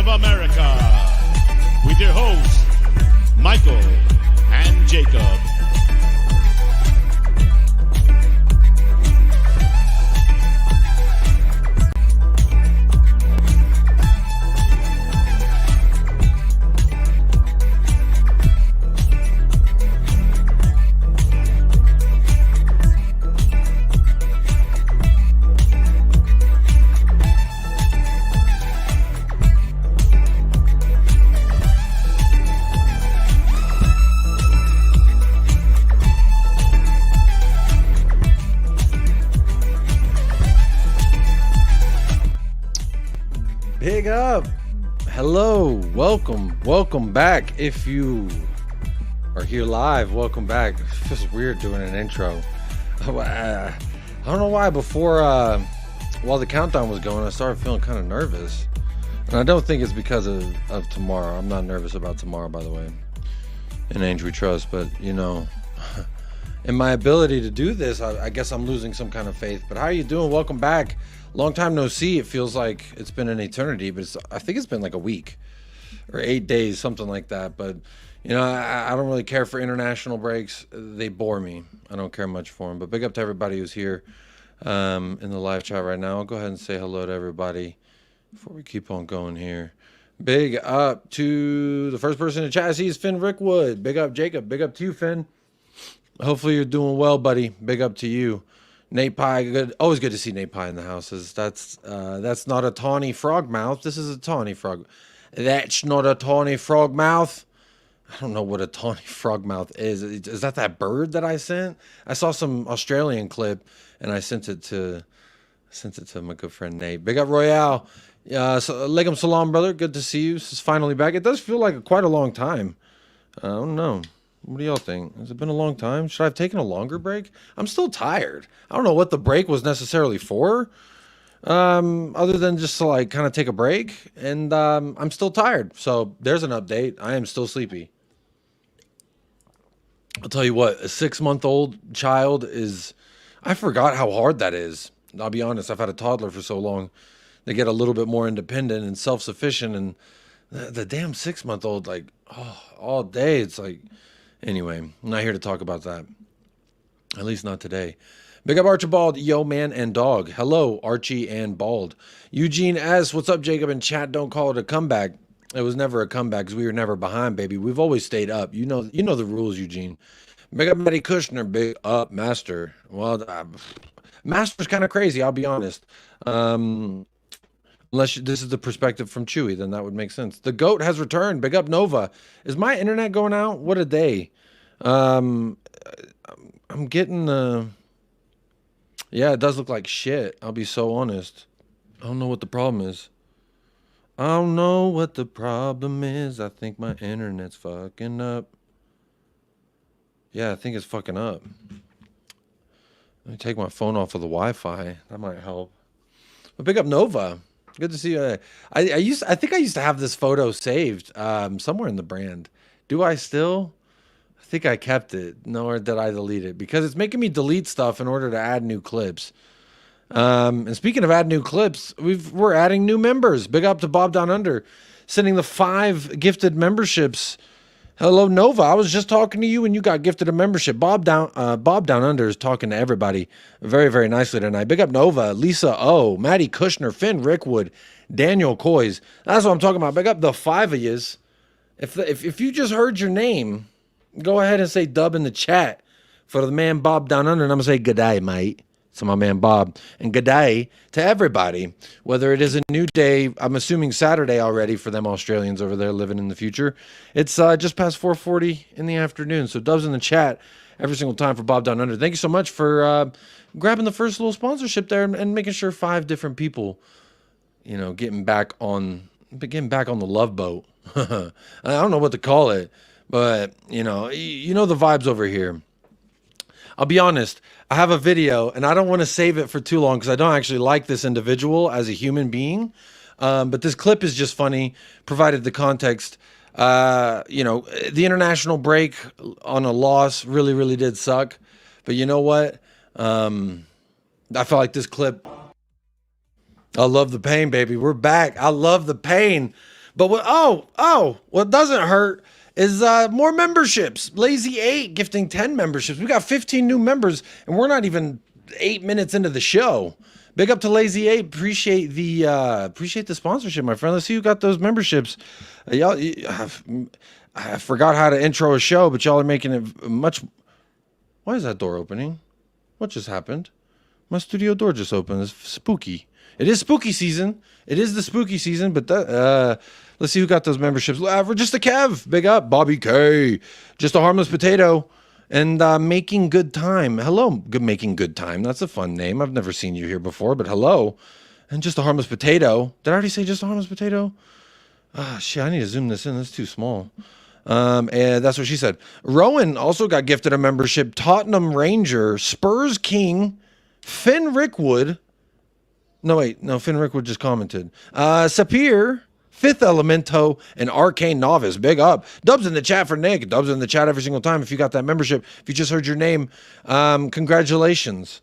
of America, with your hosts, Michael and Jacob. Big up. Hello, welcome back. If you are here live, welcome back. It feels weird doing an intro. I don't know why before while the countdown was going I started feeling kind of nervous, and I don't think it's because of tomorrow. I'm not nervous about tomorrow, by the way, in Ainge we trust, but you know, in my ability to do this, I guess I'm losing some kind of faith. But how are you doing? Welcome back. Long time no see. It feels like it's been an eternity, but I think it's been like a week or 8 days, something like that. But, you know, I don't really care for international breaks. They bore me. I don't care much for them. But big up to everybody who's here in the live chat right now. I'll go ahead and say hello to everybody before we keep on going here. Big up to the first person in chat I see is Finn Rickwood. Big up, Jacob. Big up to you, Finn. Hopefully you're doing well, buddy. Big up to you. Nate Pie, good. Always good to see Nate Pie in the houses. That's not a tawny frog mouth. This is a tawny frog. That's not a tawny frog mouth. I don't know what a tawny frog mouth is. Is that bird that I sent? I saw some Australian clip and I sent it to my good friend Nate. Big up Royale. Legum Salam, brother. Good to see you. This is finally back. It does feel like quite a long time. I don't know. What do y'all think? Has it been a long time? Should I have taken a longer break? I'm still tired. I don't know what the break was necessarily for, other than just to like kind of take a break. And I'm still tired. So there's an update. I am still sleepy. I'll tell you what, a 6-month-old child is... I forgot how hard that is. I'll be honest. I've had a toddler for so long. They get a little bit more independent and self-sufficient. And the damn 6-month-old, like, all day, it's like... Anyway, I'm not here to talk about that. At least not today. Big up Archibald, yo man and dog. Hello, Archie and Bald. Eugene S. What's up, Jacob? In chat, don't call it a comeback. It was never a comeback because we were never behind, baby. We've always stayed up. You know the rules, Eugene. Big up Betty Kushner. Big up Master. Well, Master's kind of crazy, I'll be honest. Unless this is the perspective from Chewy, then that would make sense. The GOAT has returned. Big up Nova. Is my internet going out? What a day. I'm getting yeah, it does look like shit. I'll be so honest. I don't know what the problem is. I don't know what the problem is. I think my internet's fucking up. Yeah, I think it's fucking up. Let me take my phone off of the Wi-Fi. That might help. But big up Nova. Good to see you. I think I used to have this photo saved somewhere in the brand. Do I still? I think I kept it. No, or did I delete it? Because it's making me delete stuff in order to add new clips. And speaking of add new clips, we're adding new members. Big up to Bob Down Under, sending the 5 gifted memberships. Hello, Nova. I was just talking to you and you got gifted a membership. Bob Down Under is talking to everybody very, very nicely tonight. Big up Nova, Lisa O, Maddie Kushner, Finn Rickwood, Daniel Coys. That's what I'm talking about. Big up the 5 of yous. If you just heard your name, go ahead and say dub in the chat for the man Bob Down Under, and I'm going to say good day, mate. To my man Bob, and good day to everybody. Whether it is a new day, I'm assuming Saturday already for them Australians over there living in the future. It's just past 4:40 in the afternoon. So dubs in the chat every single time for Bob Down Under. Thank you so much for grabbing the first little sponsorship there and making sure 5 different people, you know, getting back on the love boat. I don't know what to call it, but you know the vibes over here. I'll be honest, I have a video, and I don't want to save it for too long because I don't actually like this individual as a human being. But this clip is just funny, provided the context. The international break on a loss really, really did suck. But you know what? I felt like this clip... I love the pain, baby. We're back. I love the pain. But what doesn't hurt is more memberships. Lazy 8 gifting 10 memberships. We got 15 new members, and we're not even 8 minutes into the show. Big up to Lazy 8. Appreciate the sponsorship, my friend. Let's see who got those memberships. I forgot how to intro a show, but y'all are making it much. Why is that door opening? What just happened? My studio door just opened. It's spooky. It is spooky season. It is the spooky season, but let's see who got those memberships. Just a Kev. Big up. Bobby K. Just a Harmless Potato. And Making Good Time. Hello, Making Good Time. That's a fun name. I've never seen you here before, but hello. And Just a Harmless Potato. Did I already say Just a Harmless Potato? Shit, I need to zoom this in. That's too small. And that's what she said. Rowan also got gifted a membership. Tottenham Ranger. Spurs King. Finn Rickwood. No, Finn Rickwood just commented. Sapir, Fifth Elemento, and Arcane Novice. Big up. Dubs in the chat for Nick. Dubs in the chat every single time if you got that membership. If you just heard your name, congratulations.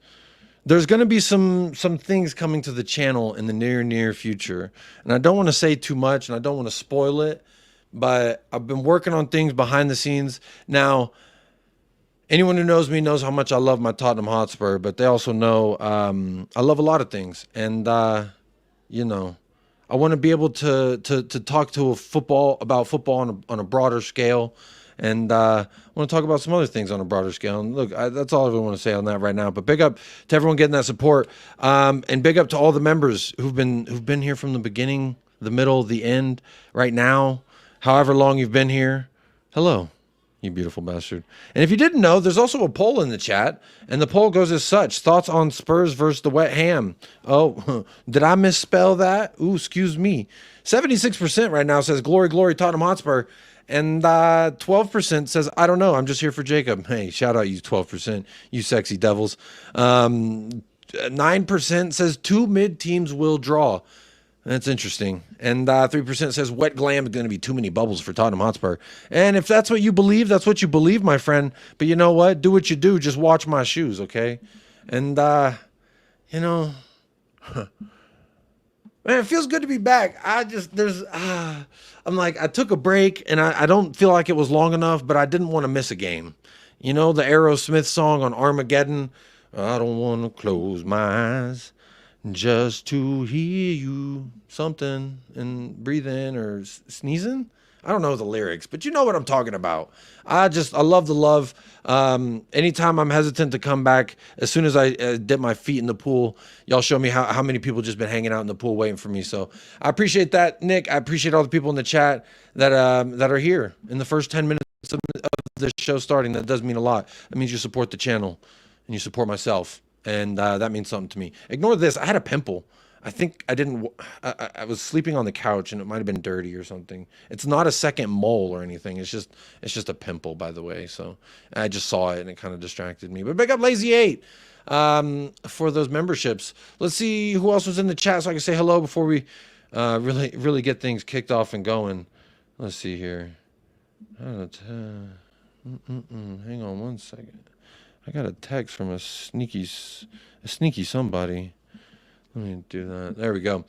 There's going to be some things coming to the channel in the near future. And I don't want to say too much, and I don't want to spoil it, but I've been working on things behind the scenes. Now, anyone who knows me knows how much I love my Tottenham Hotspur, but they also know I love a lot of things. And, you know, I want to be able to talk to about football on a broader scale. And I want to talk about some other things on a broader scale. And look, that's all I really want to say on that right now. But big up to everyone getting that support. And big up to all the members who've been here from the beginning, the middle, the end, right now, however long you've been here. Hello. You beautiful bastard. And if you didn't know, there's also a poll in the chat, and the poll goes as such. Thoughts on Spurs versus the Wet Ham. Oh, did I misspell that? Ooh, excuse me. 76% right now says glory, glory, Tottenham Hotspur. And 12% says, I don't know, I'm just here for Jacob. Hey, shout out you 12%, you sexy devils. 9% says 2 mid teams will draw. That's interesting. And 3% says wet glam is going to be too many bubbles for Tottenham Hotspur. And if that's what you believe, that's what you believe, my friend. But you know what? Do what you do. Just watch my shoes, okay? And, you know, man, it feels good to be back. I'm like, I took a break, and I don't feel like it was long enough, but I didn't want to miss a game. You know, the Aerosmith song on Armageddon, I don't want to close my eyes just to hear you something and breathe in or sneezing. I don't know the lyrics, but you know what I'm talking about. I love the love. Anytime I'm hesitant to come back, as soon as I dip my feet in the pool, y'all show me how many people just been hanging out in the pool waiting for me. So I appreciate that, Nick. I appreciate all the people in the chat that are here in the first 10 minutes of the show starting. That does mean a lot. That means you support the channel and you support myself. And that means something to me. Ignore this. I had a pimple. I think I was sleeping on the couch and it might have been dirty or something. It's not a second mole or anything. It's just a pimple, by the way. So I just saw it and it kind of distracted me. But big up Lazy 8 for those memberships. Let's see who else was in the chat so I can say hello before we really get things kicked off and going. Let's see here. Hang on one second. I got a text from a sneaky somebody. Let me do that. There we go.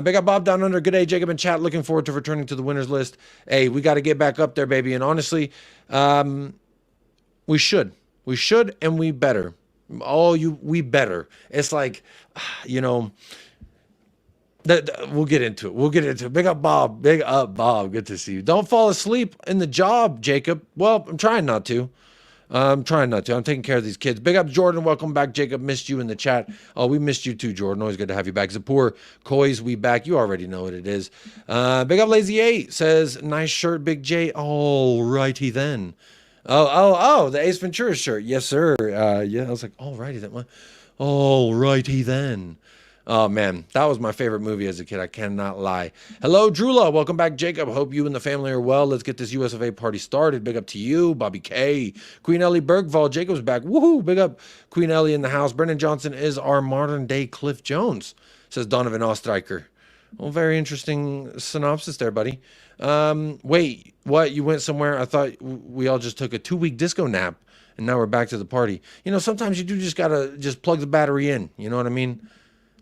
Big up Bob down under. Good day, Jacob and chat. Looking forward to returning to the winners list. Hey, we got to get back up there, baby. And honestly, we should, and we better. We better. It's like, you know, we'll get into it. Big up Bob. Good to see you. Don't fall asleep in the job, Jacob. Well, I'm trying not to. I'm taking care of these kids. Big up Jordan. Welcome back, Jacob. Missed you in the chat. Oh, we missed you too, Jordan. Always good to have you back. Zapur, Koi's, we back. You already know what it is. Big up Lazy 8 says, nice shirt, Big J. All righty then. Oh, the Ace Ventura shirt. Yes, sir. Yeah, I was like, all righty then. What? All righty then. Oh, man, that was my favorite movie as a kid. I cannot lie. Hello, Drula. Welcome back, Jacob. Hope you and the family are well. Let's get this US of A party started. Big up to you, Bobby K. Queen Ellie Bergval. Jacob's back. Woohoo. Big up Queen Ellie in the house. Brendan Johnson is our modern-day Cliff Jones, says Donovan Ostreicher. Well, very interesting synopsis there, buddy. Wait, what? You went somewhere? I thought we all just took a 2-week disco nap, and now we're back to the party. You know, sometimes you do just got to just plug the battery in. You know what I mean?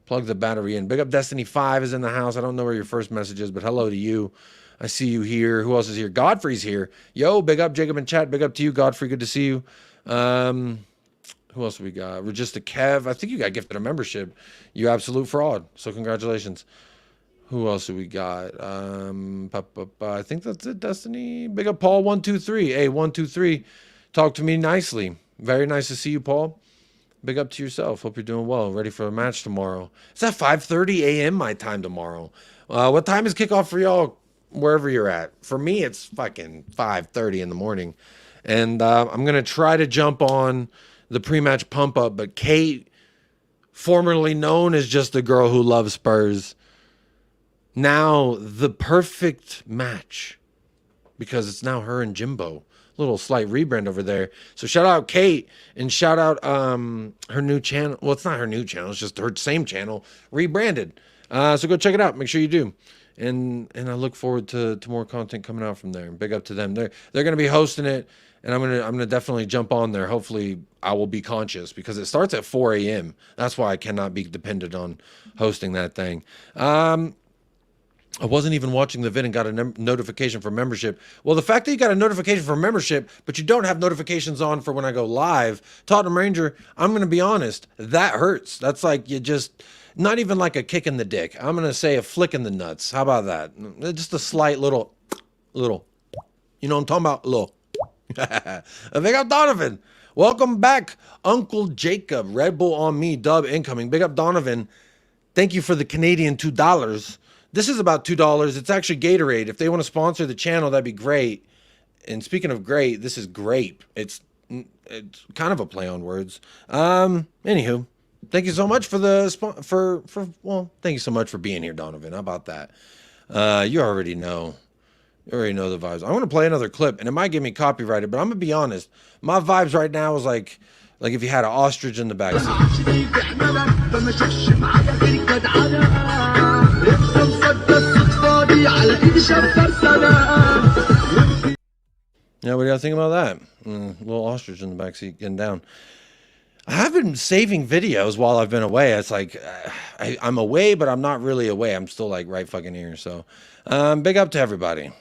Plug the battery in. Big up Destiny 5 is in the house. I don't know where your first message is, but hello to you. I see you here. Who else is here? Godfrey's here. Yo, big up, Jacob and chat. Big up to you, Godfrey. Good to see you. Who else we got? We're just a Kev. I think you got gifted a membership. You absolute fraud. So congratulations. Who else do we got? I think that's it, Destiny. Big up, Paul 123. Hey, 123. Talk to me nicely. Very nice to see you, Paul. Big up to yourself. Hope you're doing well. Ready for a match tomorrow. It's at 5:30 a.m. my time tomorrow. What time is kickoff for y'all wherever you're at? For me, it's fucking 5:30 in the morning. And I'm going to try to jump on the pre-match pump up, but Kate, formerly known as just the girl who loves Spurs, now the perfect match, because it's now her and Jimbo. Little slight rebrand over there. So shout out Kate and shout out her new channel. Well, it's not her new channel, it's just her same channel rebranded. So go check it out. Make sure you do. And I look forward to more content coming out from there. Big up to them. They're gonna be hosting it. And I'm gonna definitely jump on there. Hopefully, I will be conscious because it starts at 4 a.m. That's why I cannot be dependent on hosting that thing. I wasn't even watching the vid and got a notification for membership. Well, the fact that you got a notification for membership, but you don't have notifications on for when I go live, Tottenham Ranger, I'm gonna be honest, that hurts. That's like you just not even like a kick in the dick. I'm gonna say a flick in the nuts. How about that? Just a slight little. You know what I'm talking about? Little. Big up Donovan. Welcome back, Uncle Jacob. Red Bull on me. Dub incoming. Big up Donovan. Thank you for the Canadian $2. This is about $2. It's actually Gatorade. If they want to sponsor the channel, that'd be great. And speaking of great, this is grape. It's kind of a play on words. Anywho, thank you so much for the well, thank you so much for being here, Donovan. How about that? You already know. You already know the vibes. I'm going to play another clip, and it might get me copyrighted, but I'm going to be honest. My vibes right now is like if you had an ostrich in the backseat. Yeah, what do y'all think about that? Little ostrich in the backseat getting down. I have been saving videos while I've been away. It's like I'm away, but I'm not really away. I'm still like right fucking here. So big up to everybody.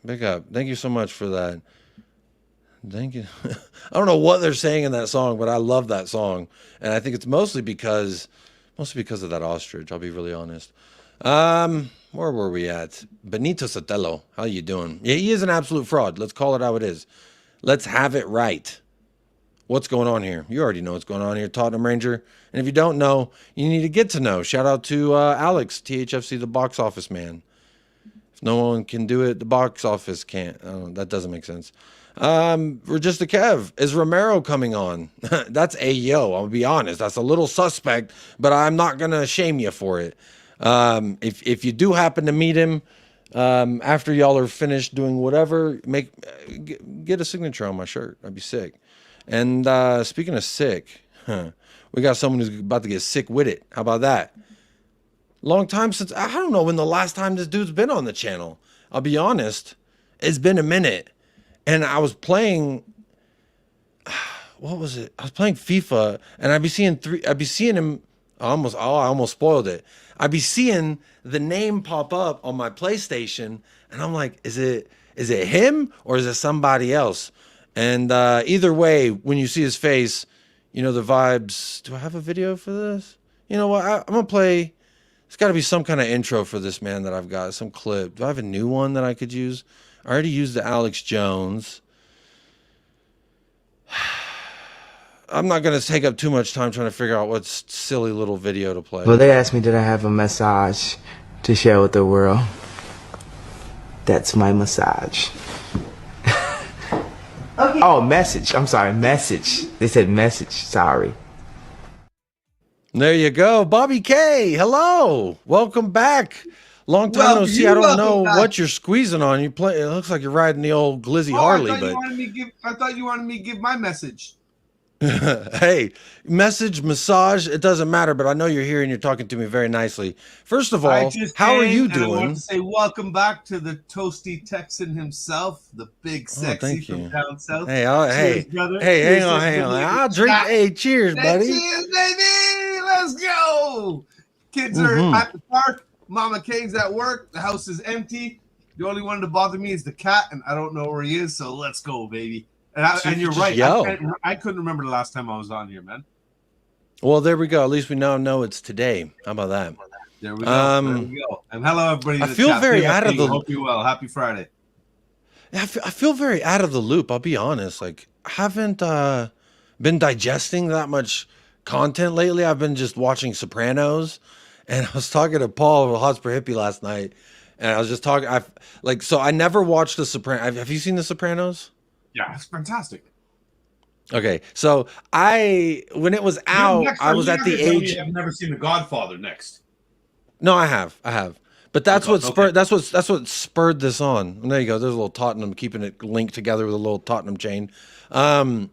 Big up. Thank you so much for that. Thank you. I don't know what they're saying in that song, but I love that song. And I think it's mostly because of that ostrich. I'll be really honest. Where were we at? Benito Sotelo. How you doing? Yeah, he is an absolute fraud. Let's call it how it is. Let's have it right. What's going on here? You already know what's going on here, Tottenham Ranger. And if you don't know, you need to get to know. Shout out to Alex, THFC, the box office man. If no one can do it, the box office can't. That doesn't make sense. We're just a Kev. Is Romero coming on? That's a yo. I'll be honest. That's a little suspect, but I'm not going to shame you for it. If you do happen to meet him after y'all are finished doing whatever, get a signature on my shirt. I'd be sick. And speaking of sick, we got someone who's about to get sick with it. How about that? Long time since, I don't know when the last time this dude's been on the channel. I'll be honest. It's been a minute. And I was playing, what was it? I was playing FIFA, and I'd be seeing him, I almost spoiled it. I'd be seeing the name pop up on my PlayStation, and I'm like, is it him or is it somebody else? And either way, when you see his face, you know the vibes. Do I have a video for this? You know what? I'm going to play. It's got to be some kind of intro for this man that I've got. Some clip. Do I have a new one that I could use? I already used the Alex Jones. I'm not going to take up too much time trying to figure out what silly little video to play. Well, they asked me, did I have a massage to share with the world? That's my massage. Okay. Oh, message. I'm sorry, message. They said message. Sorry. There you go. Bobby K. Hello. Welcome back. Long time no see. I don't know what you're squeezing on. You play. It looks like you're riding the old Glizzy Harley. I thought you wanted me to give my message. Hey, message, massage, it doesn't matter, but I know you're here and you're talking to me very nicely. First of all, how are you doing? I want to say welcome back to the toasty Texan himself, the big sexy from down south. Hey, cheers, brother. Hey, hang on. I'll drink. Hey, cheers, buddy. Cheers, baby. Let's go. Kids are at the park. Mama K's at work. The house is empty. The only one to bother me is the cat, and I don't know where he is. So let's go, baby. So And you're just right. yell. I couldn't remember the last time I was on here, man. Well, there we go. At least we now know it's today. How about that? There we go. There we go. And hello, everybody. I feel very out of the. Hope you're well. Happy Friday. I feel very out of the loop. I'll be honest. Like, I haven't been digesting that much content lately. I've been just watching Sopranos, and I was talking to Paul of Hotspur Hippie last night, and I was just talking. So I never watched the Sopranos. Have you seen the Sopranos? Yeah, it's fantastic. Okay, so when it was out, I was at the age. I've never seen The Godfather next. No, I have. But that's what spurred. Okay. That's what spurred this on. And there you go. There's a little Tottenham, keeping it linked together with a little Tottenham chain. I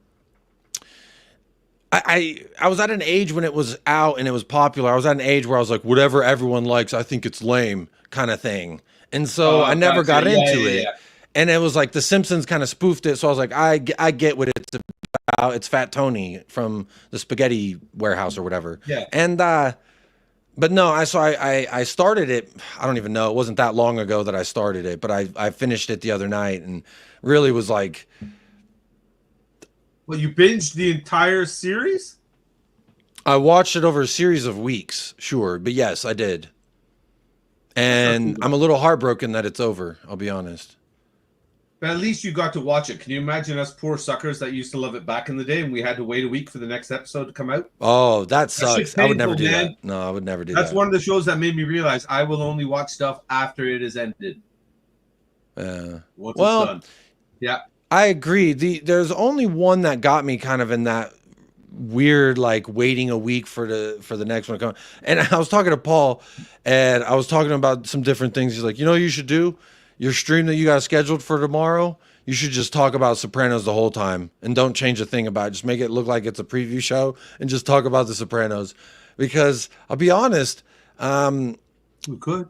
was at an age when it was out and it was popular. I was at an age where I was like, whatever everyone likes, I think it's lame, kind of thing. And so I never got into it. Yeah. And it was like The Simpsons kind of spoofed it. So I was like, I get what it's about. It's Fat Tony from the Spaghetti Warehouse or whatever. Yeah. And but no, I started it. I don't even know. It wasn't that long ago that I started it, but I finished it the other night and really was like. Well, you binged the entire series? I watched it over a series of weeks, sure, but yes, I did. And I'm a little heartbroken that it's over. I'll be honest. But at least you got to watch it. Can you imagine us poor suckers that used to love it back in the day and we had to wait a week for the next episode to come out? Oh, that sucks. I would never do man. that. No, I would never do that. That's one of the shows that made me realize I will only watch stuff after it is ended. Once it's done. Yeah. I agree. There's only one that got me kind of in that weird, like waiting a week for the next one to come. And I was talking to Paul and I was talking about some different things. He's like, you know what you should do? Your stream that you got scheduled for tomorrow, you should just talk about Sopranos the whole time and don't change a thing about it. Just make it look like it's a preview show and just talk about the Sopranos. Because I'll be honest, we could.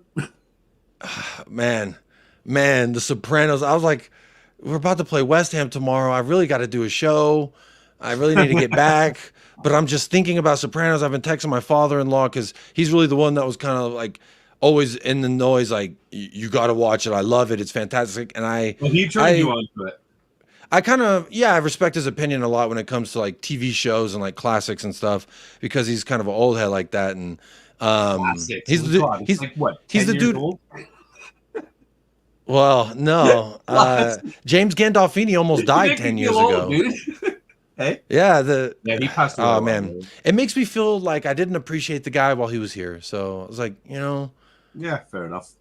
Man, the Sopranos. I was like, we're about to play West Ham tomorrow. I really got to do a show. I really need to get back. But I'm just thinking about Sopranos. I've been texting my father-in-law because he's really the one that was kind of like always in the noise, like, you got to watch it. I love it. It's fantastic. And he turned you on to it. I kind of, I respect his opinion a lot when it comes to like TV shows and like classics and stuff because he's kind of an old head like that. And he's the dude. Old? Well, no. James Gandolfini almost died 10 years ago. Hey? Yeah, he passed away. Oh, man. It makes me feel like I didn't appreciate the guy while he was here. So I was like, Yeah, fair enough.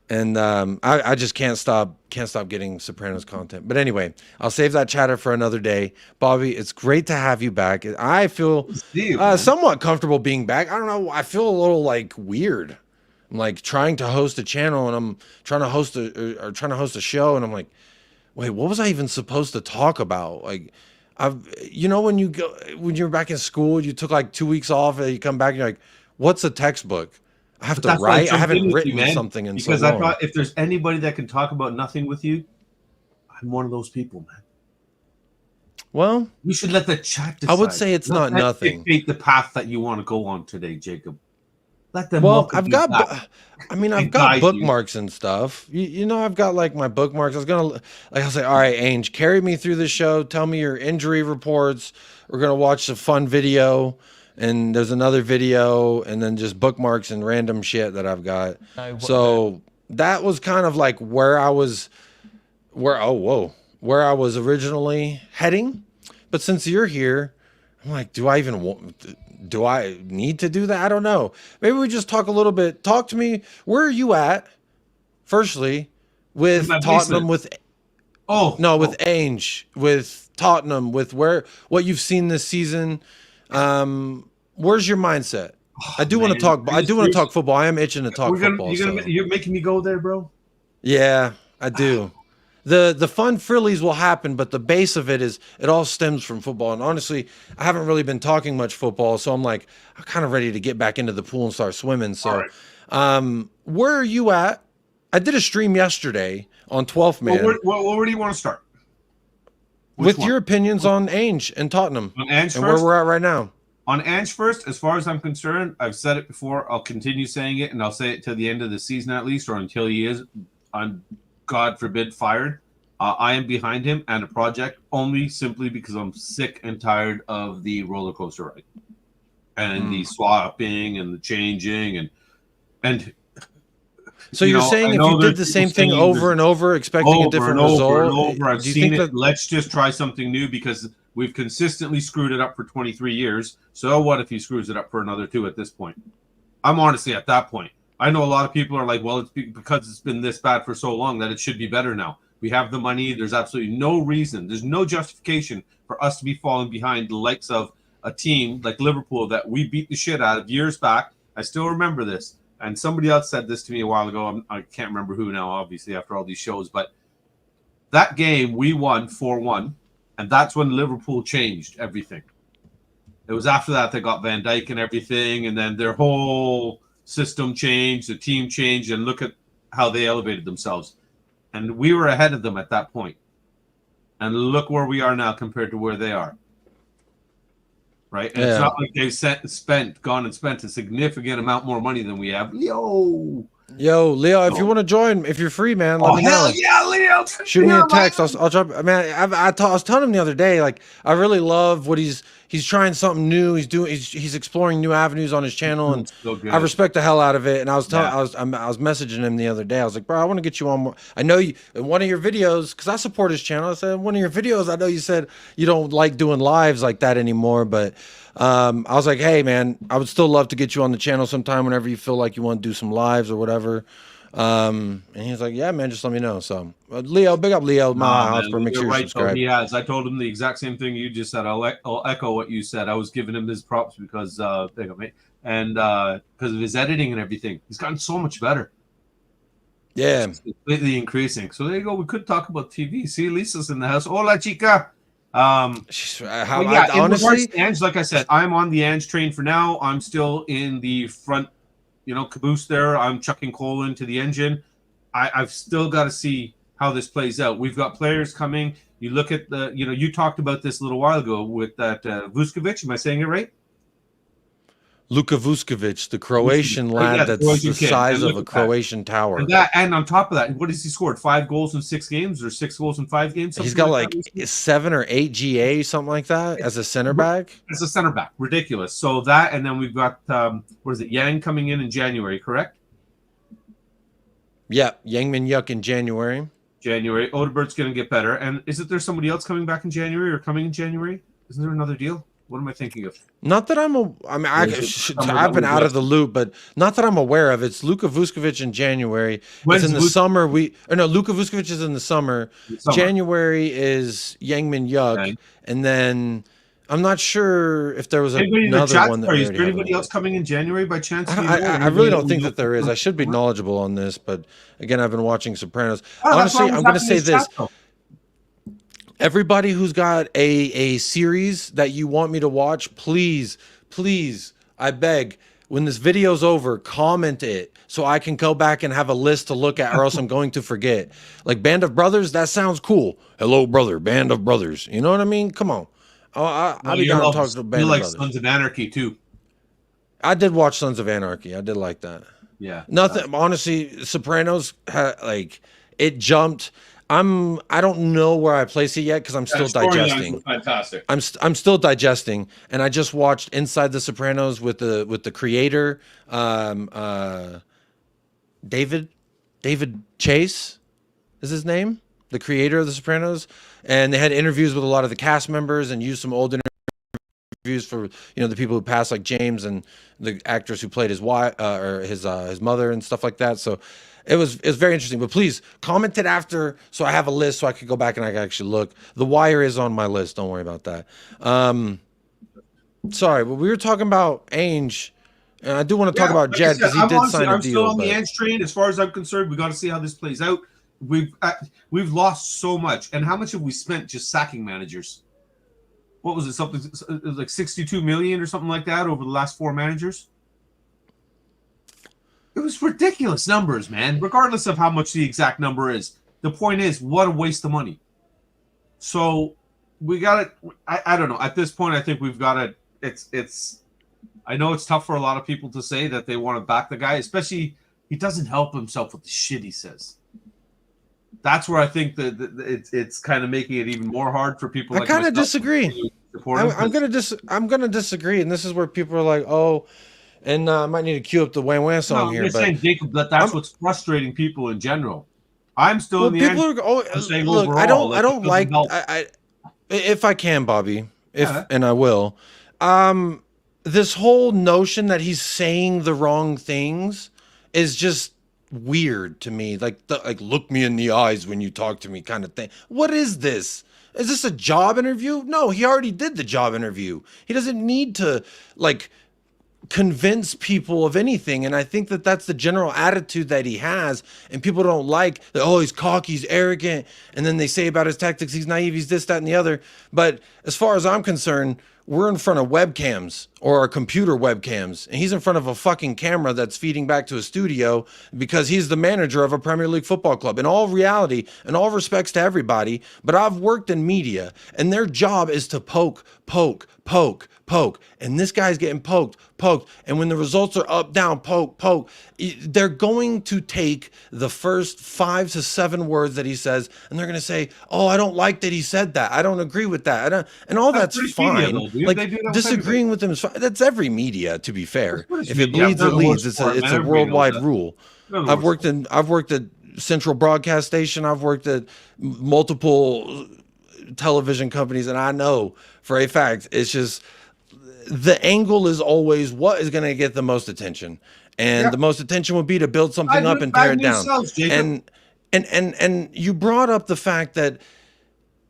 And I just can't stop getting Sopranos content. But anyway, I'll save that chatter for another day. Bobby, it's great to have you back. I feel somewhat comfortable being back. I don't know. I feel a little like weird. I'm like trying to host a channel and I'm trying to host a show and I'm like, wait, what was I even supposed to talk about? Like, when you're back in school, you took like 2 weeks off and you come back and you're like, what's a textbook? I have to write. I haven't written something in so long. Because I thought if there's anybody that can talk about nothing with you, I'm one of those people, man. Well, you should let the chat decide. I would say it's not nothing. Dictate the path that you want to go on today, Jacob. Let them. Well, I've got bookmarks and stuff. I've got like my bookmarks. I was gonna, I'll say, all right, Ange, carry me through the show. Tell me your injury reports. We're gonna watch a fun video, and there's another video, and then just bookmarks and random shit that I've got. So that was kind of like where I was originally heading. But since you're here, I'm like, do I need to do that? I don't know. Maybe we just talk a little bit. Talk to me. Where are you at? Firstly, with Tottenham, with Ange, with Tottenham, with what you've seen this season. Where's your mindset? I do want to talk. I do want to talk football. I am itching to talk football. You're making me go there, bro. Yeah, I do. The fun frillies will happen, but the base of it all stems from football. And honestly, I haven't really been talking much football, so I'm kind of ready to get back into the pool and start swimming. So, where are you at? I did a stream yesterday on 12th Man. Where do you want to start? With your opinions on Ange and Tottenham and where we're at right now. On Ange first, as far as I'm concerned, I've said it before. I'll continue saying it, and I'll say it till the end of the season at least, or until he is God forbid, fired, I am behind him and a project only simply because I'm sick and tired of the roller coaster ride and the swapping and the changing and. So you're saying if you did the same thing over and over, expecting a different result, I've seen it. Let's just try something new because we've consistently screwed it up for 23 years. So what if he screws it up for another 2 at this point? I'm honestly at that point. I know a lot of people are like, well, it's because it's been this bad for so long that it should be better now. We have the money. There's absolutely no reason. There's no justification for us to be falling behind the likes of a team like Liverpool that we beat the shit out of years back. I still remember this. And somebody else said this to me a while ago. I can't remember who now, obviously, after all these shows. But that game, we won 4-1. And that's when Liverpool changed everything. It was after that they got Van Dijk and everything. And then their whole system changed. The team changed. And look at how they elevated themselves. And we were ahead of them at that point. And look where we are now compared to where they are. Right? And it's not like they've gone and spent a significant amount more money than we have. Yo, Leo, if you want to join, if you're free, man, let me know. Hell yeah, Leo. Shoot me a text. I'll drop. Man, I was telling him the other day, like, I really love what he's trying something new. He's exploring new avenues on his channel, and I respect the hell out of it. And I was messaging him the other day. I was like, bro, I want to get you on more. I know you in one of your videos, because I support his channel. I said, in one of your videos, I know you said you don't like doing lives like that anymore, but I was like, hey man, I would still love to get you on the channel sometime whenever you feel like you want to do some lives or whatever. And he's like, yeah man, just let me know. So Leo, big up Leo, my Hotspur, make sure you subscribe. He has. I told him the exact same thing you just said. I'll echo what you said. I was giving him his props because because of his editing and everything. He's gotten so much better. Yeah, it's completely increasing. So there you go. We could talk about TV. See, Lisa's in the house. Hola, chica. Honestly, Ange, like I said, I'm on the Ange train for now. I'm still in the front, caboose there. I'm chucking coal into the engine. I've still got to see how this plays out. We've got players coming. You look at you talked about this a little while ago with that Vuskovic. Am I saying it right? Luka Vuskovic, the Croatian lad that's the size of a Croatian tower. And on top of that, what has he scored? 5 goals in 6 games or 6 goals in 5 games? He's got like 7 or 8 GA, something like that, as a center back. As a center back. Ridiculous. So that, and then we've got, Yang coming in January, correct? Yeah, Yang Min-yuk in January. Odebert's going to get better. And isn't there somebody else coming back in January or coming in January? Isn't there another deal? What am I thinking of? Not that I've been out of the loop, but not that I'm aware of. It's Luka Vuskovic in January. It's in the summer. Luka Vuskovic is in the summer. January is Yang Min-yuk, okay. And then I'm not sure if there was another one. Is there anybody else coming in January by chance? I really don't think that there is. I should be knowledgeable on this, but again, I've been watching Sopranos. Honestly, I'm going to say this. Everybody who's got a series that you want me to watch, please, I beg, when this video's over, comment it so I can go back and have a list to look at, or else I'm going to forget. Like Band of Brothers, that sounds cool. Hello, brother, Band of Brothers. You know what I mean? Come on. I'll be down to talk to Band of Brothers. You like Sons of Anarchy, too. I did watch Sons of Anarchy. I did like that. Yeah. Nothing, honestly, Sopranos, it jumped. I don't know where I place it yet because I'm still digesting. Fantastic. I'm still digesting, and I just watched Inside the Sopranos with the creator, David Chase is his name, the creator of the Sopranos, and they had interviews with a lot of the cast members and used some old interviews for the people who passed, like James and the actress who played his wife or his mother and stuff like that. So. It was very interesting, but please comment it after so I have a list so I could go back and I can actually look. The Wire is on my list. Don't worry about that. Sorry, but we were talking about Ainge, and I do want to talk about Jed because he did sign a deal. I'm still on the Ainge train. As far as I'm concerned, we got to see how this plays out. We've lost so much, and how much have we spent just sacking managers? What was it? Something like 62 million or something like that over the last 4 managers. It was ridiculous numbers, man, regardless of how much the exact number is. The point is, what a waste of money. So we got it. I don't know. At this point, I think we've got it. It's I know it's tough for a lot of people to say that they want to back the guy, especially he doesn't help himself with the shit he says. that's where I think that it's kind of making it even more hard for people. I like kind of myself disagree. to support him, I'm gonna disagree, and this is where people are like, oh, and I might need to cue up the Wham Wham song I'm here, just but saying, Jacob, that's what's frustrating people in general. I'm still in the people end. are. Oh, I'm saying look, overall, I don't it like. doesn't help. If I can, Bobby, Yeah. and I will. This whole notion that he's saying the wrong things is just weird to me. Like look me in the eyes when you talk to me kind of thing. What is this? Is this a job interview? No, he already did the job interview. He doesn't need to like convince people of anything. And I think that that's the general attitude that he has, and people don't like that. Oh, he's cocky, he's arrogant, and then they say about his tactics, he's naive, he's this, that, and the other. But as far as I'm concerned, we're in front of webcams or our computer webcams, and he's in front of a fucking camera that's feeding back to a studio because he's the manager of a Premier League football club. In all reality, in all respects to everybody, but I've worked in media, and their job is to poke, and this guy's getting poked, and when the results are up, down, poke, they're going to take the first 5 to 7 words that he says, and they're going to say, oh, I don't like that he said that, I don't agree with that, and all that's fine. Like disagreeing with him is fine. That's every media, to be fair. If it bleeds, it leads. It's a worldwide rule. I've worked at Central Broadcast Station. I've worked at multiple television companies, and I know for a fact it's just the angle is always what is going to get the most attention, and the most attention would be to build something up and tear it down. And you brought up the fact that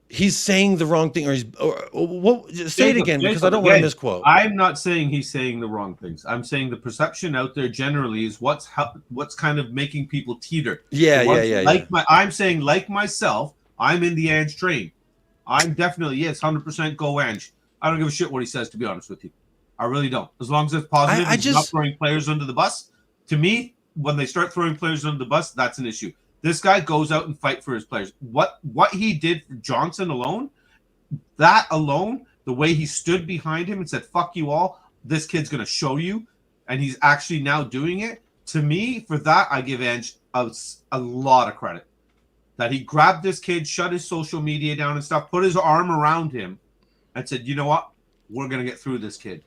he's saying the wrong thing, say it again, because I don't want to misquote. I'm not saying he's saying the wrong things. I'm saying the perception out there generally is what's kind of making people teeter. I'm saying, like myself, I'm in the Ange train. I'm definitely 100% go Ange. I don't give a shit what he says, to be honest with you. I really don't. As long as it's positive, he's not throwing players under the bus. To me, when they start throwing players under the bus, that's an issue. This guy goes out and fight for his players. What he did for Johnson alone, that alone, the way he stood behind him and said, fuck you all, this kid's going to show you, and he's actually now doing it. To me, for that, I give Ange a lot of credit. That he grabbed this kid, shut his social media down and stuff, put his arm around him, and said, you know what? We're going to get through this, kid.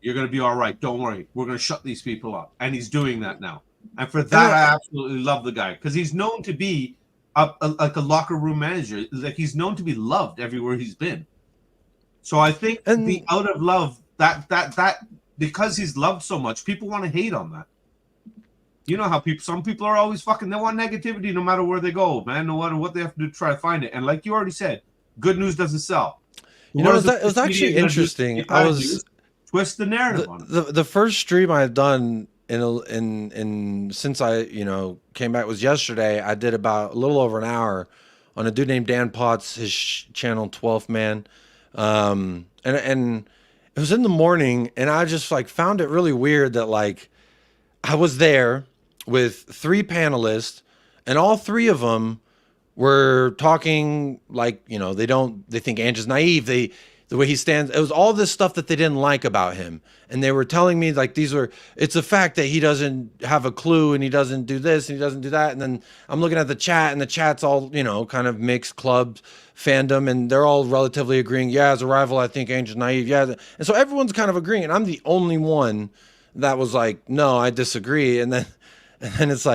You're going to be all right. Don't worry. We're going to shut these people up. And he's doing that now. And for that, I absolutely love the guy, because he's known to be like a locker room manager. Like, he's known to be loved everywhere he's been. So I think the out of love, that because he's loved so much, people want to hate on that. You know how some people are always they want negativity no matter where they go, man, no matter what they have to do to try to find it. And like you already said, good news doesn't sell. You know, it was actually interesting. I was twist the narrative on it. The first stream I've done in since I came back was yesterday. I did about a little over an hour on a dude named Dan Potts, his channel 12th Man, and it was in the morning, and I just found it really weird that I was there with 3 panelists, and all 3 of them were talking they think Ange is naive. The way he stands, it was all this stuff that they didn't like about him. And they were telling me it's a fact that he doesn't have a clue, and he doesn't do this and he doesn't do that. And then I'm looking at the chat, and the chat's all, kind of mixed club fandom, and they're all relatively agreeing. Yeah, as a rival, I think Ange is naive. Yeah. And so everyone's kind of agreeing. And I'm the only one that was like, no, I disagree. And then it's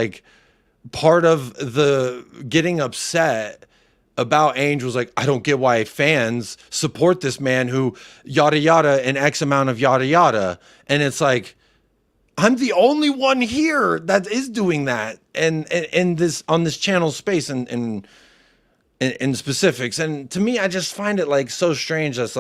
part of the getting upset about Ange was I don't get why fans support this man who yada yada and X amount of yada yada. And it's I'm the only one here that is doing that, and this on this channel space and in specifics. And to me, I just find it so strange. That's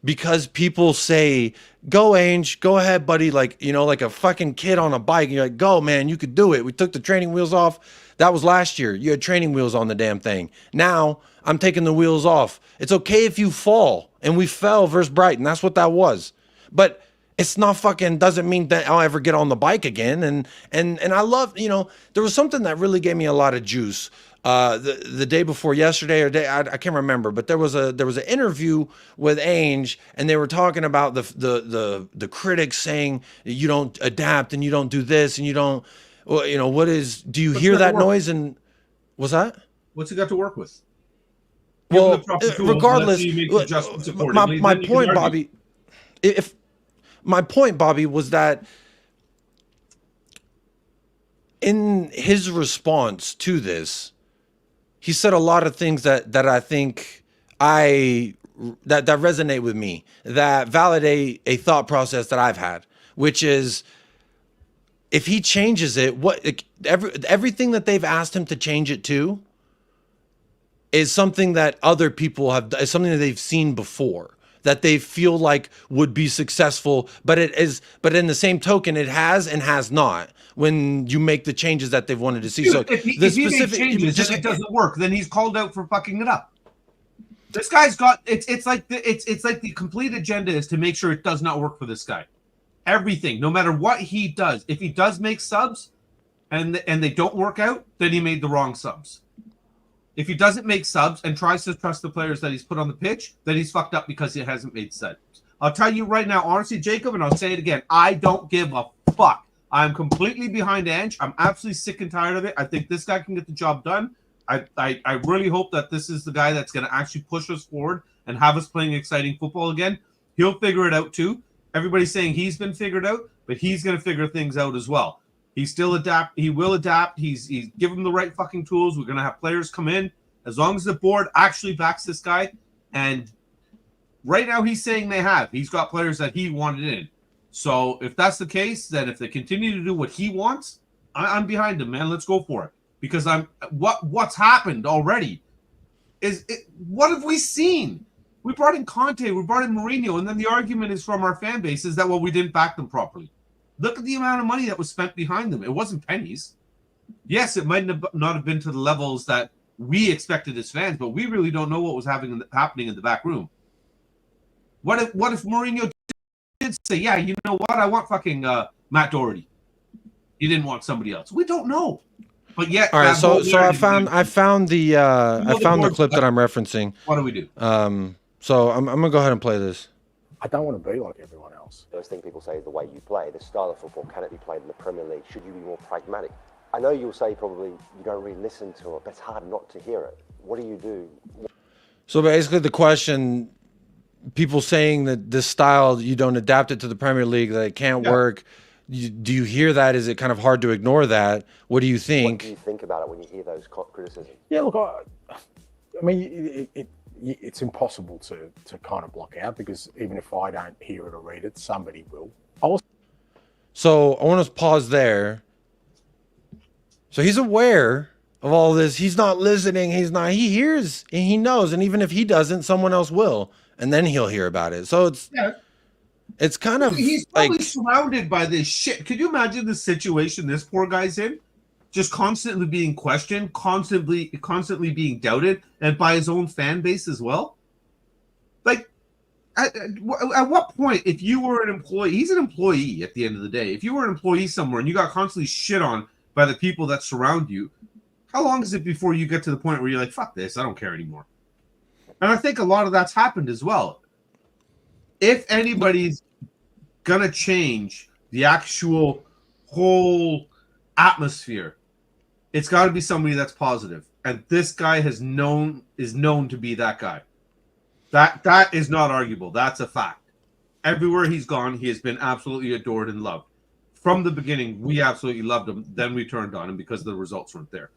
because people say, go Ange, go ahead, buddy. Like a fucking kid on a bike. You're like, go, man, you could do it. We took the training wheels off. That was last year. You had training wheels on the damn thing. Now I'm taking the wheels off. It's okay if you fall. And we fell versus Brighton. That's what that was. But it's not doesn't mean that I'll ever get on the bike again. And I love, there was something that really gave me a lot of juice. The day before yesterday I can't remember, but there was an interview with Ange, and they were talking about the critics saying you don't adapt and you don't do this and you don't, do you hear that noise? And was that? What's he got to work with? Give him Well, the proper tools, regardless, let's see you make adjustments accordingly, my then you can point, argue. Bobby, if my point, Bobby, was that in his response to this, he said a lot of things that I think that resonate with me, that validate a thought process that I've had, which is if he changes it, everything that they've asked him to change it to is something that other people is something that they've seen before, that they feel like would be successful, but in the same token, it has and has not when you make the changes that they've wanted to see. Dude, So if he makes changes and it doesn't work, then he's called out for fucking it up. This guy's got it's like the complete agenda is to make sure it does not work for this guy. Everything, no matter what he does, if he does make subs and they don't work out, then he made the wrong subs. If he doesn't make subs and tries to trust the players that he's put on the pitch, then he's fucked up because he hasn't made subs. I'll tell you right now, honestly, Jacob, and I'll say it again, I don't give a fuck. I'm completely behind Ange. I'm absolutely sick and tired of it. I think this guy can get the job done. I really hope that this is the guy that's going to actually push us forward and have us playing exciting football again. He'll figure it out too. Everybody's saying he's been figured out, but he's going to figure things out as well. He still adapt. He will adapt. He's give him the right fucking tools. We're going to have players come in as long as the board actually backs this guy. And right now he's saying they have. He's got players that he wanted in. So if that's the case, then if they continue to do what he wants, I'm behind him, man. Let's go for it. Because what's happened already is what have we seen? We brought in Conte, we brought in Mourinho, and then the argument is from our fan base is that, well, we didn't back them properly. Look at the amount of money that was spent behind them. It wasn't pennies. Yes, it might not have been to the levels that we expected as fans, but we really don't know what was happening in the back room. What if Mourinho did say, yeah, you know what, I want fucking Matt Doherty. He didn't want somebody else. We don't know. But yet, all right. So I found the clip that I'm referencing. What do we do? So I'm gonna go ahead and play this. I don't want to be like everyone else. First thing people say is the way you play, the style of football, can it be played in the Premier League? Should you be more pragmatic? I know you'll say probably you don't really listen to it, but it's hard not to hear it. What do you do? So basically the question, people saying that this style, you don't adapt it to the Premier League, that it can't work. Do you hear that? Is it kind of hard to ignore that? What do you think? What do you think about it when you hear those criticisms? Yeah, look, I mean, it's impossible to kind of block out, because even if I don't hear it or read it, somebody will. So I want to pause there. So he's aware of all this. He's not listening. He hears and he knows. And even if he doesn't, someone else will. And then he'll hear about it. So it's kind of he's probably surrounded by this shit. Could you imagine the situation this poor guy's in? Just constantly being questioned, constantly being doubted, and by his own fan base as well. Like, at what point, if you were an employee, he's an employee at the end of the day. If you were an employee somewhere and you got constantly shit on by the people that surround you, how long is it before you get to the point where you're like, fuck this, I don't care anymore? And I think a lot of that's happened as well. If anybody's gonna change the actual whole atmosphere, it's got to be somebody that's positive, and this guy is known to be that guy. That is not arguable. That's a fact. Everywhere he's gone, he has been absolutely adored and loved. From the beginning, we absolutely loved him. Then we turned on him because the results weren't there.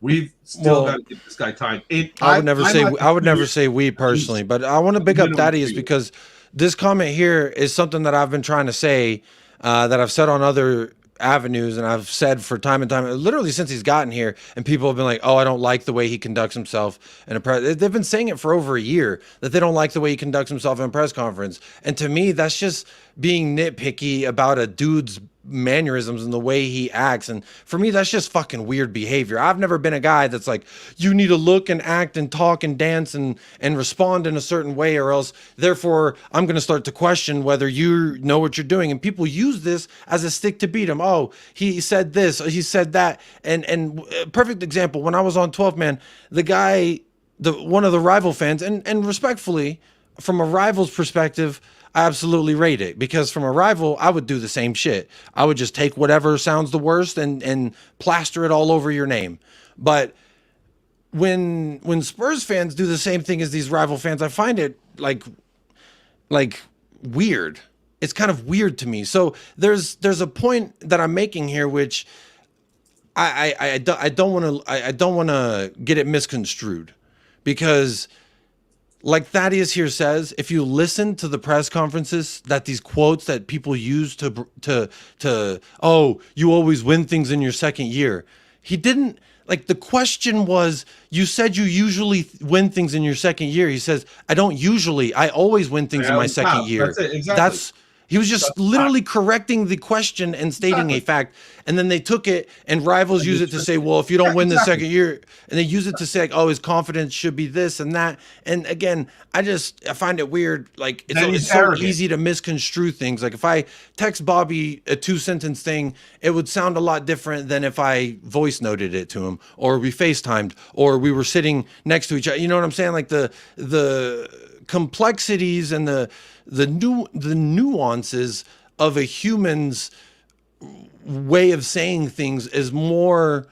We've still got to give this guy time. I would never say we personally, but I want to big up Thaddeus because this comment here is something that I've been trying to say, that I've said on other avenues, and I've said for time and time, literally since he's gotten here, and people have been like, oh, I don't like the way he conducts himself in a press. They've been saying it for over a year that they don't like the way he conducts himself in a press conference. And to me, that's just being nitpicky about a dude's mannerisms and the way he acts. And for me, that's just fucking weird behavior. I've never been a guy that's like, you need to look and act and talk and dance and respond in a certain way, or else therefore I'm going to start to question whether you know what you're doing. And people use this as a stick to beat him. Oh, he said this, he said that. And perfect example, when I was on 12 Man, the guy, one of the rival fans, and respectfully, from a rival's perspective, I absolutely rate it, because from a rival, I would do the same shit. I would just take whatever sounds the worst and plaster it all over your name. But when Spurs fans do the same thing as these rival fans, I find it like weird. It's kind of weird to me. So there's a point that I'm making here, which I don't want to get it misconstrued, because like Thaddeus here says, if you listen to the press conferences, that these quotes that people use to oh, you always win things in your second year. He didn't, like, the question was, you said you usually win things in your second year. He says, I don't usually, I always win things in my second year. That's it, exactly. He was just literally correcting the question and stating a fact. And then they took it, and rivals use it to say, well, if you don't win the second year, and they use it to say, like, oh, his confidence should be this and that. And again, I find it weird. Like, it's so easy to misconstrue things. Like, if I text Bobby a 2-sentence thing, it would sound a lot different than if I voice noted it to him, or we FaceTimed, or we were sitting next to each other. You know what I'm saying? Like, the complexities and the nuances of a human's way of saying things is more,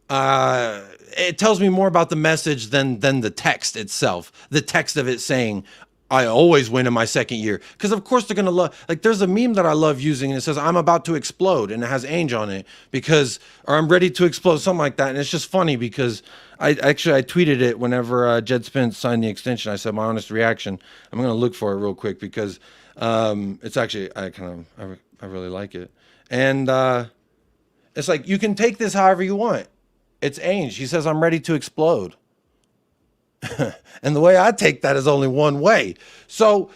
it tells me more about the message than the text itself. The text of it saying, I always win in my second year. Because of course they're going to love, like, there's a meme that I love using, and it says, I'm about to explode, and it has Ainge on it, because, or I'm ready to explode, something like that. And it's just funny because I tweeted it whenever Jed Spence signed the extension. I said my honest reaction. I'm going to look for it real quick, because it's actually, I really like it. And it's like, you can take this however you want. It's Ainge. He says, I'm ready to explode. And the way I take that is only one way. So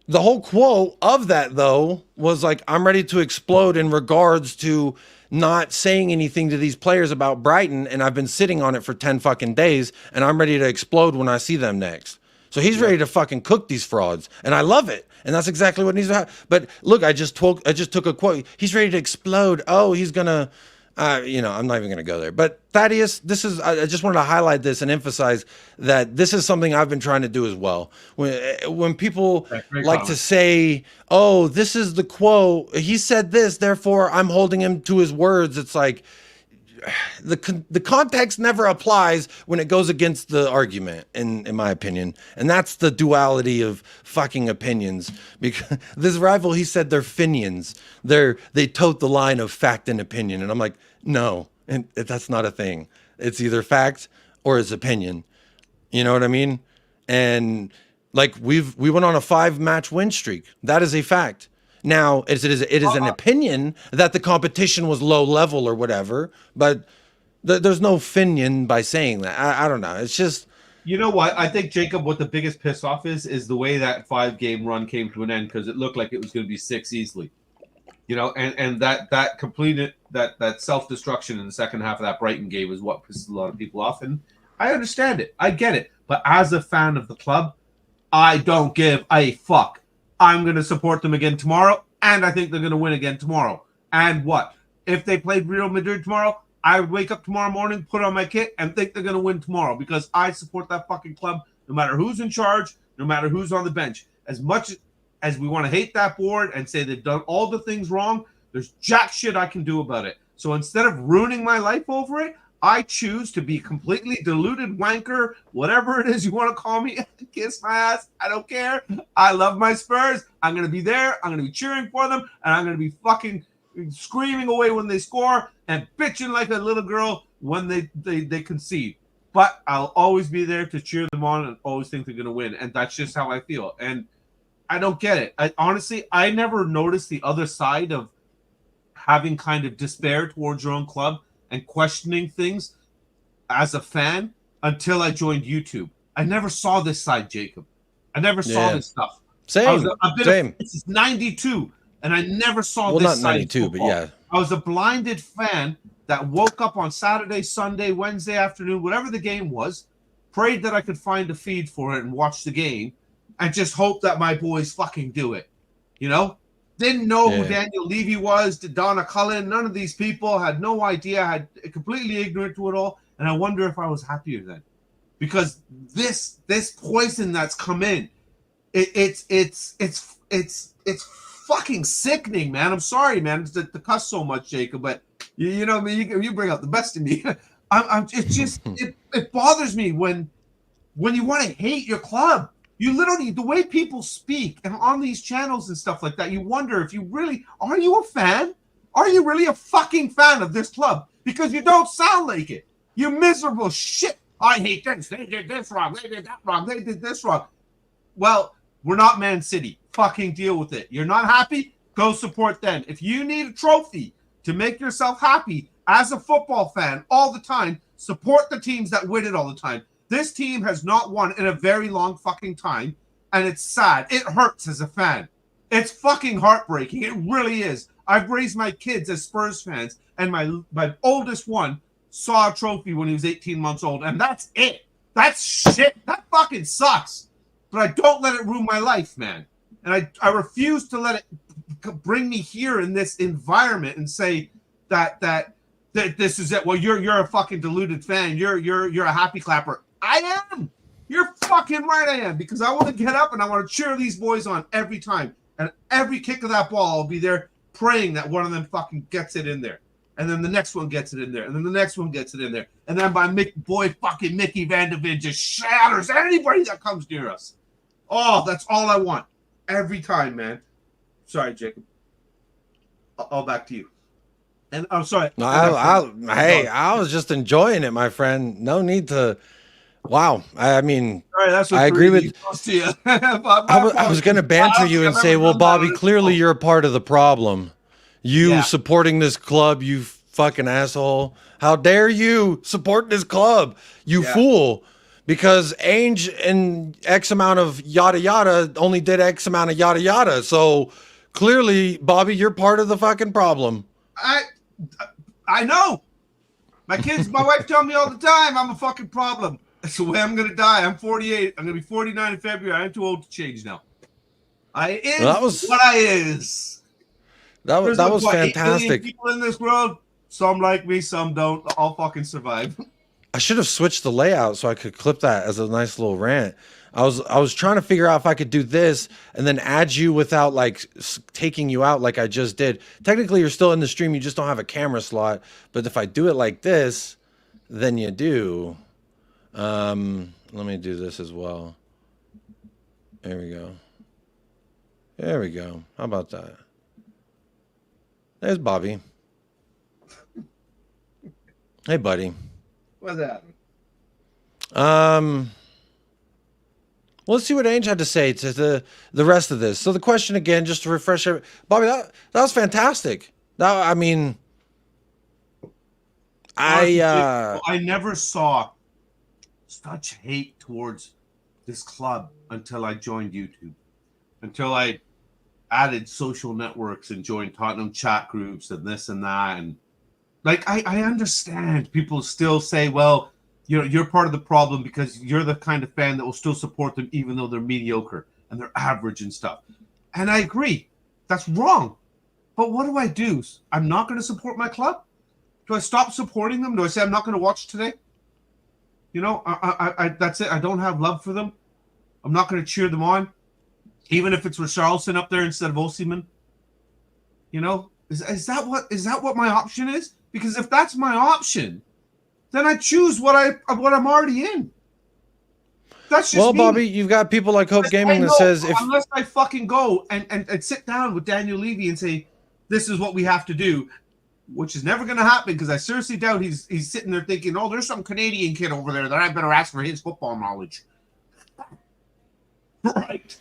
the whole quote of that, though, was like, I'm ready to explode in regards to not saying anything to these players about Brighton, and I've been sitting on it for 10 fucking days, and I'm ready to explode when I see them next. So he's ready to fucking cook these frauds, and I love it. And that's exactly what needs to happen. But look, I just took a quote. He's ready to explode. Oh, he's gonna, I'm not even gonna go there. But Thaddeus, I just wanted to highlight this and emphasize that this is something I've been trying to do as well. When people like to say, oh, this is the quote, he said this, therefore I'm holding him to his words. It's like, the context never applies when it goes against the argument, in my opinion. And that's the duality of fucking opinions. Because this rival, he said they're Finians. They tote the line of fact and opinion. And I'm like, no, and that's not a thing. It's either fact or it's opinion. You know what I mean? And like, we went on a 5-match win streak. That is a fact. Now, it is an opinion that the competition was low level or whatever, but there's no Finian by saying that. I don't know. It's just... You know what? I think, Jacob, what the biggest piss off is the way that 5-game run came to an end, because it looked like it was going to be 6 easily. You know, and that completed that self-destruction in the second half of that Brighton game is what pisses a lot of people off. And I understand it. I get it. But as a fan of the club, I don't give a fuck. I'm going to support them again tomorrow, and I think they're going to win again tomorrow. And what? If they played Real Madrid tomorrow, I would wake up tomorrow morning, put on my kit, and think they're going to win tomorrow, because I support that fucking club no matter who's in charge, no matter who's on the bench. As much as we want to hate that board and say they've done all the things wrong, there's jack shit I can do about it. So instead of ruining my life over it, I choose to be completely deluded wanker, whatever it is you want to call me. Kiss my ass. I don't care. I love my Spurs. I'm going to be there. I'm going to be cheering for them. And I'm going to be fucking screaming away when they score and bitching like a little girl when they concede. But I'll always be there to cheer them on and always think they're going to win. And that's just how I feel. And I don't get it. Honestly, I never noticed the other side of having kind of despair towards your own club and questioning things as a fan until I joined YouTube. I never saw this side, Jacob. I never saw this stuff. Same. This is 92, and I never saw this not side 92, but yeah. I was a blinded fan that woke up on Saturday, Sunday, Wednesday afternoon, whatever the game was, prayed that I could find a feed for it and watch the game, and just hope that my boys fucking do it. You know? Didn't know who Daniel Levy was, Donna Cullen. None of these people had no idea. Had completely ignorant to it all. And I wonder if I was happier then, because this poison that's come in, it's fucking sickening, man. I'm sorry, man, to cuss so much, Jacob, but you know, I mean, you bring out the best in me. It's just it bothers me when you want to hate your club. You literally, the way people speak and on these channels and stuff like that, you wonder if you really are you a fan? Are you really a fucking fan of this club? Because you don't sound like it. You miserable shit. I hate this. They did this wrong. They did that wrong. They did this wrong. Well, we're not Man City. Fucking deal with it. You're not happy? Go support them. If you need a trophy to make yourself happy as a football fan all the time, support the teams that win it all the time. This team has not won in a very long fucking time, and it's sad. It hurts as a fan. It's fucking heartbreaking. It really is. I've raised my kids as Spurs fans, and my oldest one saw a trophy when he was 18 months old, and that's it. That's shit. That fucking sucks. But I don't let it ruin my life, man. And I refuse to let it bring me here in this environment and say that this is it. Well, you're a fucking deluded fan. You're a happy clapper. I am. You're fucking right. I am, because I want to get up and I want to cheer these boys on every time. And every kick of that ball, I'll be there praying that one of them fucking gets it in there. And then the next one gets it in there. And then the next one gets it in there. And then my fucking Mickey Van de Ven just shatters anybody that comes near us. Oh, that's all I want. Every time, man. Sorry, Jacob. All back to you. And I'm sorry. No, I was just enjoying it, my friend. No need to. Wow. I mean, sorry, that's what I agree with. You. I was going to banter you and say, well, Bobby, clearly you're a part of the problem. You supporting this club, you fucking asshole. How dare you support this club, you fool. Because Ainge and X amount of yada yada only did X amount of yada yada. So clearly, Bobby, you're part of the fucking problem. I know. My wife tell me all the time I'm a fucking problem. That's the way I'm gonna die. I'm 48. I'm gonna be 49 in February. I'm too old to change now. That was fantastic. 8 million people in this world. Some like me, some don't. I'll fucking survive. I should have switched the layout so I could clip that as a nice little rant. I was trying to figure out if I could do this and then add you without like taking you out like I just did. Technically, you're still in the stream. You just don't have a camera slot. But if I do it like this, then you do. Let me do this as well. There we go. There we go. How about that? There's Bobby. Hey, buddy. What's that? Well, let's see what Ainge had to say to the rest of this. So the question again, just to refresh Bobby, that was fantastic. I mean, I never saw such hate towards this club until I joined YouTube, until I added social networks and joined Tottenham chat groups and this and that. And like, I understand people still say, well, you're part of the problem because you're the kind of fan that will still support them even though they're mediocre and they're average and stuff. And I agree. That's wrong. But what do I do? I'm not going to support my club? Do I stop supporting them? Do I say I'm not going to watch today? You know, I that's it. I don't have love for them. I'm not going to cheer them on. Even if it's Richarlison up there instead of Osimhen. You know, is that what my option is? Because if that's my option, then I choose what I'm already in. That's just me. Bobby, you've got people like Hope Gaming that says unless I fucking go and sit down with Daniel Levy and say, this is what we have to do, which is never going to happen because I seriously doubt he's sitting there thinking, oh, there's some Canadian kid over there that I better ask for his football knowledge. Right.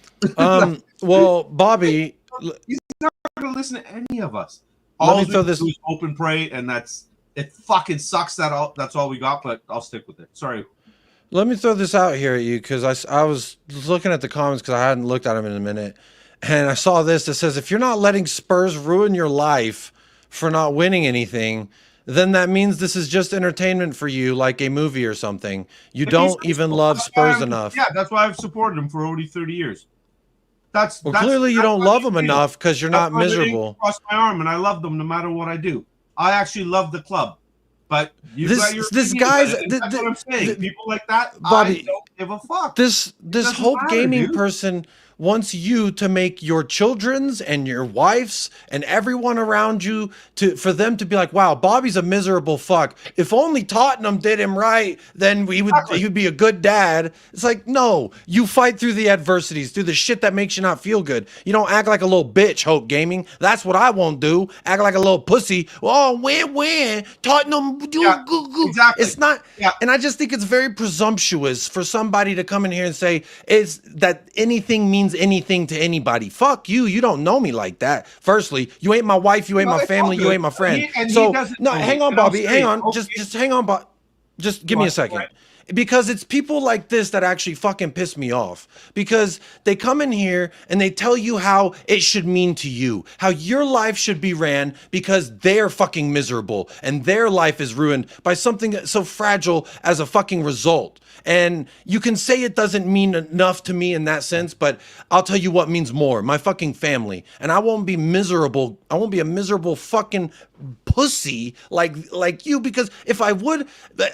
Well, Bobby, he's not going to listen to any of us. Let me throw this. Do is hope and pray, and it fucking sucks that's all we got, but I'll stick with it. Sorry. Let me throw this out here at you because I was looking at the comments because I hadn't looked at them in a minute, and I saw this that says if you're not letting Spurs ruin your life for not winning anything, then that means this is just entertainment for you, like a movie or something. You don't even love Spurs enough. Yeah, that's why I've supported them for already 30 years. Clearly you don't love them enough because you're not miserable. Cross my arm, and I love them no matter what I do. I actually love the club, but this guy's. That's what I'm saying. People like that, Bobby, I don't give a fuck. This Hope Gaming person wants you to make your children's and your wife's and everyone around you for them to be like, wow, Bobby's a miserable fuck. If only Tottenham did him right, then he would be a good dad. It's like, no, you fight through the adversities, through the shit that makes you not feel good. You don't act like a little bitch, Hope Gaming. That's what I won't do. Act like a little pussy. Oh, win. Tottenham. Exactly. It's not. Yeah. And I just think it's very presumptuous for somebody to come in here and say is that anything means anything to anybody. Fuck you. You don't know me like that. Firstly, you ain't my wife. You ain't my family. You ain't my friend. So no, hang on, Bobby. Hang on. Just hang on, Bob. Just give me a second. Right. Because it's people like this that actually fucking piss me off. Because they come in here and they tell you how it should mean to you, how your life should be ran because they're fucking miserable and their life is ruined by something so fragile as a fucking result. And you can say it doesn't mean enough to me in that sense, but I'll tell you what means more, my fucking family. And I won't be miserable. I won't be a miserable fucking pussy like you, because if I would,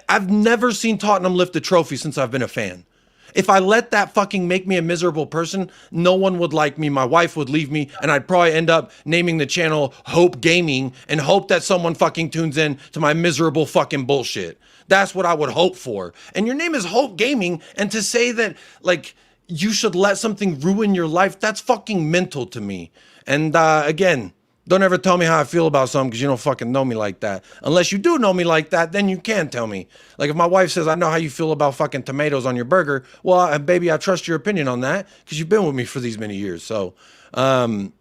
I've never seen Tottenham lift a trophy since I've been a fan. If I let that fucking make me a miserable person, no one would like me. My wife would leave me, and I'd probably end up naming the channel Hope Gaming and hope that someone fucking tunes in to my miserable fucking bullshit. That's what I would hope for. And your name is Hope Gaming, and to say that, like, you should let something ruin your life, that's fucking mental to me. And again, don't ever tell me how I feel about something because you don't fucking know me like that. Unless you do know me like that, then you can tell me. Like if my wife says, I know how you feel about fucking tomatoes on your burger. Well, baby, I trust your opinion on that because you've been with me for these many years. So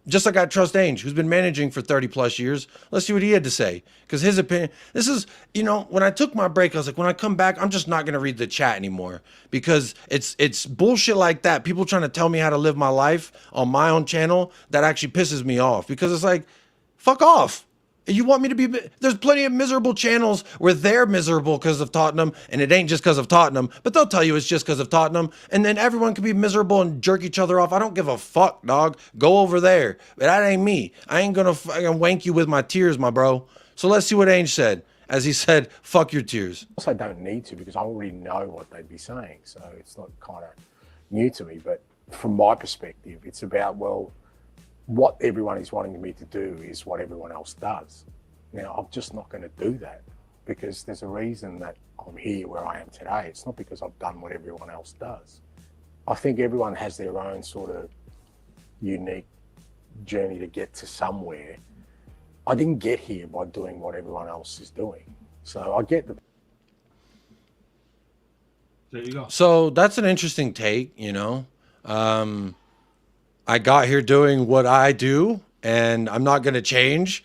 just like I trust Ainge, who's been managing for 30 plus years. Let's see what he had to say. Because his opinion, this is, you know, when I took my break, I was like, when I come back, I'm just not going to read the chat anymore because it's bullshit like that. People trying to tell me how to live my life on my own channel that actually pisses me off because it's like, fuck off. You want me to be... There's plenty of miserable channels where they're miserable because of Tottenham, and it ain't just because of Tottenham, but they'll tell you it's just because of Tottenham, and then everyone can be miserable and jerk each other off. I don't give a fuck, dog. Go over there. But that ain't me. I ain't gonna wank you with my tears, my bro. So let's see what Ainge said. As he said, fuck your tears. Also don't need to because I already know what they'd be saying, so it's not kind of new to me. But from my perspective, it's about, well, what everyone is wanting me to do is what everyone else does. Now, I'm just not going to do that because there's a reason that I'm here where I am today. It's not because I've done what everyone else does. I think everyone has their own sort of unique journey to get to somewhere. I didn't get here by doing what everyone else is doing. So I get the... There you go. So that's an interesting take, you know. I got here doing what I do, and I'm not going to change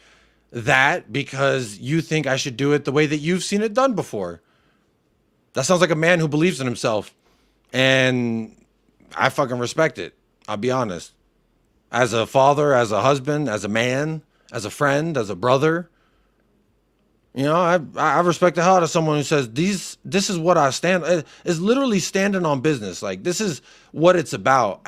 that because you think I should do it the way that you've seen it done before. That sounds like a man who believes in himself, and I fucking respect it. I'll be honest. As a father, as a husband, as a man, as a friend, as a brother, you know, I respect the hell out of someone who says this is what I stand. It's literally standing on business. Like this is what it's about.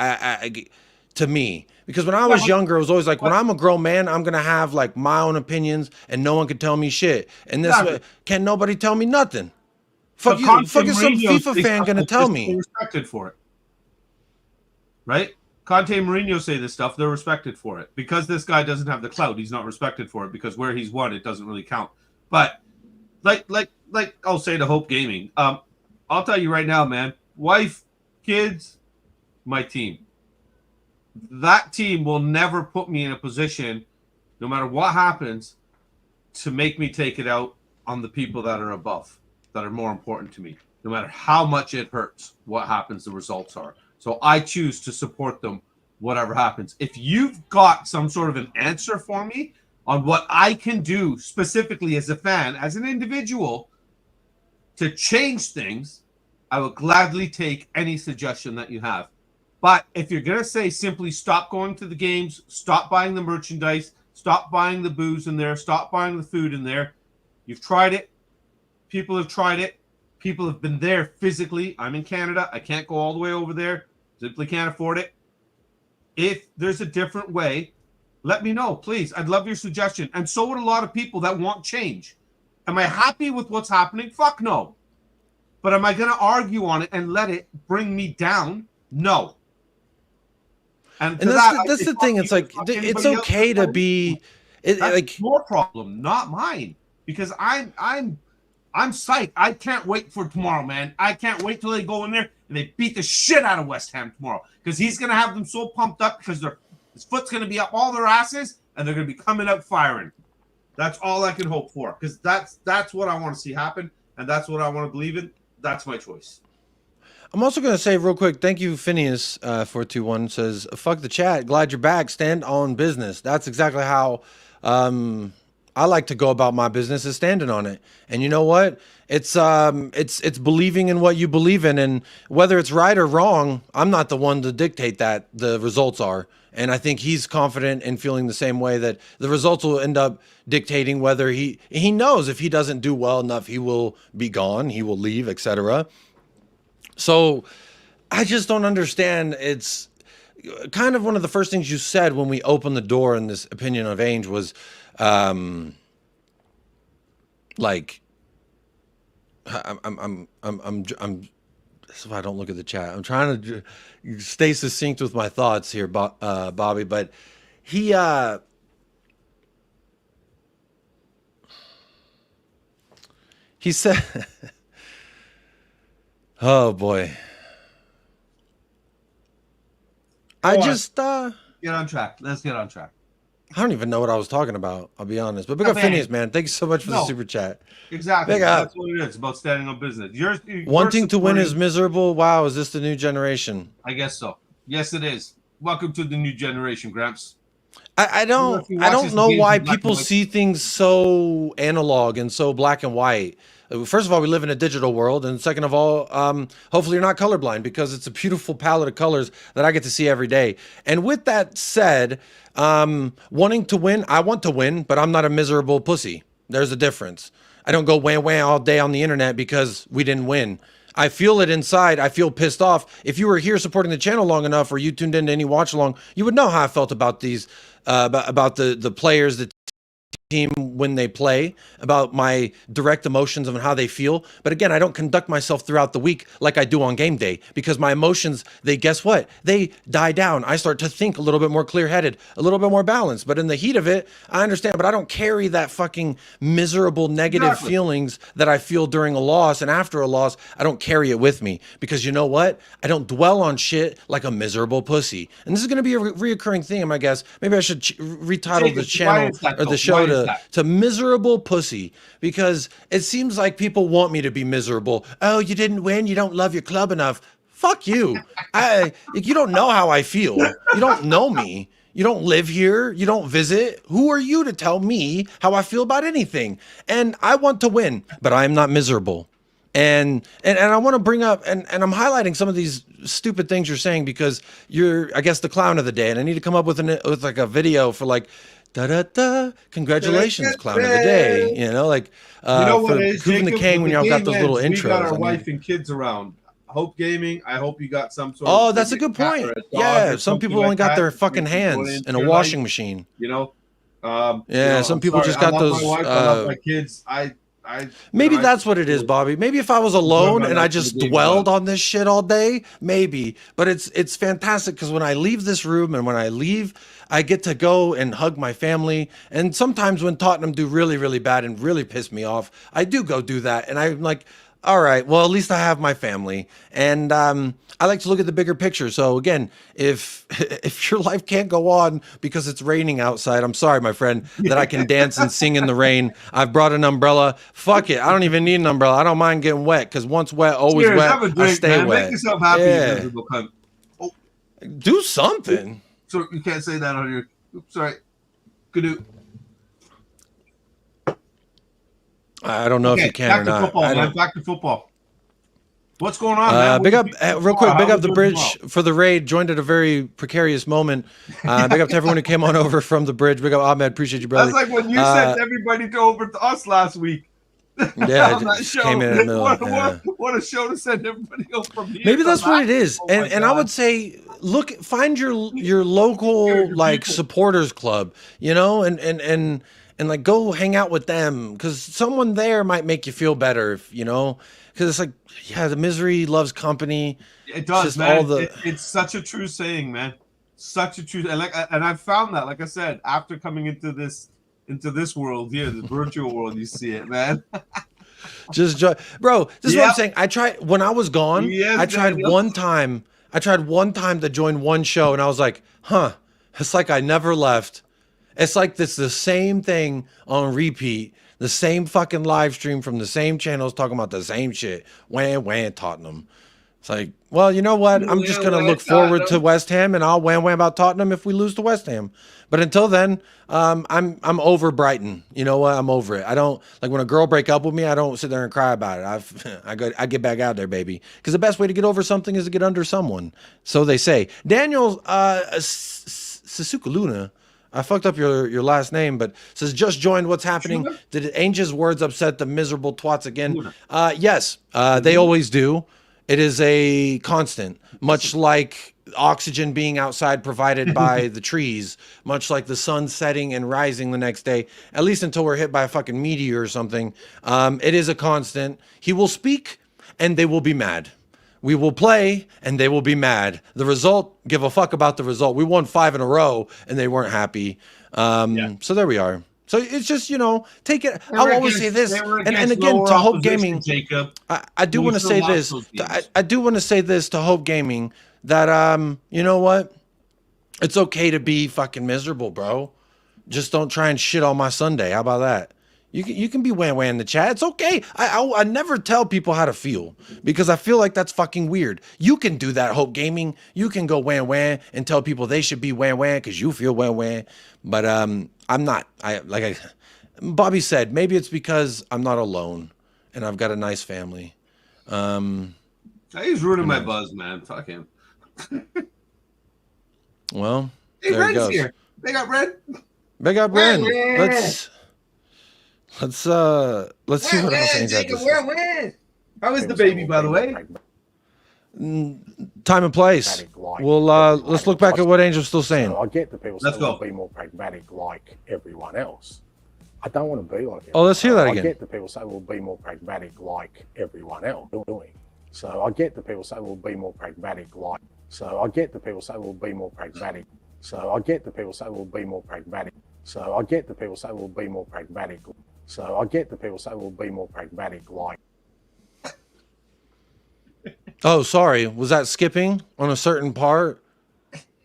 To me, because when I was younger, it was always like, when I'm a grown man, I'm gonna have like my own opinions, and no one can tell me shit. And this way, can't nobody tell me nothing. Fuck you, fucking some FIFA fan gonna tell me. They're respected for it, right? Conte and Mourinho say this stuff. They're respected for it because this guy doesn't have the clout. He's not respected for it because where he's won, it doesn't really count. But like I'll say to Hope Gaming, I'll tell you right now, man. Wife, kids, my team. That team will never put me in a position, no matter what happens, to make me take it out on the people that are above, that are more important to me. No matter how much it hurts, what happens, the results are. So I choose to support them, whatever happens. If you've got some sort of an answer for me on what I can do specifically as a fan, as an individual, to change things, I will gladly take any suggestion that you have. But if you're going to say simply stop going to the games, stop buying the merchandise, stop buying the booze in there, stop buying the food in there, you've tried it. People have tried it. People have been there physically. I'm in Canada. I can't go all the way over there. Simply can't afford it. If there's a different way, let me know, please. I'd love your suggestion. And so would a lot of people that want change. Am I happy with what's happening? Fuck no. But am I going to argue on it and let it bring me down? No. And that's the thing. It's like it's okay to be. That's Like your problem, not mine. Because I'm psyched. I can't wait for tomorrow, man. I can't wait till they go in there and they beat the shit out of West Ham tomorrow. Because he's gonna have them so pumped up because his foot's gonna be up all their asses and they're gonna be coming out firing. That's all I can hope for. Because that's what I want to see happen, and that's what I want to believe in. That's my choice. I'm also going to say real quick, thank you, Phineas, 421 says, fuck the chat. Glad you're back. Stand on business. That's exactly how I like to go about my business, is standing on it. And you know what? It's believing in what you believe in. And whether it's right or wrong, I'm not the one to dictate that the results are. And I think he's confident in feeling the same way, that the results will end up dictating whether he knows if he doesn't do well enough, he will be gone, he will leave, etc. So I just don't understand. It's kind of one of the first things you said when we opened the door in this opinion of Ainge was like I'm so if I don't look at the chat, I'm trying to stay succinct with my thoughts here, Bobby, but he said oh boy. Get on track. Let's get on track. I don't even know what I was talking about, I'll be honest. But big up Phineas, man. Thank you so much for the super chat. Exactly. Big up. That's what it is. It's about standing on business. Wanting to win is miserable. Wow, is this the new generation? I guess so. Yes, it is. Welcome to the new generation, Gramps. I don't know why people see things so analog and so black and white. First of all, we live in a digital world, and second of all, hopefully you're not colorblind, because it's a beautiful palette of colors that I get to see every day. And with that said, wanting to win, I want to win, but I'm not a miserable pussy. There's a difference. I don't go wham wham all day on the internet because we didn't win. I feel it inside. I feel pissed off. If you were here supporting the channel long enough, or you tuned into any watch along, you would know how I felt about these, about the players, the team when they play, about my direct emotions and how they feel. But again, I don't conduct myself throughout the week like I do on game day, because my emotions, guess what? They die down. I start to think a little bit more clear-headed, a little bit more balanced. But in the heat of it, I understand, but I don't carry that fucking miserable negative feelings that I feel during a loss and after a loss. I don't carry it with me, because you know what? I don't dwell on shit like a miserable pussy. And this is going to be a reoccurring theme, I guess. Maybe I should retitle the channel or the show to miserable pussy, because it seems like people want me to be miserable. Oh, you didn't win. You don't love your club enough. Fuck you. You don't know how I feel. You don't know me. You don't live here. You don't visit. Who are you to tell me how I feel about anything? And I want to win, but I'm not miserable. And I want to bring up, and I'm highlighting some of these stupid things you're saying, because you're, I guess, the clown of the day, and I need to come up with like a video for like, da-da-da, congratulations, clown of the day. You know, like for Cooping the King, when y'all got those little intros. We got our wife and kids around. Hope Gaming, I hope you got some sort of... that's a good point. Yeah, some people only got their fucking hands in a washing machine. You know? Yeah, some people just got those... I love my kids. Maybe that's what it is, Bobby. Maybe if I was alone and I just dwelled on this shit all day, maybe. But it's fantastic, because when I leave this room and when I leave, I get to go and hug my family. And sometimes when Tottenham do really, really bad and really piss me off, I do go do that. And I'm like, all right, well, at least I have my family. And I like to look at the bigger picture. So again, if your life can't go on because it's raining outside, I'm sorry, my friend, that I can dance and sing in the rain. I've brought an umbrella. Fuck it. I don't even need an umbrella. I don't mind getting wet, because once wet, always wet. Have a drink, I stay man. wet. Make yourself happy. Yeah. Oh. Do something. So you can't say that on your... Oops, sorry. Good. I don't know if you can or not. Back to football. What's going on, man? Big up, real quick, big up the bridge for the raid. Joined at a very precarious moment. Big up to everyone who came on over from the bridge. Big up, Ahmed. Appreciate you, brother. That's like when you sent everybody over to us last week. Yeah, just came in the middle. What a show to send everybody over from here. Maybe that's what it is. And I would say, find your local like supporters club, you know, and like go hang out with them, because someone there might make you feel better, if, you know, because it's like, yeah, the misery loves company. It does, man. It's such a true saying, man. such a truth, and I've found that, like I said, after coming into this world here, this virtual world, you see it, man. Bro, this is what I'm saying. I tried when I was gone. Yes, I tried Daniel. one time. I tried one time to join one show, and I was like, huh. It's like I never left. It's like this the same thing on repeat, the same fucking live stream from the same channels talking about the same shit. Wham Tottenham. It's like, well, you know what? I'm just gonna look forward to West Ham, and I'll wham about Tottenham if we lose to West Ham. But until then, I'm over Brighton. You know what? I'm over it. I don't like when a girl break up with me. I don't sit there and cry about it. I get back out there, baby. Because the best way to get over something is to get under someone. So they say. Daniel Sasuka Luna. I fucked up your last name, but says just joined. What's happening? Sure. Did Angel's words upset the miserable twats again? Yes, they always do. It is a constant, much like oxygen being outside provided by the trees, much like the sun setting and rising the next day, at least until we're hit by a fucking meteor or something. It is a constant. He will speak and they will be mad. We will play and they will be mad. The result, give a fuck about the result. We won 5 in a row and they weren't happy. So there we are. So it's just, you know, take it. I'll always say this. And again, to Hope Gaming, I do want to say this. I do want to say this to Hope Gaming that, you know what? It's okay to be fucking miserable, bro. Just don't try and shit on my Sunday. How about that? You can be wham in the chat. It's okay. I never tell people how to feel because I feel like that's fucking weird. You can do that, Hope Gaming. You can go wham and tell people they should be wham because you feel wham. But I'm not. Bobby said, maybe it's because I'm not alone and I've got a nice family. He's ruining my buzz, man. Fuck him. Well, hey, there Ren's he goes. Here. Big up, Ren. Big up, Ren. Let's see what else Ainge had to say. How is the baby, by the way? Time and place. Well, let's look back at what Angel's still saying. So I get the people saying we'll be more pragmatic like everyone else. I don't want to be like Oh, let's hear that again. I get the people say we'll be more pragmatic like everyone else doing. So I get the people say we'll be more pragmatic like. So I get the people say we'll be more pragmatic. So I get the people say we'll be more pragmatic. So I get the people say we'll be more pragmatic. So I get the people say we'll be more pragmatic like. Oh, sorry. Was that skipping on a certain part?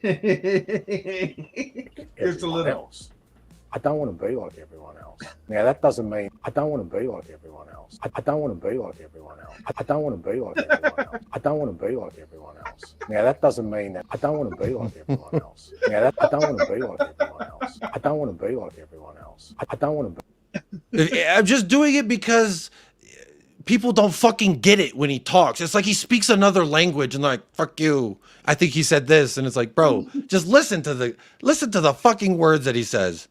It's a little else. I don't want to be like everyone else. Now that doesn't mean I don't want to be like everyone else. I don't want to be like everyone else. I don't want to be like everyone else. I don't want to be like everyone else. Now that doesn't mean that I don't want to be like everyone else. Now that I don't want to be like everyone else. I don't want to be like everyone else. I don't want to be. I'm just doing it because people don't fucking get it when he talks. It's like he speaks another language and they're like, fuck you. I think he said this. And it's like, bro, just listen to the fucking words that he says.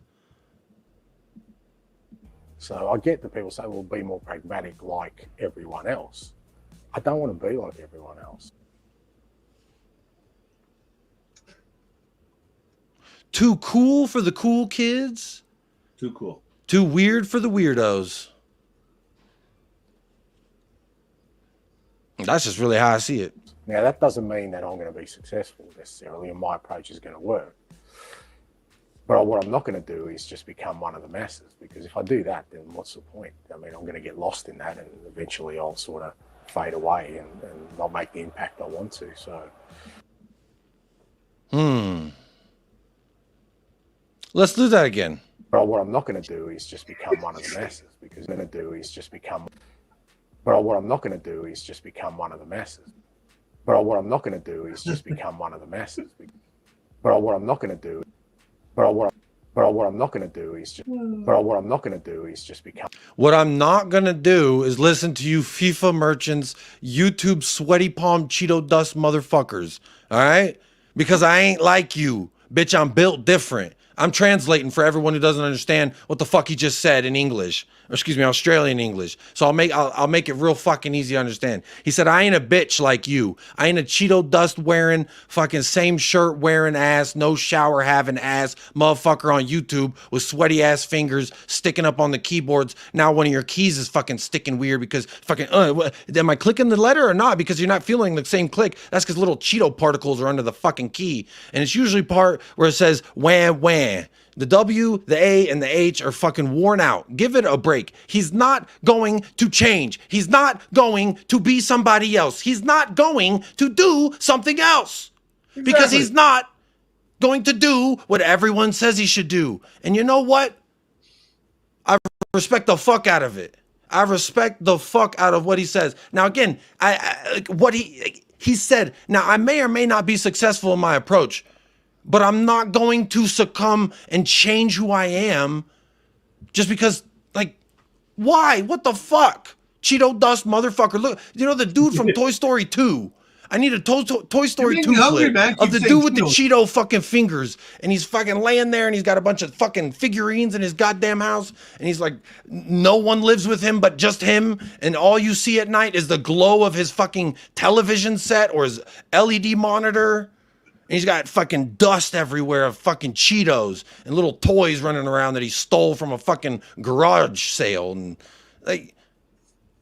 So I get the people say we'll be more pragmatic like everyone else. I don't want to be like everyone else. Too cool for the cool kids. Too cool. Too weird for the weirdos. That's just really how I see it. Now, that doesn't mean that I'm going to be successful necessarily and my approach is going to work. But what I'm not going to do is just become one of the masses, because if I do that, then what's the point? I mean, I'm going to get lost in that and eventually I'll sort of fade away and not make the impact I want to. So. Let's do that again. But what I'm not going to do is just become one of the masses, because what I'm going to do is just become. But what I'm not going to do is just become one of the masses. But what I'm not going to do is just become one of the masses. But what I'm not going to do. But what I'm not going to do is just. But what I'm not going to do is just become. What I'm not going to do is listen to you FIFA merchants, YouTube sweaty palm Cheeto dust motherfuckers. All right? Because I ain't like you. Bitch, I'm built different. I'm translating for everyone who doesn't understand what the fuck he just said in English. Or excuse me, Australian English. So I'll make it real fucking easy to understand. He said, I ain't a bitch like you. I ain't a Cheeto dust wearing, fucking same shirt wearing ass, no shower having ass motherfucker on YouTube with sweaty ass fingers sticking up on the keyboards. Now one of your keys is fucking sticking weird because fucking, am I clicking the letter or not? Because you're not feeling the same click. That's because little Cheeto particles are under the fucking key. And it's usually part where it says wham wham. The W, the A, and the H are fucking worn out. Give it a break. He's not going to change. He's not going to be somebody else. He's not going to do something else. Exactly. Because he's not going to do what everyone says he should do. And you know what? I respect the fuck out of it. I respect the fuck out of what he says. Now, again, what he said. Now, I may or may not be successful in my approach, but I'm not going to succumb and change who I am just because, like, why? What the fuck? Cheeto dust motherfucker. Look, you know the dude from Toy Story 2. I need a Toy Story 2 clip of the dude with the Cheeto fucking fingers. And he's fucking laying there and he's got a bunch of fucking figurines in his goddamn house. And he's like, no one lives with him but just him. And all you see at night is the glow of his fucking television set or his LED monitor. And he's got fucking dust everywhere of fucking Cheetos and little toys running around that he stole from a fucking garage sale. And like,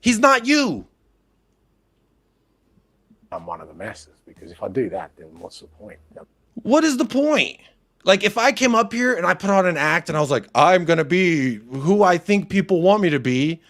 he's not you. I'm one of the masses, because if I do that, then what's the point? What is the point? Like, if I came up here and I put on an act and I was like, I'm going to be who I think people want me to be,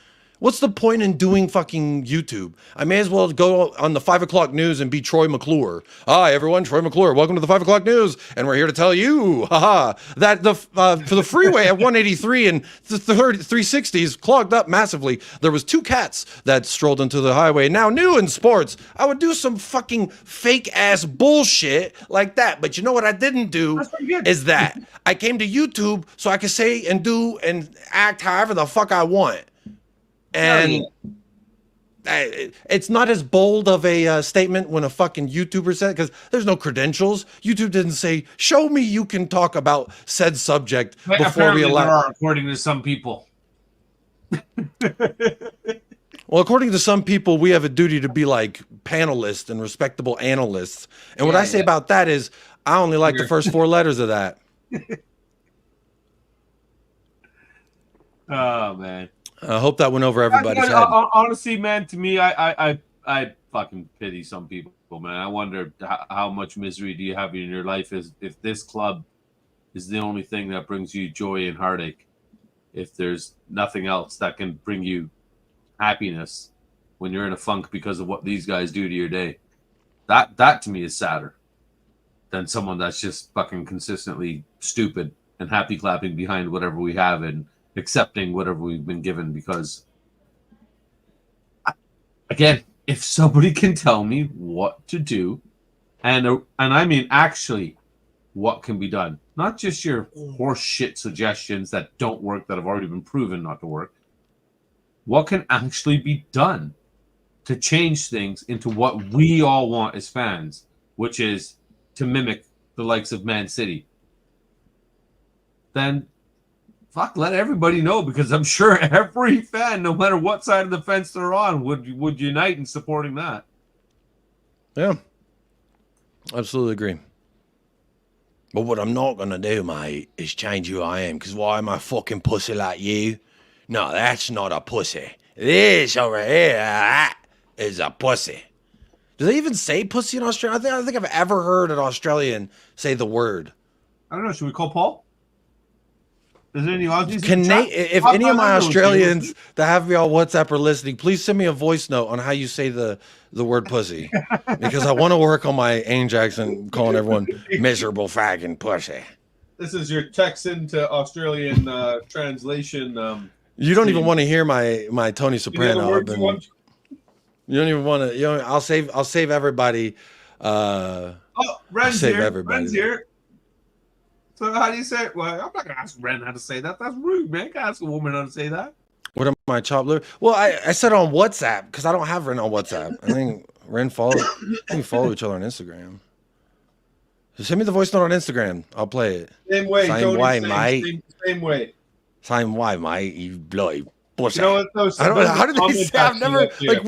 what's the point in doing fucking YouTube? I may as well go on the 5 o'clock news and be Troy McClure. Hi, everyone. Troy McClure. Welcome to the 5 o'clock news. And we're here to tell you, that for the freeway at 183 and the 360s clogged up massively. There was 2 cats that strolled into the highway. Now, new in sports, I would do some fucking fake ass bullshit like that. But you know what I didn't do is that. I came to YouTube so I could say and do and act however the fuck I want. And it's not as bold of a statement when a fucking YouTuber said, because there's no credentials. YouTube didn't say, show me you can talk about said subject before we allow. According to some people. Well, according to some people, we have a duty to be like panelists and respectable analysts. And what I say about that is, I only like the first 4 letters of that. Oh, man. I hope that went over everybody's head. Honestly, man, to me, I fucking pity some people, man. I wonder how much misery do you have in your life if this club is the only thing that brings you joy and heartache. If there's nothing else that can bring you happiness when you're in a funk because of what these guys do to your day. That to me is sadder than someone that's just fucking consistently stupid and happy clapping behind whatever we have and accepting whatever we've been given. Because again, if somebody can tell me what to do, and I mean actually what can be done, not just your horse shit suggestions that don't work, that have already been proven not to work, what can actually be done to change things into what we all want as fans, which is to mimic the likes of Man City, then fuck, let everybody know, because I'm sure every fan, no matter what side of the fence they're on, would unite in supporting that. Yeah, absolutely agree. But what I'm not going to do, mate, is change who I am, because why am I fucking pussy like you? No, that's not a pussy. This over here, that is a pussy. Do they even say pussy in Australia? I don't think I've ever heard an Australian say the word. I don't know. Should we call Paul? Is there any Aussies? If any of my Australians that have me on WhatsApp are listening, please send me a voice note on how you say the word pussy, because I want to work on my Ainge accent, calling everyone miserable fagging pussy. This is your Texan to Australian translation. You don't even want to hear my Tony Soprano. You don't even want to. I'll save everybody. Ren's here. Ren's here. So how do you say it? Well, I'm not going to ask Ren how to say that. That's rude, man. You can't ask a woman how to say that. What am I, chopped liver? Well, I said on WhatsApp, because I don't have Ren on WhatsApp. I think Ren follow each other on Instagram. Send me the voice note on Instagram. I'll play it. Same way, Same Jody, way, same, mate. Same way. Same way, mate. You bloody pussy. You know what though? I don't know. How do they Comment say? I've section never up here. like.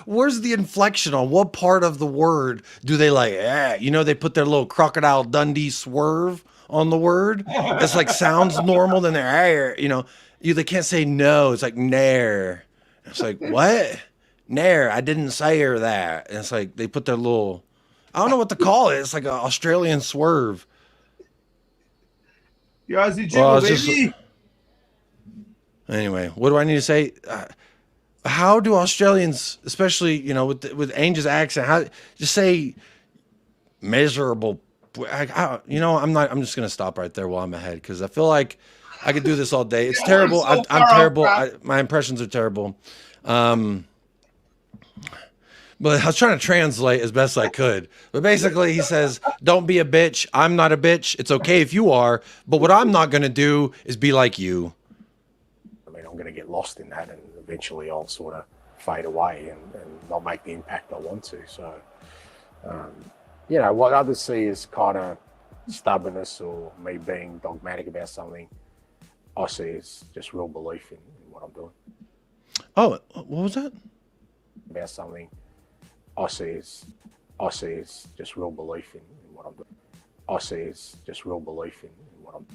Where's the inflection on what part of the word do they like? You know, they put their little Crocodile Dundee swerve on the word. It's like sounds normal, then they're you know, they can't say no. It's like nair. It's like what? Nair. I didn't say her that. And it's like they put their little. I don't know what to call it. It's like an Australian swerve. The Aussie Jiggle, baby. Anyway, what do I need to say? How do Australians, especially with Ange's accent, how just say miserable? I'm just gonna stop right there while I'm ahead because I feel like I could do this all day. It's terrible. I'm terrible. My impressions are terrible. But I was trying to translate as best I could. But basically, he says, "Don't be a bitch. I'm not a bitch. It's okay if you are. But what I'm not gonna do is be like you." I mean, I'm going to get lost in that, and eventually I'll sort of fade away and not make the impact I want to. So, what others see as kind of stubbornness or me being dogmatic about something, I see as just real belief in what I'm doing. Oh, what was that? About something, I see as just real belief in what I'm doing. I see as just real belief in what I'm.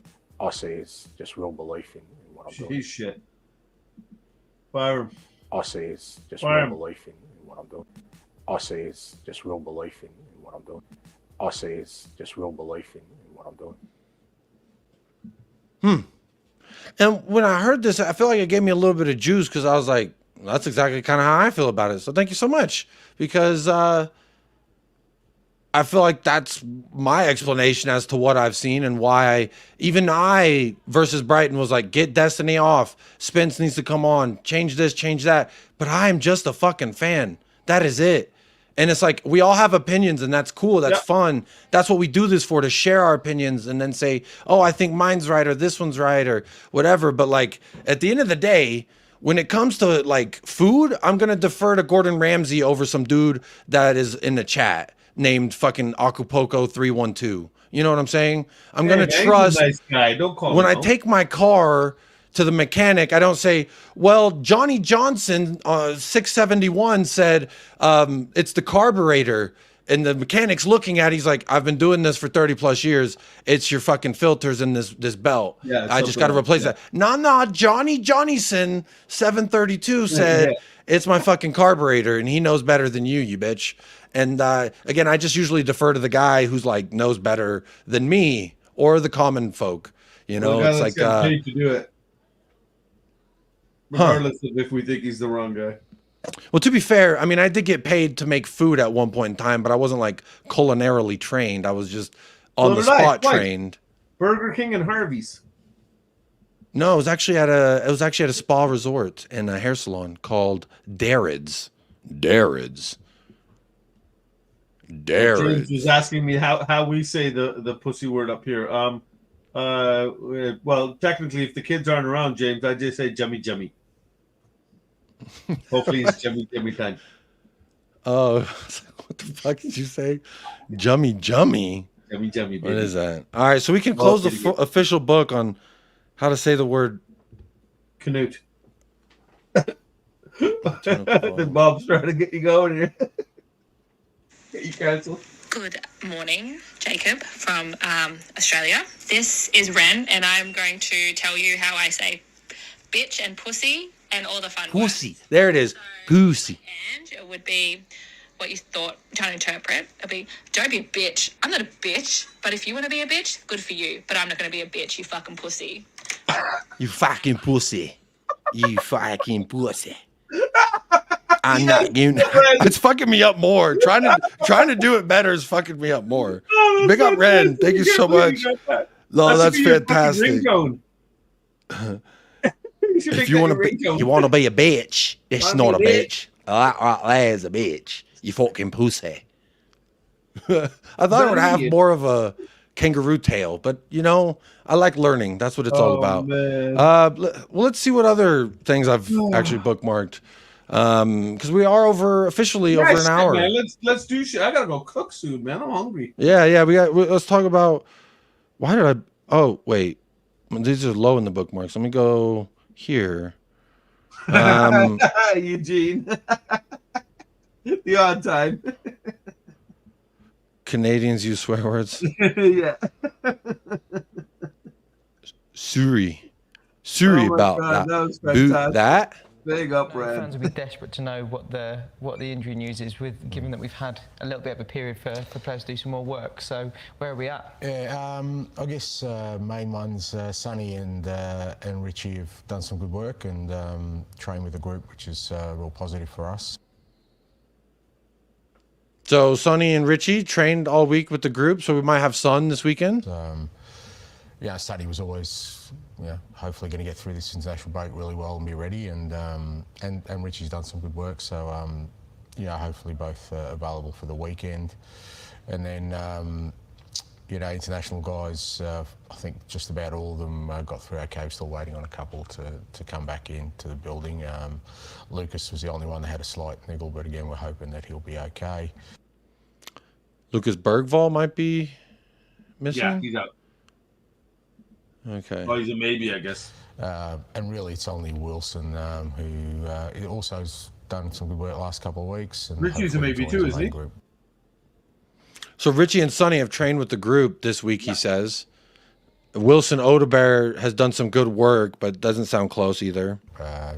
I see as just real belief in what I'm doing. He's shit. Fire him. I see as just Fire real him. belief in what I'm doing. I see as just real belief in what I'm doing. I see as just real belief in what I'm doing. And when I heard this, I feel like it gave me a little bit of juice because I was like, that's exactly kind of how I feel about it. So thank you so much because I feel like that's my explanation as to what I've seen and why I versus Brighton was like, get Destiny off. Spence needs to come on. Change this, change that. But I'm just a fucking fan. That is it. And it's like, we all have opinions and that's cool. That's fun. That's what we do this for, to share our opinions and then say, oh, I think mine's right or this one's right or whatever. But like at the end of the day, when it comes to like food, I'm going to defer to Gordon Ramsay over some dude that is in the chat named fucking Acapulco 312. You know what I'm saying? I'm going to trust. Nice guy. Don't call When him I out. take my car to the mechanic, I don't say, well, Johnny Johnson, 671 said, it's the carburetor. And the mechanic's looking at it, he's like, I've been doing this for 30 plus years. It's your fucking filters in this belt. Yeah, I just got to replace that. Nah, Johnny Johnnyson 732 said, it's my fucking carburetor and he knows better than you bitch. And again, I just usually defer to the guy who's like knows better than me or the common folk. It's like paid to do it. Regardless of if we think he's the wrong guy. Well, to be fair, I mean, I did get paid to make food at one point in time, but I wasn't like culinarily trained. I was just on the spot trained. Burger King and Harvey's. No, it was actually at a spa resort and a hair salon called Darrid's. James was asking me how we say the pussy word up here. Well, technically, if the kids aren't around, James, I just say jummy. Hopefully it's jummy time. Oh, what the fuck did you say? Jummy. Jummy, baby. What is that? All right, so we can close the official book on how to say the word Canute. Bob's trying to get you going here. Get you canceled. Good morning, Jacob from Australia. This is Ren, and I'm going to tell you how I say bitch and pussy and all the fun pussy. words. There it is. Pussy. And it would be what you thought, trying to interpret. It'd be, don't be a bitch. I'm not a bitch, but if you want to be a bitch, good for you. But I'm not going to be a bitch, you fucking pussy. You fucking pussy. You fucking pussy. I'm not. It's fucking me up more. Trying to do it better is fucking me up more. Big up, Ren. Thank you so much. No, that's fantastic. If you want to be a bitch, it's not a bitch. Right there's a bitch. You fucking pussy. I thought it would have more of a kangaroo tail, but I like learning. That's what it's all about. Man. Well, let's see what other things I've actually bookmarked. Because we are officially over an hour. Man. Let's do shit. I gotta go cook soon, man. I'm hungry. Yeah. Let's talk about. Why did I? Oh wait, these are low in the bookmarks. Let me go here. Eugene, the odd time. Canadians use swear words. Yeah. Sorry Oh about God, that. was Boot fantastic. that. Big up, Fans Brad. will be desperate to know what the injury news is, with given that we've had a little bit of a period for players to do some more work. So where are we at? Yeah, I guess main ones, Sonny and Richie have done some good work and trained with the group, which is real positive for us. So Sonny and Richie trained all week with the group, so we might have Son this weekend. Yeah, Sonny was always, hopefully going to get through this international break really well and be ready, and Richie's done some good work, so hopefully both available for the weekend. And then international guys, I think just about all of them got through okay. We're still waiting on a couple to come back into the building. Lucas was the only one that had a slight niggle, but again, we're hoping that he'll be okay. Lucas Bergvall might be missing. Yeah, he's out. Okay. Oh, he's a maybe, I guess. And really, it's only Wilson who also has done some good work the last couple of weeks. And Richie's a maybe too, isn't he? Group. So Richie and Sonny have trained with the group this week, he says. Wilson Odebear has done some good work, but doesn't sound close either.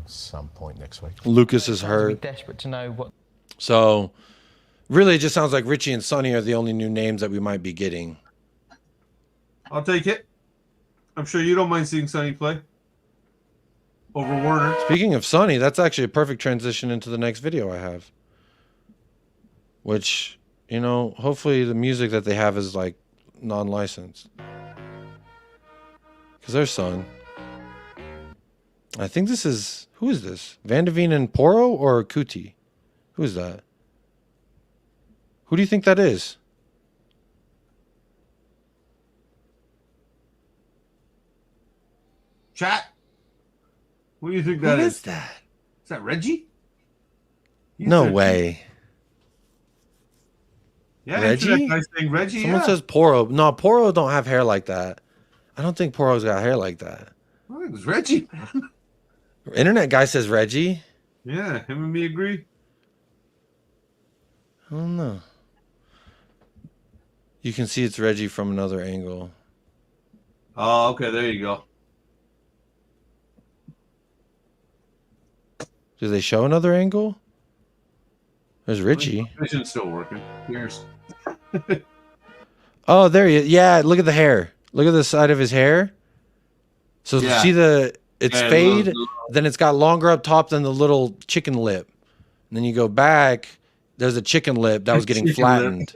Some point next week. Lucas is Fans will be hurt. desperate to know what. So really, it just sounds like Richie and Sonny are the only new names that we might be getting. I'll take it. I'm sure you don't mind seeing Sonny play over Warner. Speaking of Sonny, that's actually a perfect transition into the next video I have. Which, hopefully the music that they have is like non-licensed. Because there's Son. I think this is, who is this? Van de Veen and Poro or Kuti? Who is that? Who do you think that is? Chat. What do you think that Who is? is that? Is that Reggie? He's No Reggie. way. Yeah, Reggie? Reggie? That guy's saying Reggie. Someone yeah. says Poro. No, Poro don't have hair like that. I don't think Poro's got hair like that. I think it was Reggie, man. Internet guy says Reggie. Yeah, him and me agree. I don't know. You can see it's Reggie from another angle. Oh, okay, there you go. Do they show another angle? There's Richie. Vision's still working. Here's. Oh, there he is. Yeah, look at the hair. Look at the side of his hair. So Yeah. see it's Yeah, fade, little- then it's got longer up top than the little chicken lip. And then you go back, there's a chicken lip that was getting Chicken flattened.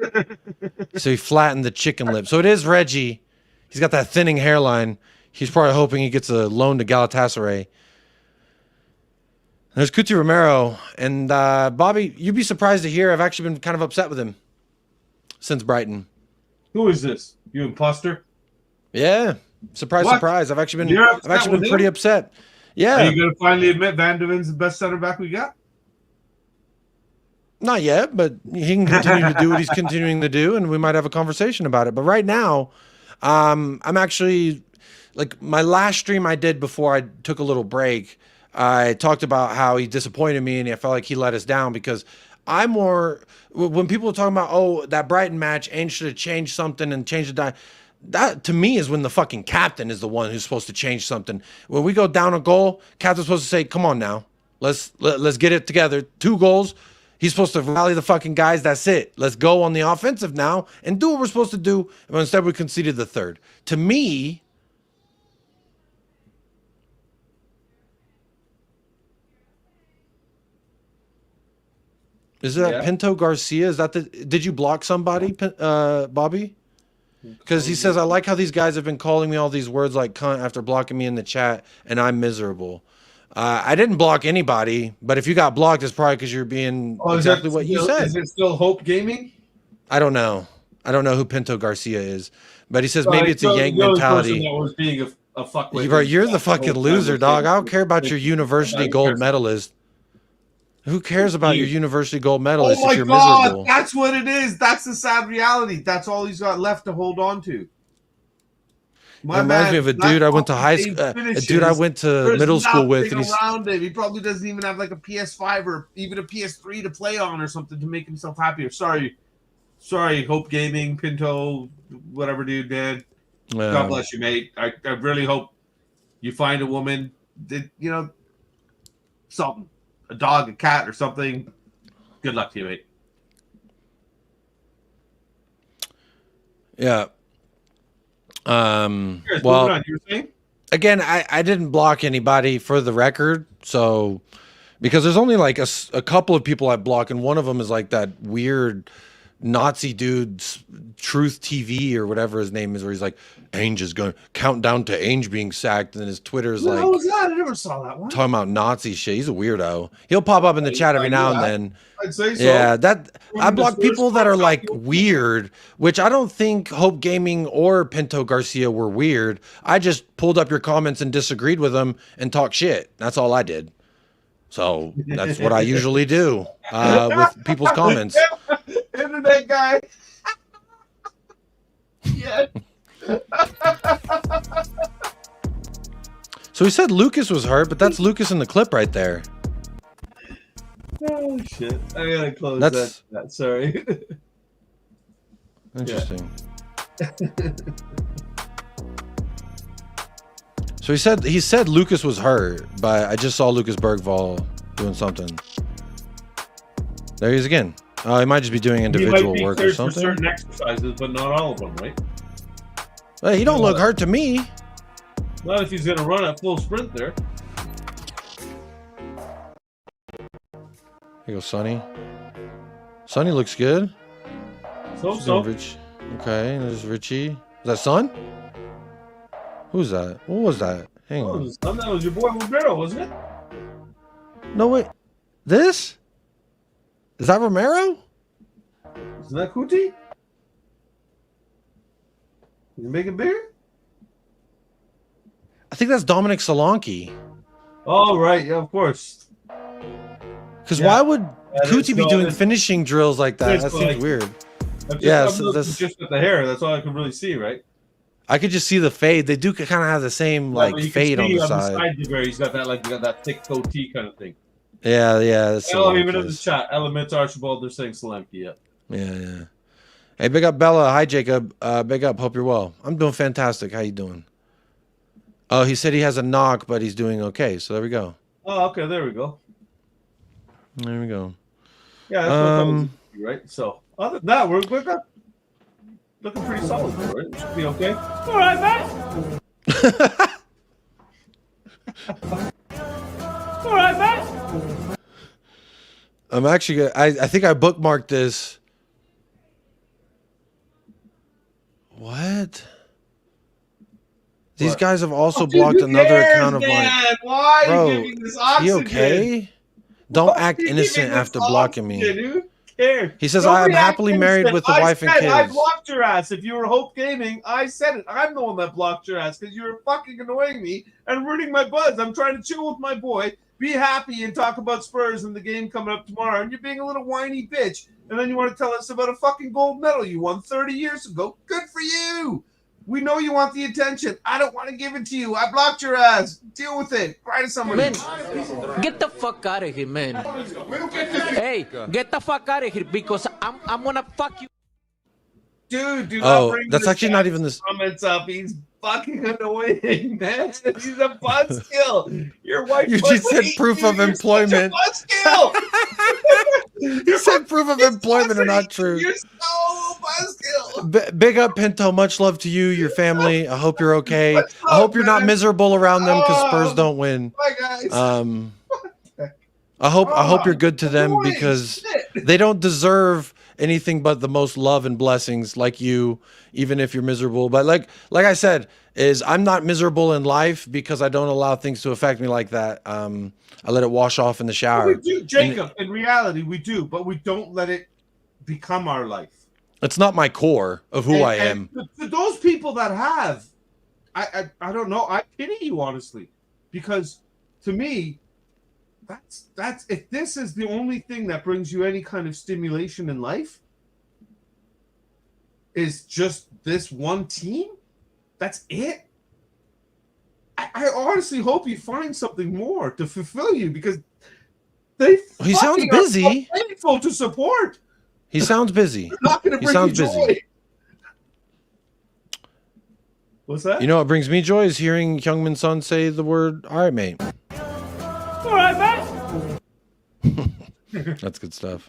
So he flattened the chicken lip. So it is Reggie. He's got that thinning hairline. He's probably hoping he gets a loan to Galatasaray. There's Kuti Romero. And Bobby, you'd be surprised to hear I've actually been kind of upset with him since Brighton. Who is this? You imposter? Yeah. Surprise, What? surprise. I've actually You're upset been with pretty him? upset. Are Yeah. you going to finally admit Van de Ven's the best center back we got? Not yet, but he can continue to do what he's continuing to do, and we might have a conversation about it. But right now, I'm actually, like, my last stream I did before I took a little break, I talked about how he disappointed me and I felt like he let us down because I'm more, when people are talking about, oh, that Brighton match, Ainge should have changed something and changed the that to me is when the fucking captain is the one who's supposed to change something. When we go down a goal, captain's supposed to say, come on now, let's get it together. 2 goals. He's supposed to rally the fucking guys. That's it. Let's go on the offensive now and do what we're supposed to do. But instead, we conceded the 3rd. To me, is that Pinto Garcia? Is that the? Did you block somebody, Bobby? Because he says, I like how these guys have been calling me all these words like cunt after blocking me in the chat, and I'm miserable. I didn't block anybody, but if you got blocked, it's probably because you're being exactly what you said. Is it still Hope Gaming? I don't know. I don't know who Pinto Garcia is, but he says maybe it's a Yank mentality. That was being a fuckwit. Bro, you're the fucking loser, dog. I don't care about your university gold medalist. Who cares about your university gold medalist Oh if you're my God, miserable? that's what it is. That's the sad reality. That's all he's got left to hold on to. It reminds me of a dude I went to high school, a dude I went to middle school with, and he's around him. He probably doesn't even have like a PS5 or even a PS3 to play on or something to make himself happier. Sorry, Hope Gaming, Pinto, whatever, dude, Dan. God bless you, mate. I really hope you find a woman that, you know, something, a dog, a cat, or something. Good luck to you, mate. Yeah. Well, you were saying? Again, I didn't block anybody for the record, so because there's only like a couple of people I block, and one of them is like that weird Nazi dude, Truth TV or whatever his name is, where he's like, Ainge is going countdown to Ainge being sacked, and his Twitter's like, what was that? I never saw that one. talking about Nazi shit. He's a weirdo. He'll pop up in the chat every now and then. I'd say so. Yeah, I block people that are like weird, which I don't think Hope Gaming or Pinto Garcia were weird. I just pulled up your comments and disagreed with them and talked shit. That's all I did. So that's what I usually do with people's comments. Internet guy. Yeah. So he said Lucas was hurt, but that's Lucas in the clip right there. Oh shit! I gotta close that. Sorry. Interesting. So he said Lucas was hurt, but I just saw Lucas Bergvall doing something. There he is again. He might just be doing individual work or something. For certain exercises, but not all of them, right? Well, he don't look hurt to me. Not if he's gonna run at full sprint there. Here goes Sonny. Sonny looks good. So. Okay, and there's Richie. Is that Son? Who's that? What was that? Hang on. That was your boy Romero, wasn't it? No, wait. This? Is that Romero? Isn't that Footy? You making bigger? I think that's Dominic Solanke. Oh, right. Yeah, of course. Because why would Kuti be doing finishing drills like that? That seems weird. I'm That's just with the hair. That's all I can really see, right? I could just see the fade. They do kind of have the same fade on the side. He's got that thick goatee kind of thing. Yeah. That's even in the chat, Elements Archibald, they're saying Solanke. Yeah. Hey, big up Bella. Hi, Jacob. Big up. Hope you're well. I'm doing fantastic. How you doing? Oh, he said he has a knock, but he's doing okay. So there we go. Oh, okay. There we go. There we go. Yeah, that's what I was right? So, other than that, we're looking pretty solid, right? It should be okay. All right, man. All right, man. I'm actually I think I bookmarked this. What? These guys have also blocked another account of mine. Why Bro, are you giving this oxygen? You okay? Don't act innocent after blocking me. Who cares? He says, I am happily married with a wife and kids. I blocked your ass. If you were Hope Gaming, I said it. I'm the one that blocked your ass because you were fucking annoying me and ruining my buzz. I'm trying to chill with my boy, be happy, and talk about Spurs and the game coming up tomorrow. And you're being a little whiny bitch. And then you want to tell us about a fucking gold medal you won 30 years ago. Good for you. We know you want the attention. I don't want to give it to you. I blocked your ass. Deal with it. Cry to somebody. Man, get the fuck out of here, man. Hey, get the fuck out of here because I'm gonna fuck you. Dude, do not bring that's actually not even this comments up. He's fucking annoying, man. He's a buzzkill. Your wife. You just said proof of employment. Buzzkill. You said proof of employment or not true. You're so buzzkill. Big up Pinto. Much love to you, your family. I hope you're okay. I hope you're not miserable around them because Spurs don't win. Bye, guys. I hope you're good to them because they don't deserve anything but the most love and blessings like you, even if you're miserable. But like I said, I'm not miserable in life because I don't allow things to affect me like that. I let it wash off in the shower. We do, Jacob. In reality, we do, but we don't let it become our life. It's not my core of who I am. To those people that have, I don't know. I pity you honestly, because to me, That's if this is the only thing that brings you any kind of stimulation in life, is just this one team. That's it. I honestly hope you find something more to fulfill you, because he sounds busy. Painful to support. He sounds busy. Not going to bring you joy. Busy. What's that? You know what brings me joy is hearing Youngman's son say the word, all right, mate. All right, mate. That's good stuff.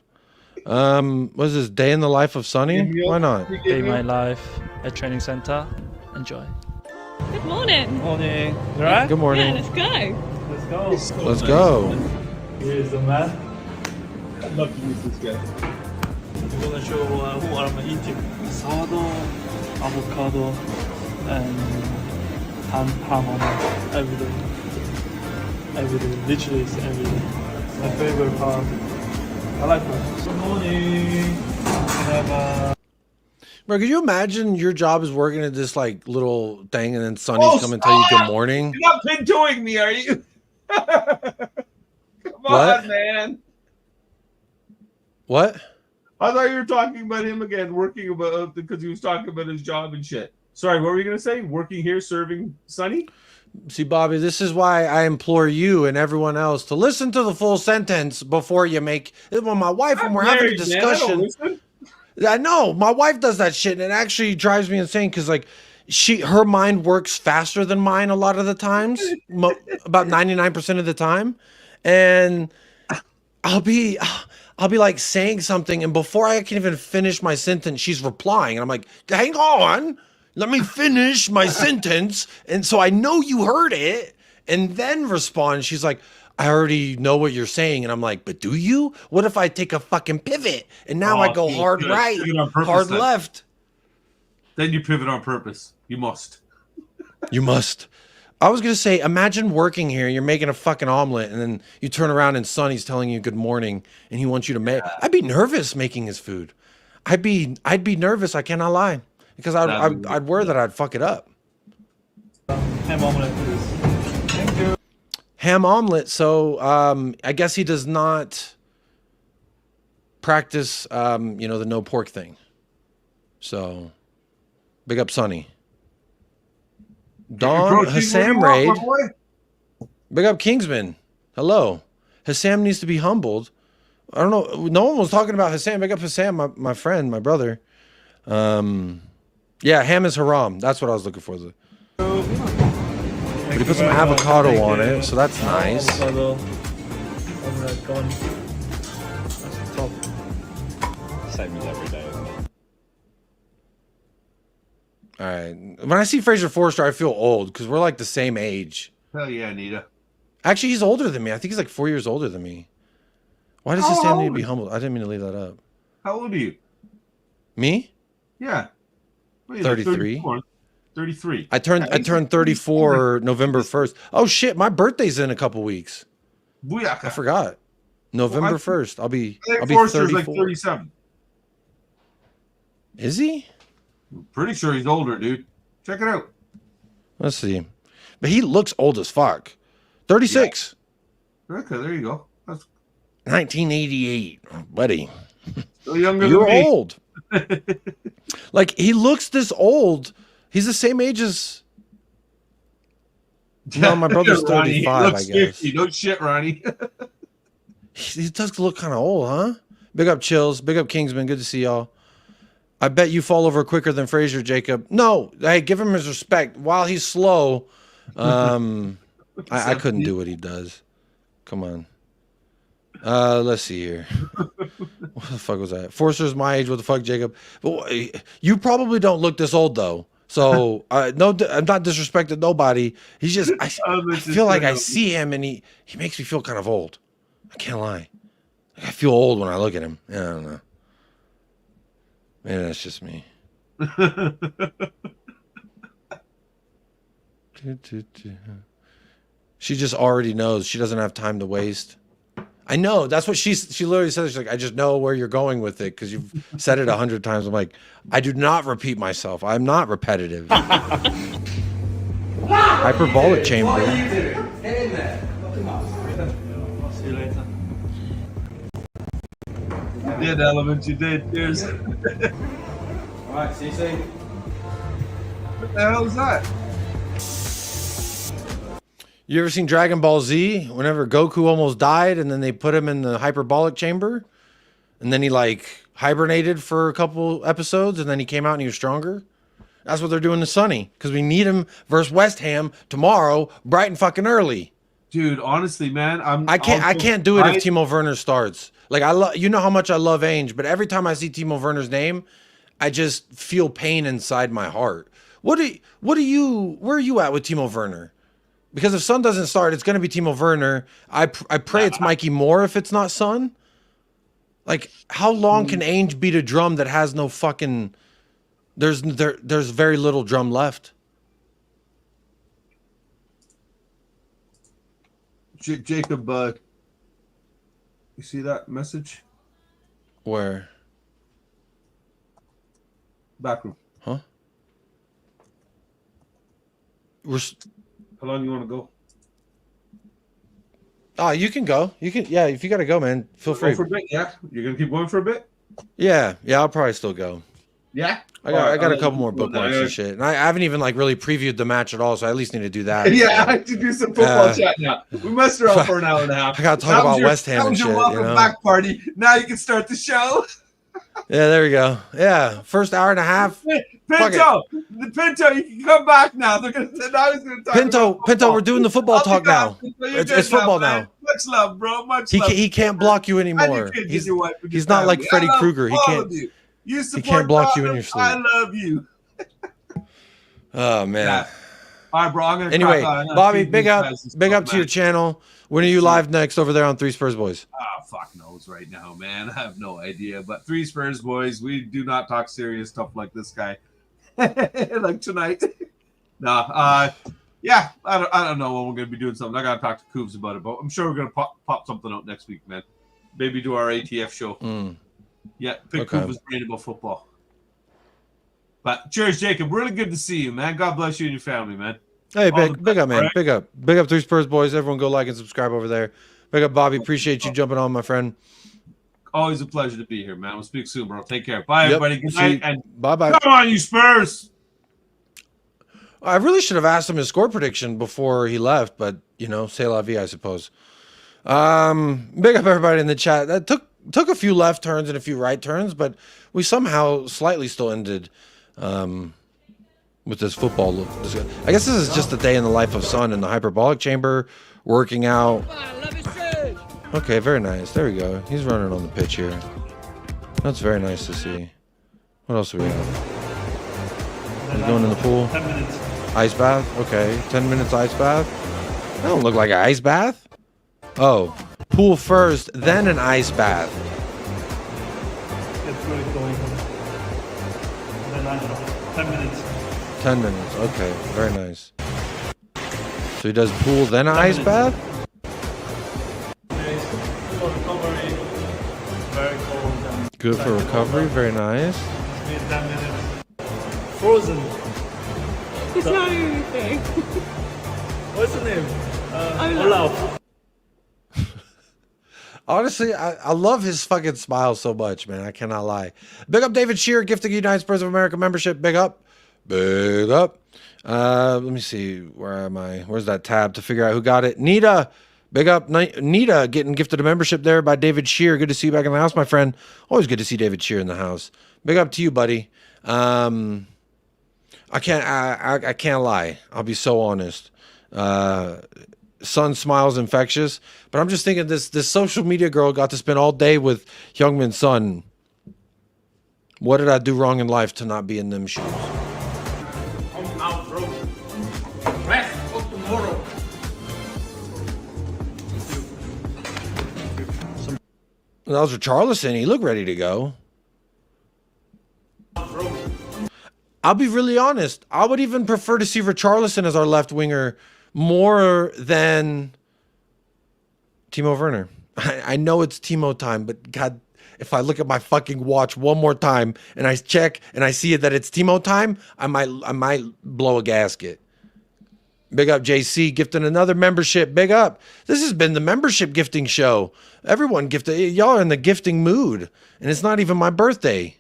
What is this, day in the life of Sonny? Why not? Day in my life at training center. Enjoy. Good morning. Morning. You all right? Good morning. Yeah, let's go. Let's go. Let's go. Here's the man. I'd love to meet this guy. I'm gonna show what I'm eating. Sourdough, avocado, and ham on it every day. Every day, literally it's every day. It's my favorite part. I like that. Good morning. Bro, could you imagine your job is working at this like little thing, and then Sonny's come and tell you good morning? You're not pintoing me, are you? Come on, man. What? I thought you were talking about him again, working about because he was talking about his job and shit. Sorry, what were you gonna say? Working here, serving Sonny? See, Bobby, this is why I implore you and everyone else to listen to the full sentence before you make. When my wife, when we're having a discussion, I know my wife does that shit, and it actually drives me insane because like her mind works faster than mine a lot of the times, about 99% of the time, and I'll be like saying something, and before I can even finish my sentence, she's replying, and I'm like, hang on, let me finish my sentence. And so I know you heard it, and then respond. She's like, I already know what you're saying. And I'm like, but do you? What if I take a fucking pivot and now I go hard right, hard left? Then you pivot on purpose. You must. You must. I was going to say, imagine working here. You're making a fucking omelet, and then you turn around and Sonny's telling you good morning, and he wants you to make. I'd be nervous making his food. I'd be nervous. I cannot lie, because I'd worry that I'd fuck it up. Ham omelet, please. Thank you. Ham omelet. So I guess he does not practice, the no pork thing. So big up Sonny. Don Hassam Raid. Big up Kingsman. Hello. Hassam needs to be humbled. I don't know. No one was talking about Hassam. Big up Hassam, my friend, my brother. Yeah, ham is haram. That's what I was looking for. But he put some avocado on it, so that's nice. Avocado. Same as every day, isn't it? All right. When I see Fraser Forster, I feel old because we're like the same age. Hell yeah, Anita. Actually, he's older than me. I think he's like 4 years older than me. Why does Hassam need to be humbled? I didn't mean to leave that up. How old are you? Me? Yeah. 33. 33. I turned 34 November 1st. Oh shit, my birthday's in a couple weeks. Booyaka. I forgot. November 1st. I'll be 34. Like 37. Is he? I'm pretty sure he's older, dude. Check it out. Let's see. But he looks old as fuck. 36. Yeah. Okay, there you go. That's 1988, buddy. Still younger You're than me. old. Like he looks this old. He's the same age as. No, my brother's 35. I guess. 50. No shit, Ronnie. He does look kind of old, huh? Big up Chills. Big up Kingsman. Good to see y'all. I bet you fall over quicker than Fraser, Jacob. No, hey, give him his respect. While he's slow, I couldn't do what he does. Come on. Let's see here. What the fuck was that? Forster's my age. What the fuck, Jacob? But you probably don't look this old though. So no, I'm not disrespecting nobody. He's just I feel like I see him and he makes me feel kind of old. I can't lie. I feel old when I look at him. I don't know. Maybe that's just me. She just already knows. She doesn't have time to waste. I know. That's what she literally said. She's like, I just know where you're going with it because you've said it 100 times. I'm like, I do not repeat myself. I'm not repetitive. Hyperbolic chamber. See you did, Element. You did. Cheers. All right, see you soon. What the hell is that? You ever seen Dragon Ball Z? Whenever Goku almost died and then they put him in the hyperbolic chamber and then he like hibernated for a couple episodes and then he came out and he was stronger? That's what they're doing to Sonny because we need him versus West Ham tomorrow, bright and fucking early. Dude, honestly, man, I can't do it if Timo Werner starts. Like you know how much I love Ainge, but every time I see Timo Werner's name, I just feel pain inside my heart. Where are you at with Timo Werner? Because if Son doesn't start, it's going to be Timo Werner. I pray it's Mikey Moore if it's not Son. Like, how long can Ainge beat a drum that has no fucking... There's very little drum left. Jacob, you see that message? Where? Back room. Huh? How long you want to go? Oh, you can go. You can, yeah. If you gotta go, man, feel free. Go for a bit, yeah. You're gonna keep going for a bit. Yeah, I'll probably still go. Yeah. I got a couple more bookmarks and shit, and I haven't even like really previewed the match at all, so I at least need to do that. Yeah, I have to do some football chat now. We messed around for an hour and a half. I gotta talk about West Ham and shit. That was your welcome back party. Now you can start the show. Yeah, there we go. Yeah, first hour and a half. Pinto, you can come back now. Now he's gonna talk Pinto, we're doing the football talk now. It's football now. Much love, bro. Much love. He can't block you anymore. He's not like Freddy Krueger. He can't. He can't block you in your sleep. I love you. Oh man. Yeah. All right, bro. I'm gonna anyway, Bobby, big up to your channel. When are you live next over there on Three Spurs Boys? Ah, fuck knows right now, man. I have no idea. But Three Spurs Boys, we do not talk serious stuff like this guy. Like tonight. Yeah, I don't know when we're gonna be doing something. I gotta talk to Coobs about it, but I'm sure we're gonna pop something out next week, man. Maybe do our ATF show. Yeah, pick Coobs' brain about football. But cheers, Jacob. Really good to see you, man. God bless you and your family, man. Hey, big up, man. Right? Big up Three Spurs Boys. Everyone go like and subscribe over there. Big up, Bobby. Appreciate you jumping on, my friend. Always a pleasure to be here, man. We'll speak soon, bro. Take care. Bye, everybody. Good night. And bye-bye. Come on, you Spurs. I really should have asked him his score prediction before he left, but, c'est la vie, I suppose. Big up everybody in the chat. That took a few left turns and a few right turns, but we somehow slightly still ended with this football look. I guess this is just a day in the life of Son in the hyperbolic chamber, working out. Okay, very nice. There we go. He's running on the pitch here. That's very nice to see. What else do we have? He's going in the pool. 10 minutes. Ice bath? Okay. 10 minutes ice bath? That don't look like an ice bath. Oh. Pool first, then an ice bath. Get fluid going. Then I don't know. 10 minutes. 10 minutes. Okay. Very nice. So he does pool, then an ice bath? Recovery. Very cold. Good for recovery. Very nice. It's been 10 minutes. Frozen. It's not anything. What's the name? Olaf. Honestly, I love his fucking smile so much, man. I cannot lie. Big up David Shear, gifting United Spurs of America membership. Big up. Big up. Let me see. Where am I? Where's that tab to figure out who got it? Nita. Big up. Nita getting gifted a membership there by David Shear. Good to see you back in the house, my friend. Always good to see David Shear in the house. Big up to you, buddy. I can't lie. I'll be so honest. Son smiles infectious, but I'm just thinking this social media girl got to spend all day with Heung-min Son. What did I do wrong in life to not be in them shoes? I'm out, bro. Rest of tomorrow. That was Richarlison. He looked ready to go. I'll be really honest. I would even prefer to see Richarlison as our left winger more than Timo Werner. I know it's Timo time, but God, if I look at my fucking watch one more time and I check and I see that it's Timo time, I might blow a gasket. Big up JC gifting another membership. Big up. This has been the membership gifting show. Everyone gifted. Y'all are in the gifting mood. And it's not even my birthday,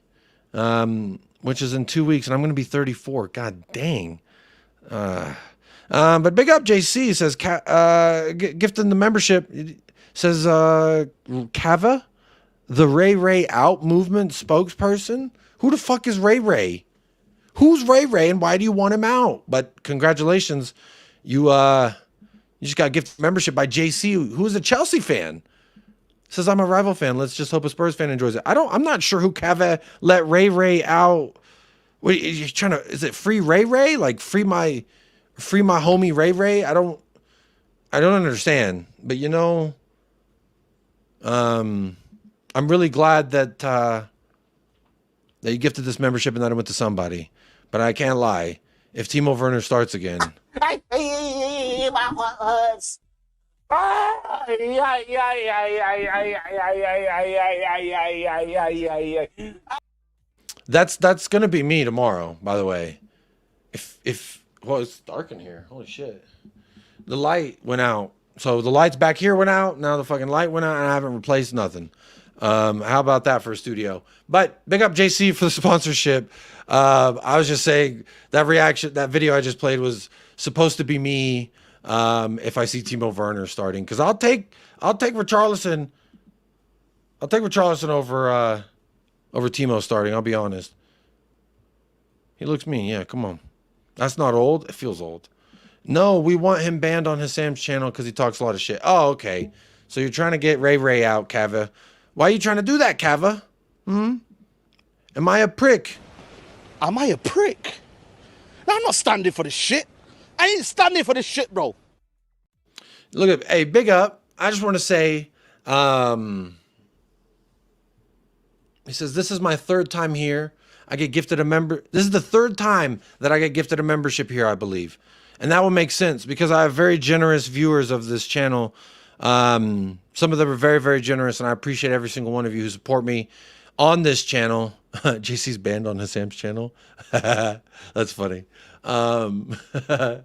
which is in 2 weeks. And I'm going to be 34. God dang. But big up JC says, gifting the membership. Says Kava, the Ray Ray Out movement spokesperson. Who the fuck is Ray Ray? Who's Ray Ray and why do you want him out? But congratulations. You just got gifted membership by JC, who is a Chelsea fan. Says, I'm a rival fan. Let's just hope a Spurs fan enjoys it. I'm not sure who Kava let Ray Ray out. What are you trying to, is it free Ray Ray? Like free my homie Ray Ray? I don't understand. But you know, I'm really glad that you gifted this membership and that it went to somebody. But I can't lie. If Timo Werner starts again. That's gonna be me tomorrow, by the way. Well, it's dark in here. Holy shit. The light went out. So the lights back here went out. Now the fucking light went out and I haven't replaced nothing. How about that for a studio? But big up JC for the sponsorship. I was just saying that video I just played was supposed to be me. If I see Timo Werner starting, because I'll take Richarlison. I'll take Richarlison over Timo starting. I'll be honest. He looks mean. Yeah, come on. That's not old. It feels old. No, we want him banned on his Sam's channel because he talks a lot of shit. Oh, okay. So you're trying to get Ray Ray out, Kava. Why are you trying to do that, Kava? Am I a prick? Am I a prick? No, I'm not standing for this shit. I ain't standing for this shit, bro. Look at, hey, big up. I just want to say, he says, this is my third time here. I get gifted a member. This is the third time that I get gifted a membership here, I believe. And that will make sense because I have very generous viewers of this channel. Some of them are very, very generous, and I appreciate every single one of you who support me on this channel. JC's banned on his Sam's channel. That's funny. What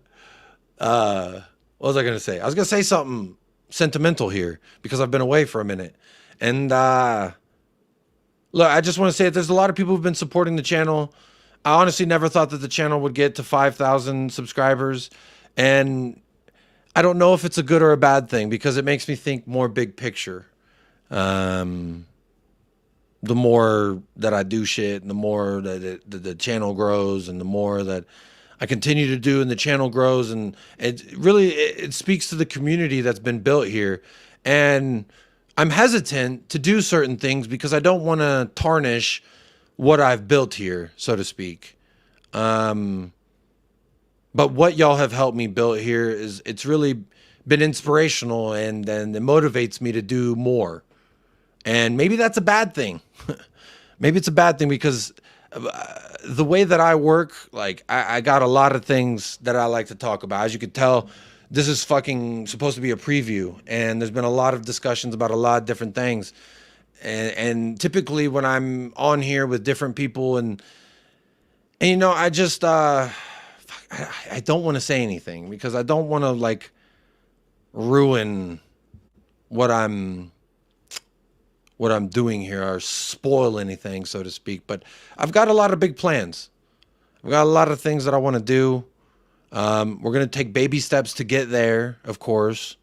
was I going to say? I was going to say something sentimental here because I've been away for a minute. And look, I just want to say that there's a lot of people who've been supporting the channel. I honestly never thought that the channel would get to 5,000 subscribers. And I don't know if it's a good or a bad thing because it makes me think more big picture. The more that I do shit and the more that the channel grows and the more that I continue to do and the channel grows, and it really speaks to the community that's been built here. And I'm hesitant to do certain things because I don't want to tarnish what I've built here, so to speak. But what y'all have helped me build here it's really been inspirational and it motivates me to do more. And maybe that's a bad thing. Maybe it's a bad thing because the way that I work, like I got a lot of things that I like to talk about. As you could tell, this is fucking supposed to be a preview, and there's been a lot of discussions about a lot of different things. And typically when I'm on here with different people and you know, I just I don't want to say anything because I don't want to like ruin what I'm doing here or spoil anything, so to speak. But I've got a lot of big plans. I've got a lot of things that I want to do. We're going to take baby steps to get there, of course.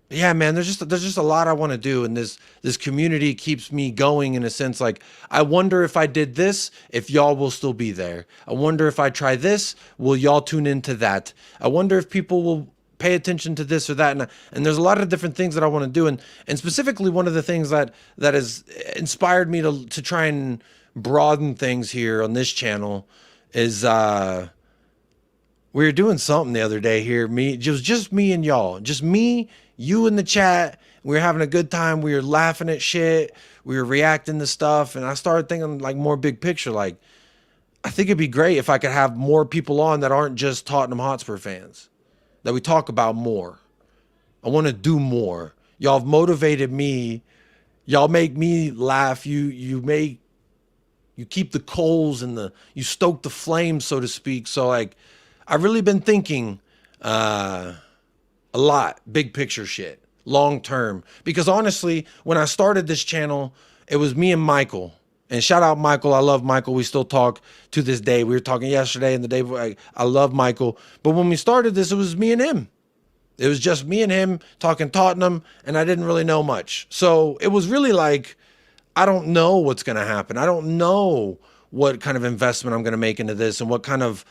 Yeah, man, there's just a lot I want to do. And this community keeps me going in a sense. Like, I wonder if I did this, if y'all will still be there. I wonder if I try this, will y'all tune into that? I wonder if people will pay attention to this or that. And there's a lot of different things that I want to do. And specifically one of the things that has inspired me to try and broaden things here on this channel is we were doing something the other day here. It was just me and y'all. Just me, you in the chat. We were having a good time. We were laughing at shit. We were reacting to stuff. And I started thinking like more big picture. Like, I think it'd be great if I could have more people on that aren't just Tottenham Hotspur fans. That we talk about more. I want to do more. Y'all have motivated me. Y'all make me laugh. You keep the coals and you stoke the flames, so to speak. So like, I've really been thinking a lot, big picture shit, long term. Because honestly, when I started this channel, it was me and Michael. And shout out Michael. I love Michael. We still talk to this day. We were talking yesterday and the day before. I love Michael. But when we started this, it was me and him. It was just me and him talking Tottenham, and I didn't really know much. So it was really like, I don't know what's going to happen. I don't know what kind of investment I'm going to make into this and what kind of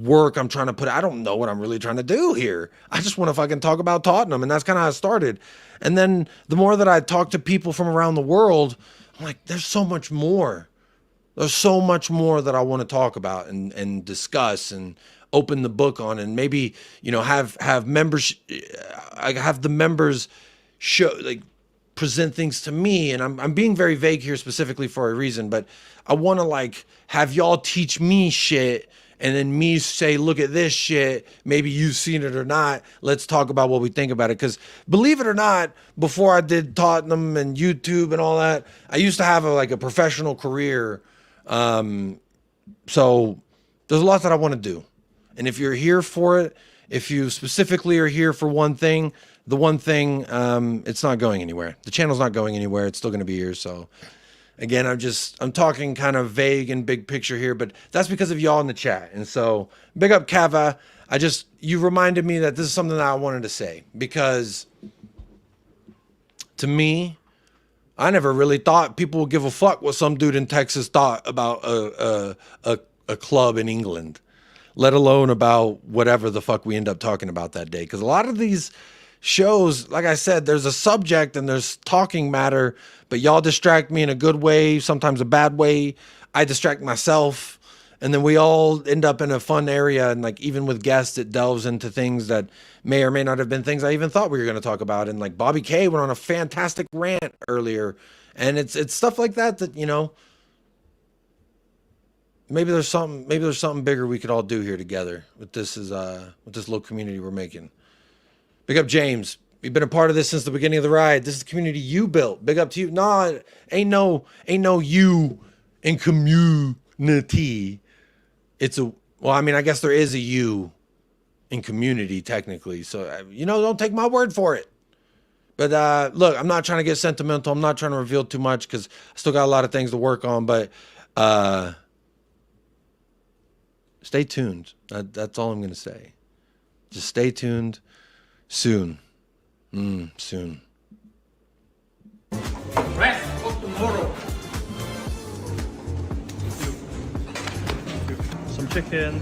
work I'm trying to put. I don't know what I'm really trying to do here. I just want to fucking talk about Tottenham, and that's kind of how it started. And then the more that I talk to people from around the world, I'm like, there's so much more. There's so much more that I want to talk about and discuss and open the book on, and maybe, you know, have members. I have the members show, like, present things to me, and I'm being very vague here specifically for a reason, but I want to like have y'all teach me shit, and then me say, look at this shit, maybe you've seen it or not, let's talk about what we think about it. Because believe it or not, before I did Tottenham and YouTube and all that, I used to have a professional career, so there's a lot that I want to do. And if you're here for it, if you specifically are here for one thing, the one thing, it's not going anywhere. The channel's not going anywhere. It's still going to be here. So again, I'm talking kind of vague and big picture here, but that's because of y'all in the chat. And so big up Kava. You reminded me that this is something that I wanted to say, because to me, I never really thought people would give a fuck what some dude in Texas thought about a club in England, let alone about whatever the fuck we end up talking about that day. Because a lot of these shows, like I said, there's a subject and there's talking matter, but y'all distract me in a good way, sometimes a bad way. I distract myself, and then we all end up in a fun area. And like, even with guests, it delves into things that may or may not have been things I even thought we were going to talk about. And like Bobby K went on a fantastic rant earlier, and it's stuff like that, you know, maybe there's something bigger we could all do here together with this little community we're making. Big up James. You've been a part of this since the beginning of the ride. This is the community you built. Big up to you. No, ain't no you in community. Well, I mean, I guess there is a you in community technically. So, you know, don't take my word for it. But look, I'm not trying to get sentimental. I'm not trying to reveal too much because I still got a lot of things to work on. But stay tuned. That's all I'm going to say. Just stay tuned. Soon. Soon. Rest for tomorrow. Some chicken,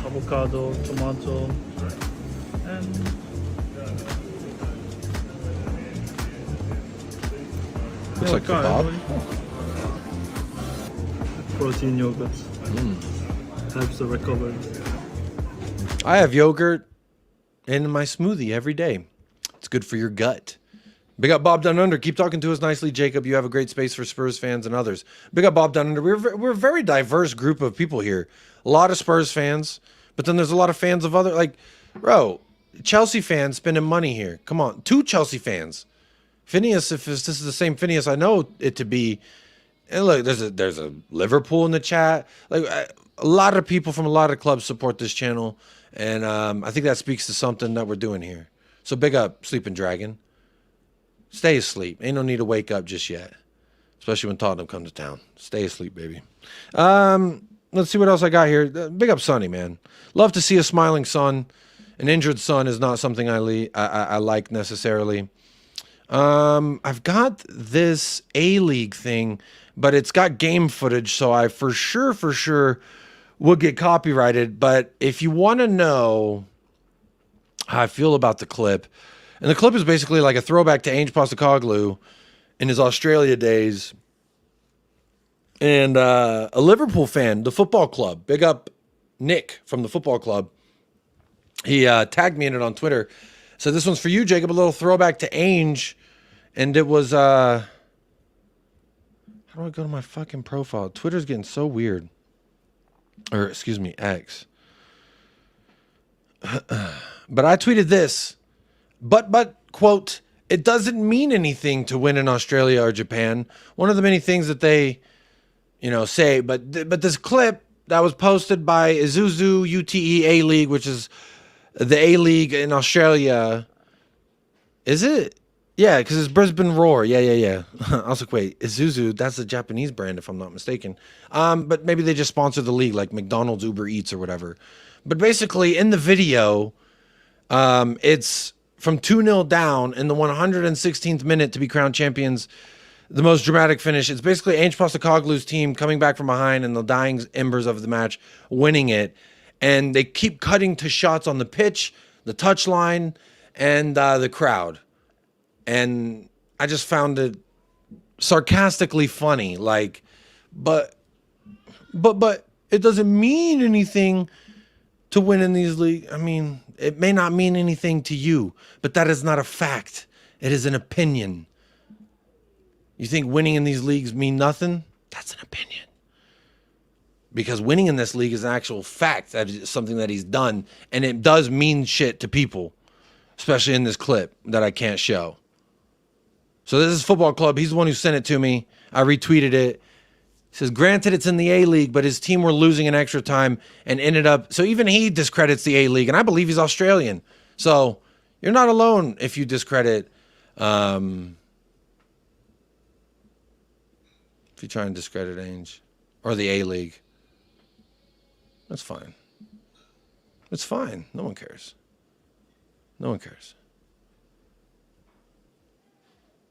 avocado, tomato, and looks like kebab. Protein yogurt. Helps to recover. I have yogurt in my smoothie every day. It's good for your gut. Big up Bob Down Under. Keep talking to us nicely, Jacob. You have a great space for Spurs fans and others. Big up Bob Down Under. We're a very diverse group of people here. A lot of Spurs fans, but then there's a lot of fans of other, like, bro, Chelsea fans spending money here. Come on, 2 Chelsea fans. Phineas, if this is the same Phineas I know it to be. And look, there's a Liverpool in the chat. Like, a lot of people from a lot of clubs support this channel. And I think that speaks to something that we're doing here. So big up, Sleeping Dragon. Stay asleep. Ain't no need to wake up just yet. Especially when Tottenham comes to town. Stay asleep, baby. Let's see what else I got here. Big up Sonny, man. Love to see a smiling son. An injured son is not something I like necessarily. I've got this A-League thing, but it's got game footage, so I for sure would get copyrighted. But if you want to know how I feel about the clip, and the clip is basically like a throwback to Ange Postecoglou in his Australia days, and a Liverpool fan, the football club, big up Nick from the football club, he tagged me in it on Twitter. So this one's for you, Jacob, a little throwback to Ange, and it was, how do I go to my fucking profile? Twitter's getting so weird. Or, excuse me, X. But I tweeted this. But, quote, it doesn't mean anything to win in Australia or Japan. One of the many things that they, you know, say. But this clip that was posted by Isuzu UTE A-League, which is the A-League in Australia. Is it? Yeah, because it's Brisbane Roar. Yeah. I was like, wait, Isuzu, that's a Japanese brand if I'm not mistaken. But maybe they just sponsor the league like McDonald's, Uber Eats or whatever. But basically in the video, it's from 2-0 down in the 116th minute to be crowned champions. The most dramatic finish. It's basically Ange Postecoglou's team coming back from behind in the dying embers of the match, winning it. And they keep cutting to shots on the pitch, the touchline, and the crowd. And I just found it sarcastically funny. Like, but it doesn't mean anything to win in these leagues. I mean, it may not mean anything to you, but that is not a fact. It is an opinion. You think winning in these leagues mean nothing? That's an opinion. Because winning in this league is an actual fact. That is something that he's done. And it does mean shit to people. Especially in this clip that I can't show. So this is Football Club. He's the one who sent it to me. I retweeted it. He says, granted it's in the A-League, but his team were losing in extra time and ended up... So even he discredits the A-League. And I believe he's Australian. So you're not alone if you discredit... if you try and discredit Ainge or the A-League, that's fine. It's fine. No one cares. No one cares.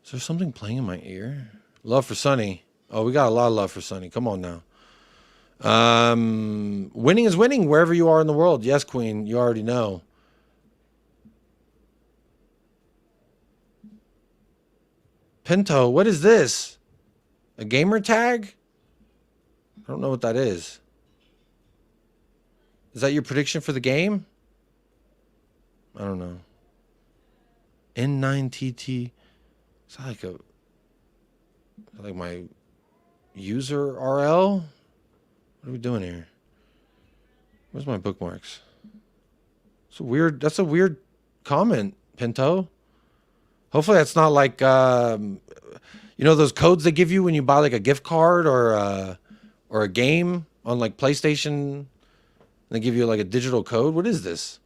Is there something playing in my ear? Love for Sonny. Oh, we got a lot of love for Sonny. Come on now. Winning is winning wherever you are in the world. Yes, Queen, you already know. Pinto, what is this? A gamer tag? I don't know what that is. Is that your prediction for the game? I don't know. N9TT. Is that like my user RL? What are we doing here? Where's my bookmarks? That's a weird comment, Pinto. Hopefully that's not like you know those codes they give you when you buy like a gift card or a game on like PlayStation? They give you like a digital code. What is this?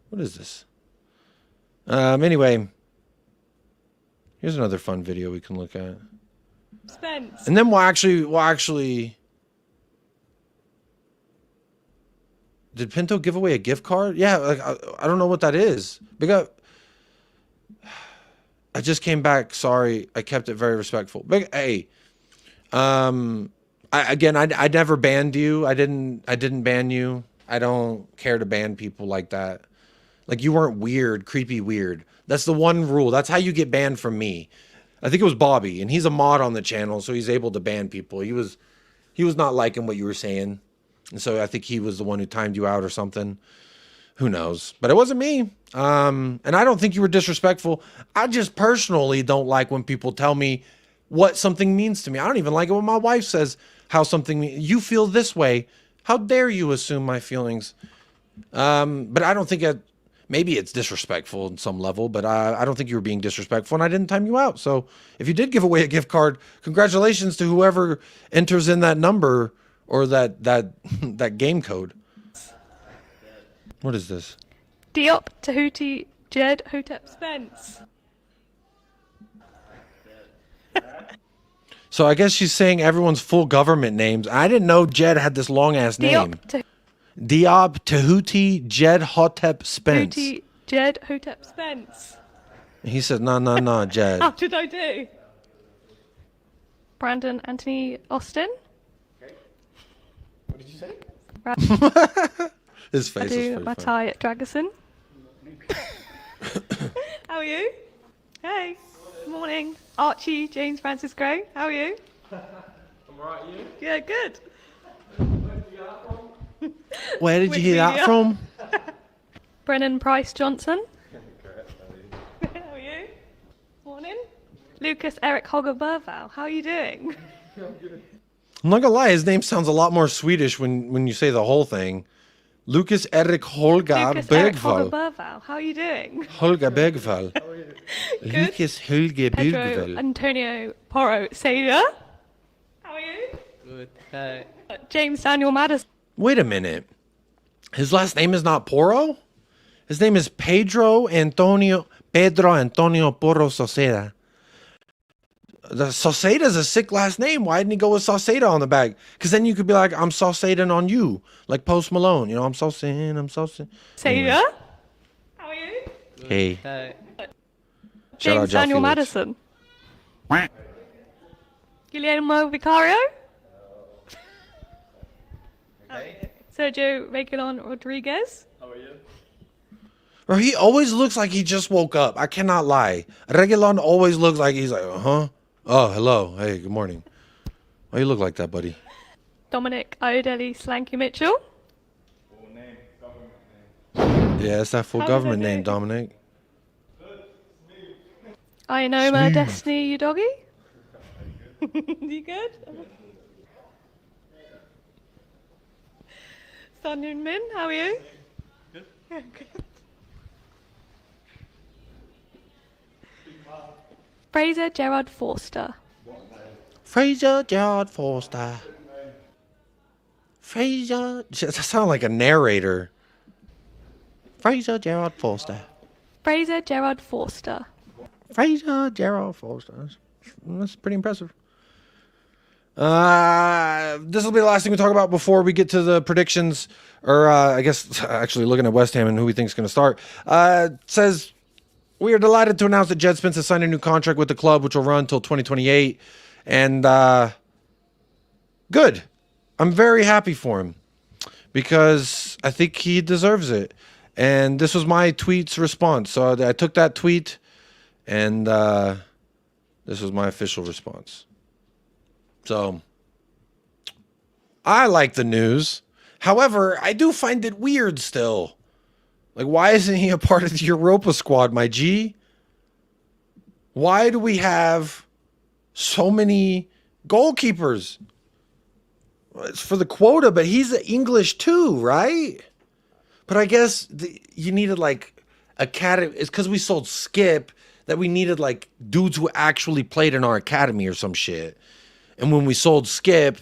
What is this? Anyway, here's another fun video we can look at. Spence. And then we'll actually. Did Pinto give away a gift card? Yeah, like I don't know what that is. I just came back. Sorry, I kept it very respectful. Hey, I never banned you. I didn't ban you. I don't care to ban people like that. Like you weren't weird, creepy weird. That's the one rule. That's how you get banned from me. I think it was Bobby, and he's a mod on the channel, so he's able to ban people. He was not liking what you were saying, and so I think he was the one who timed you out or something. Who knows? But it wasn't me. And I don't think you were disrespectful. I just personally don't like when people tell me what something means to me. I don't even like it when my wife says how something means. You feel this way. How dare you assume my feelings? But I don't think maybe it's disrespectful in some level, but I don't think you were being disrespectful, and I didn't time you out. So if you did give away a gift card, congratulations to whoever enters in that number or that game code. What is this? Diop, Tahuti, Jed, Hotep, Spence. So I guess she's saying everyone's full government names. I didn't know Jed had this long ass name. Diop, Tahuti, Jed, Hotep, Spence. Tahuti, Jed, Hotep, Spence. He said, nah, Jed. How did I do? Brandon, Anthony, Austin. Okay. What did you say? His face is pretty Matai Dragerson. How are you? Hey. Morning. Archie, James Francis Gray. How are you? I'm alright, you? Yeah, good. Where did you hear that from? Brennan Price Johnson. How are you? Morning. Lucas Eric Hogger Burval. How are you doing? I'm not gonna lie, his name sounds a lot more Swedish when you say the whole thing. Lucas Erik Holger Bergvall. How are you doing? Holger Bergvall. Lucas Holger Pedro Bergvall. Antonio Porro Seder. How are you? Good. Hi. James Daniel Madison. Wait a minute. His last name is not Porro? His name is Pedro Antonio Porro Sauceda. The Sauceda's a sick last name. Why didn't he go with Sauceda on the back? Because then you could be like, I'm Sauceding on you. Like Post Malone. You know, I'm Sauceding. Seda? How are you? Hey. James Daniel Madison. Guillermo Vicario? Sergio Reguilon Rodriguez? How are you? Bro, he always looks like he just woke up. I cannot lie. Reguilon always looks like he's like, uh-huh. Oh, hello. Hey, good morning. Why you look like that, buddy? Dominic O'Delly Slanky Mitchell? Full name, government name. Yeah, it's that full government name, Dominic. I know my Destiny, you doggy? You good? Son Yun Min, how are you? Good. Yeah, good. Fraser Gerard Forster. Fraser Gerard Forster. Fraser. That sounds like a narrator. Fraser Gerard Forster. Fraser Gerard Forster. Fraser Gerard Forster. That's pretty impressive. This will be the last thing we talk about before we get to the predictions, or I guess actually looking at West Ham and who we think is going to start. Says, we are delighted to announce that Jed Spence has signed a new contract with the club, which will run until 2028. And good. I'm very happy for him because I think he deserves it. And this was my tweet's response. So I took that tweet and this was my official response. So I like the news. However, I do find it weird still. Like, why isn't he a part of the Europa squad, my G? Why do we have so many goalkeepers? It's for the quota, but he's English too, right? But I guess you needed like academy. It's because we sold Skip that we needed like dudes who actually played in our academy or some shit. And when we sold Skip,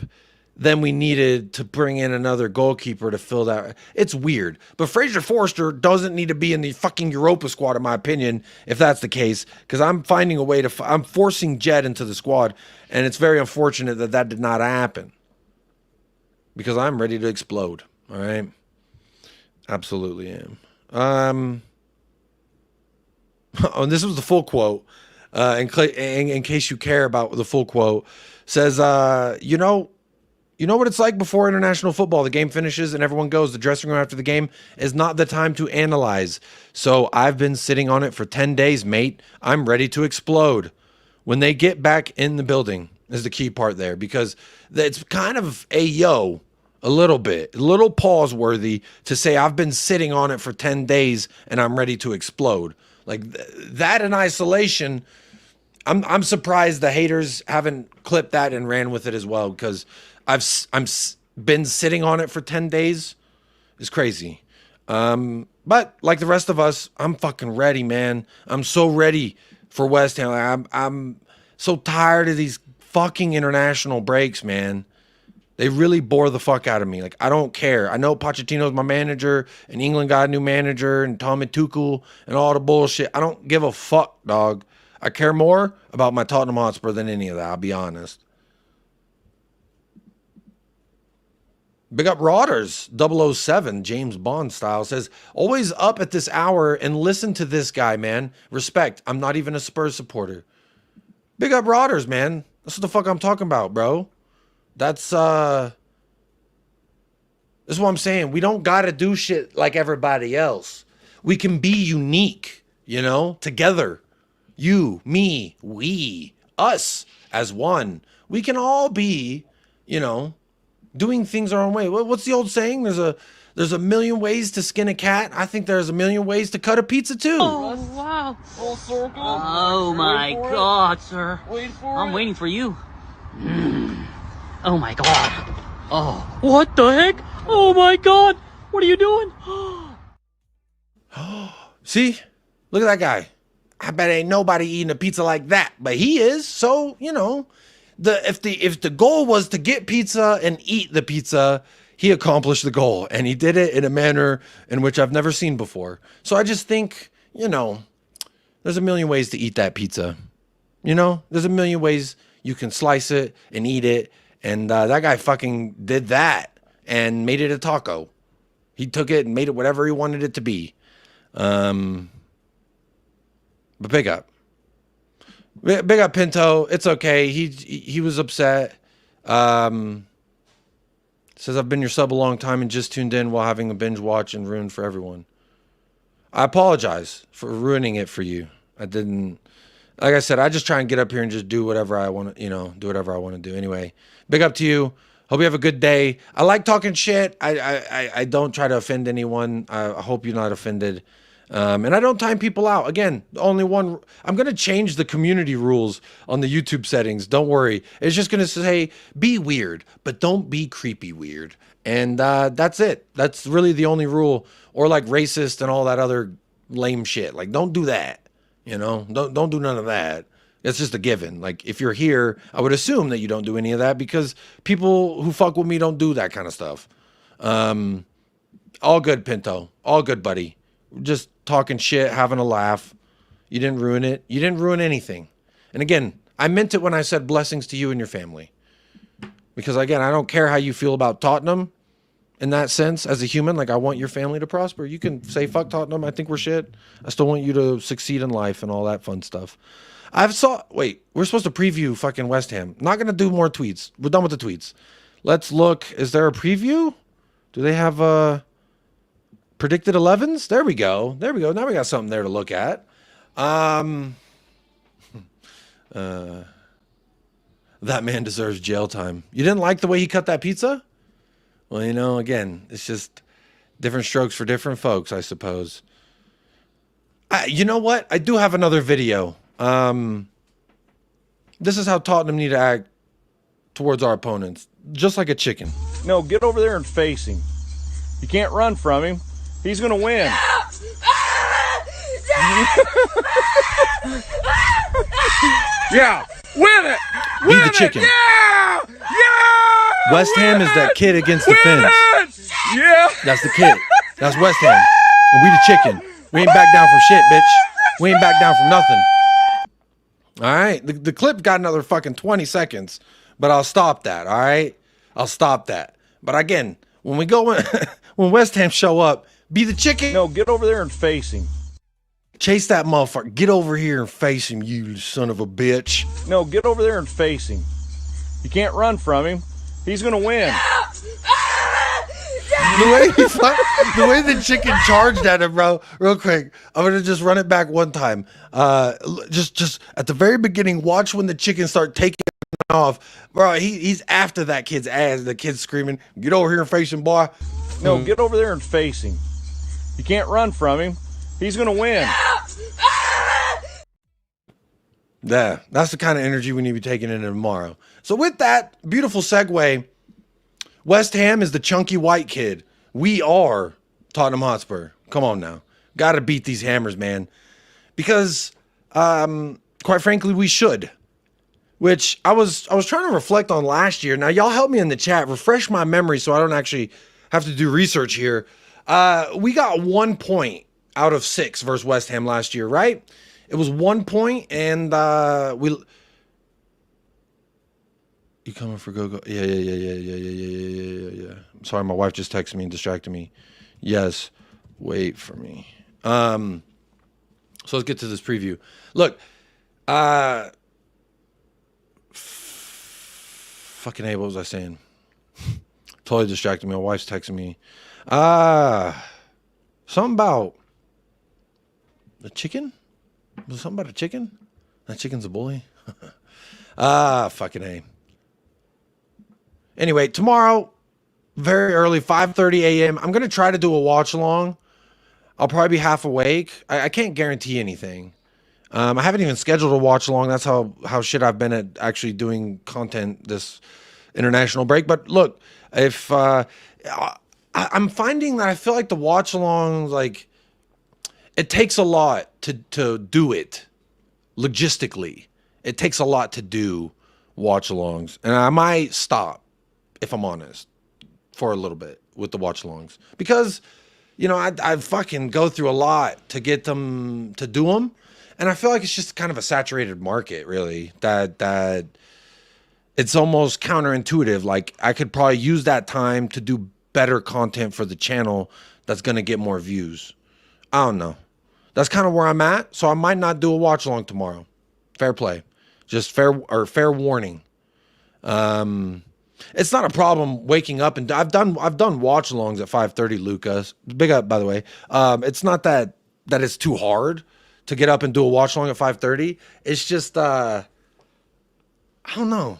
then we needed to bring in another goalkeeper to fill that. It's weird. But Fraser Forster doesn't need to be in the fucking Europa squad, in my opinion, if that's the case. Because I'm finding a way to... I'm forcing Jed into the squad. And it's very unfortunate that that did not happen. Because I'm ready to explode. All right? Absolutely am. Oh, and this was the full quote. In case you care about the full quote. Says, you know what it's like before international football? The game finishes and everyone goes. The dressing room after the game is not the time to analyze. So I've been sitting on it for 10 days, mate. I'm ready to explode. When they get back in the building is the key part there, because it's kind of a little bit, a little pause worthy to say I've been sitting on it for 10 days and I'm ready to explode. Like that in isolation. I'm surprised the haters haven't clipped that and ran with it as well, because I'm been sitting on it for 10 days. It's crazy. But like the rest of us, I'm fucking ready, man. I'm so ready for West Ham. I'm so tired of these fucking international breaks, man. They really bore the fuck out of me. Like, I don't care. I know Pochettino's my manager, and England got a new manager, and Tommy Tuchel, and all the bullshit. I don't give a fuck, dog. I care more about my Tottenham Hotspur than any of that, I'll be honest. Big up Rodders, 007, James Bond style, says, always up at this hour and listen to this guy, man. Respect. I'm not even a Spurs supporter. Big up Rodders, man. That's what the fuck I'm talking about, bro. That's what I'm saying. We don't gotta do shit like everybody else. We can be unique, you know, together. You, me, we, us as one. We can all be, you know, doing things our own way. What's the old saying? There's a million ways to skin a cat. I think there's a million ways to cut a pizza too. Oh, wow. Full circle. Oh, my God, sir. I'm waiting for you. Oh, my God. Oh, what the heck? Oh, my God. What are you doing? See? Look at that guy. I bet ain't nobody eating a pizza like that, but he is. So, you know, if the goal was to get pizza and eat the pizza, he accomplished the goal, and he did it in a manner in which I've never seen before. So I just think, you know, there's a million ways to eat that pizza. You know, there's a million ways you can slice it and eat it. And that guy fucking did that and made it a taco. He took it and made it whatever he wanted it to be. But big up. Big up Pinto. It's okay. He was upset. Says, I've been your sub a long time and just tuned in while having a binge watch and ruined for everyone. I apologize for ruining it for you. I didn't. Like I said, I just try and get up here and just do whatever I want to, you know, do whatever I want to do. Anyway, big up to you. Hope you have a good day. I like talking shit. I don't try to offend anyone. I hope you're not offended. And I don't time people out. Again, only one. I'm going to change the community rules on the YouTube settings. Don't worry. It's just going to say, be weird, but don't be creepy weird. And that's it. That's really the only rule. Or like racist and all that other lame shit. Like, don't do that. You know, don't do none of that. It's just a given. Like, if you're here, I would assume that you don't do any of that because people who fuck with me don't do that kind of stuff. All good, Pinto. All good, buddy. Just talking shit, having a laugh. You didn't ruin it. You didn't ruin anything. And again, I meant it when I said blessings to you and your family. Because again, I don't care how you feel about Tottenham in that sense as a human. Like, I want your family to prosper. You can say fuck Tottenham. I think we're shit. I still want you to succeed in life and all that fun stuff. Wait, we're supposed to preview fucking West Ham. Not going to do more tweets. We're done with the tweets. Let's look. Is there a preview? Do they have predicted 11s? There we go. There we go. Now we got something there to look at. That man deserves jail time. You didn't like the way he cut that pizza? Well, you know, again, it's just different strokes for different folks, I suppose. You know what? I do have another video. This is how Tottenham need to act towards our opponents. Just like a chicken. No, get over there and face him. You can't run from him. He's going to win. Yeah, win it. Be the chicken. Yeah, yeah. West Ham is that kid against the fence. Yeah. That's the kid. That's West Ham. And we the chicken. We ain't back down from shit, bitch. We ain't back down from nothing. All right. The clip got another fucking 20 seconds, but I'll stop that. All right. I'll stop that. But again, when we go in, when West Ham show up, be the chicken. No, get over there and face him. Chase that motherfucker. Get over here and face him, you son of a bitch. No, get over there and face him. You can't run from him. He's going to win. The way the chicken charged at him, bro. Real quick, I'm gonna just run it back one time. Just at the very beginning, watch when the chicken start taking off, bro. He's after that kid's ass. The kid's screaming, "Get over here and face him, boy!" No, get over there and face him. You can't run from him. He's gonna win. Yeah, that's the kind of energy we need to be taking into tomorrow. So with that beautiful segue. West Ham is the chunky white kid. We are Tottenham Hotspur. Come on now. Got to beat these Hammers, man. Because, quite frankly, we should. Which I was trying to reflect on last year. Now, y'all help me in the chat. Refresh my memory so I don't actually have to do research here. We got 1 point out of 6 versus West Ham last year, right? It was 1 point, and we... You coming for go-go? Yeah. I'm sorry, my wife just texted me and distracted me. Yes, wait for me. So let's get to this preview. Look, fucking A, what was I saying? Totally distracted me. My wife's texting me. Something about the chicken? Was it something about a chicken? That chicken's a bully? Fucking A. Anyway, tomorrow, very early, 5:30 a.m. I'm going to try to do a watch along. I'll probably be half awake. I can't guarantee anything. I haven't even scheduled a watch along. That's how shit I've been at actually doing content this international break. But look, if I'm finding that I feel like the watch along, like, it takes a lot to do it logistically. It takes a lot to do watch-alongs. And I might stop, if I'm honest, for a little bit with the watch-alongs. Because, you know, I fucking go through a lot to get them to do them. And I feel like it's just kind of a saturated market, really. That it's almost counterintuitive. Like, I could probably use that time to do better content for the channel that's going to get more views. I don't know. That's kind of where I'm at. So I might not do a watch along tomorrow. Fair play. Just fair warning. It's not a problem waking up, and I've done watch alongs at 5:30, Lucas. Big up, by the way. It's not that it's too hard to get up and do a watch along at 5:30. It's just I don't know.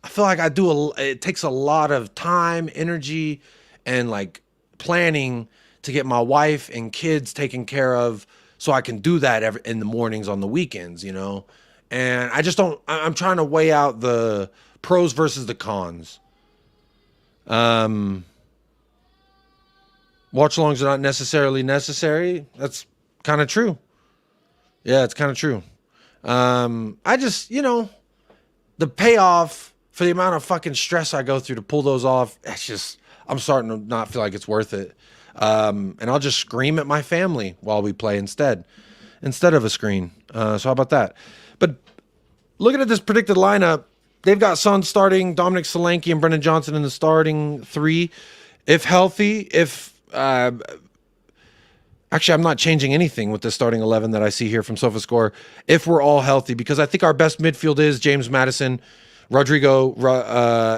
I feel like it takes a lot of time, energy, and like planning to get my wife and kids taken care of so I can do that in the mornings on the weekends, you know? And I just don't, I'm trying to weigh out the pros versus the cons. Watch-alongs are not necessarily necessary. That's kind of true. Yeah, it's kind of true. I just, you know, the payoff for the amount of fucking stress I go through to pull those off, it's just, I'm starting to not feel like it's worth it. And I'll just scream at my family while we play instead of a screen. So how about that? But looking at this predicted lineup, they've got Son starting, Dominic Solanke and Brendan Johnson in the starting three. If healthy, actually, I'm not changing anything with the starting 11 that I see here from SofaScore. If we're all healthy, because I think our best midfield is James Maddison, Rodrigo,